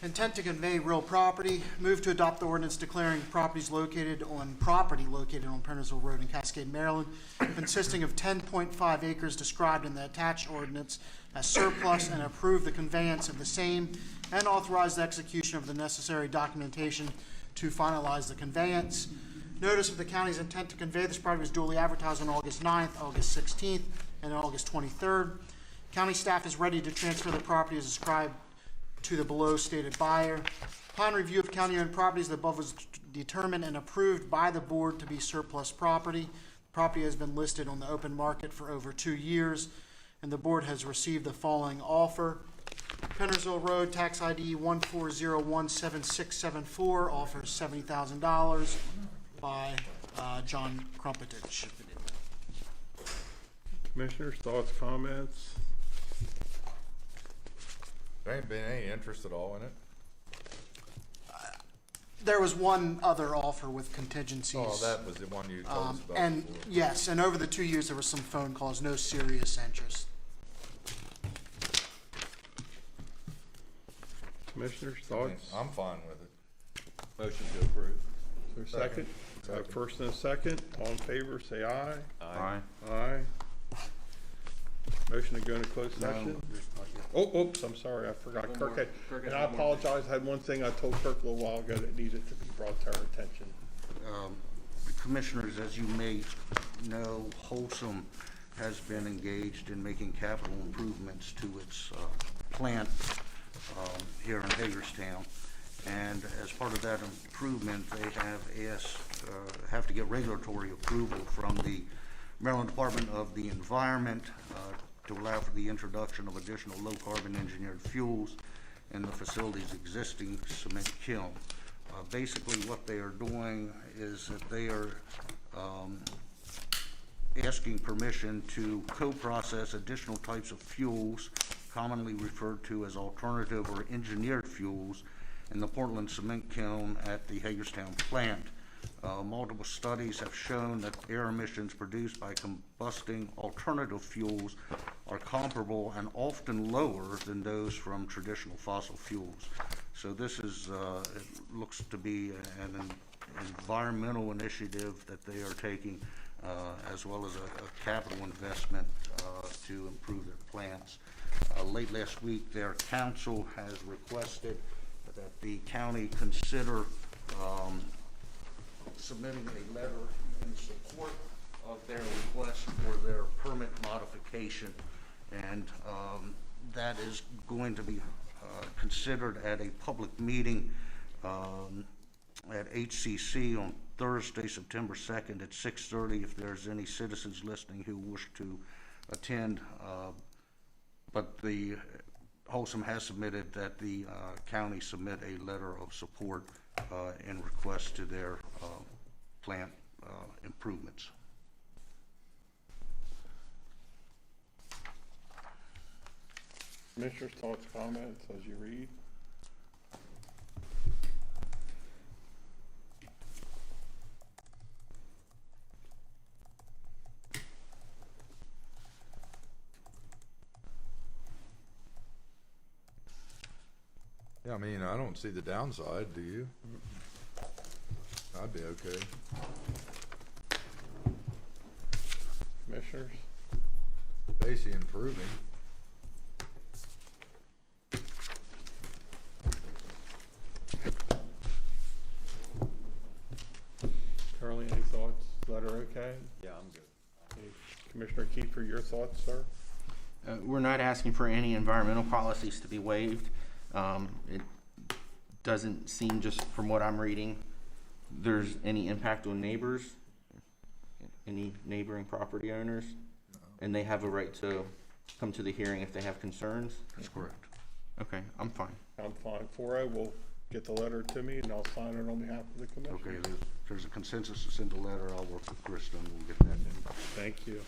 Intent to convey real property. Move to adopt the ordinance declaring property located on Pennersville Road in Cascade, Maryland, consisting of 10.5 acres described in the attached ordinance as surplus, and approve the conveyance of the same and authorize the execution of the necessary documentation to finalize the conveyance. Notice of the county's intent to convey this property was duly advertised on August 9th, August 16th, and August 23rd. County staff is ready to transfer the property as described to the below stated buyer. Upon review of county-owned properties, the above was determined and approved by the board to be surplus property. The property has been listed on the open market for over 2 years, and the board has received the following offer. Pennersville Road, tax ID 140176674, offers $70,000 by John Crumpetich. Commissioners, thoughts, comments? There ain't been any interest at all in it. There was one other offer with contingencies. Oh, that was the one you told us about And before. yes, and over the 2 years, there was some phone calls, no serious interest. Commissioners, thoughts? I'm fine with it. Motion to approve. Is there a second? First and a second, all in favor, say aye. Aye. Aye. Motion to go into closed session? Oops, I'm sorry, I forgot. Kirk had, and I apologize, I had one thing I told Kirk a little while ago that needed to be brought to our attention. Commissioners, as you may know, Wholesome has been engaged in making capital improvements to its plant here in Hagerstown. And as part of that improvement, they have have to get regulatory approval from the Maryland Department of the Environment to allow for the introduction of additional low-carbon engineered fuels in the facility's existing cement kiln. Basically, what they are doing is that they are asking permission to co-process additional types of fuels, commonly referred to as alternative or engineered fuels, in the Portland cement kiln at the Hagerstown plant. Multiple studies have shown that air emissions produced by combusting alternative fuels are comparable and often lower than those from traditional fossil fuels. So this is, it looks to be an environmental initiative that they are taking, as well as a capital investment to improve their plants. Late last week, their council has requested that the county consider submitting a letter in support of their request for their permit modification. And that is going to be considered at a public meeting at HCC on Thursday, September 2nd at 6:30, if there's any citizens listening who wish to attend. But the Wholesome has submitted that the county submit a letter of support in request to their plant improvements. Commissioners, thoughts, comments as you read? Yeah, I mean, I don't see the downside, do you? I'd be okay. Commissioners? Basically improving. Charlie, any thoughts? Letter okay? Yeah, I'm good. Okay. Commissioner Kiefer, your thoughts, sir? We're not asking for any environmental policies to be waived. It doesn't seem, just from what I'm reading, there's any impact on neighbors, any neighboring property owners, and they have a right to come to the hearing if they have concerns? That's correct. Okay, I'm fine. I'm fine. 4-0 will get the letter to me and I'll sign it on behalf of the commission. Okay, there's a consensus to send a letter. I'll work with Krista and we'll get that in. Thank you.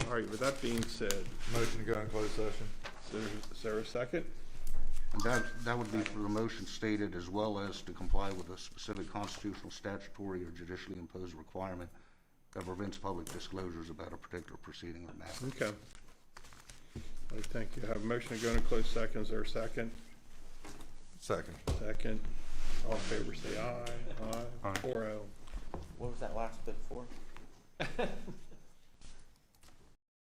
All right, with that being said, Motion to go in closed session. is there a second? And that would be for the motion stated, as well as to comply with a specific constitutional, statutory, or judicially imposed requirement that prevents public disclosures about a particular proceeding or matter. Okay. All right, thank you. I have a motion to go into closed session. Is there a second? Second. Second. All in favor, say aye. Aye. 4-0. What was that last bit for?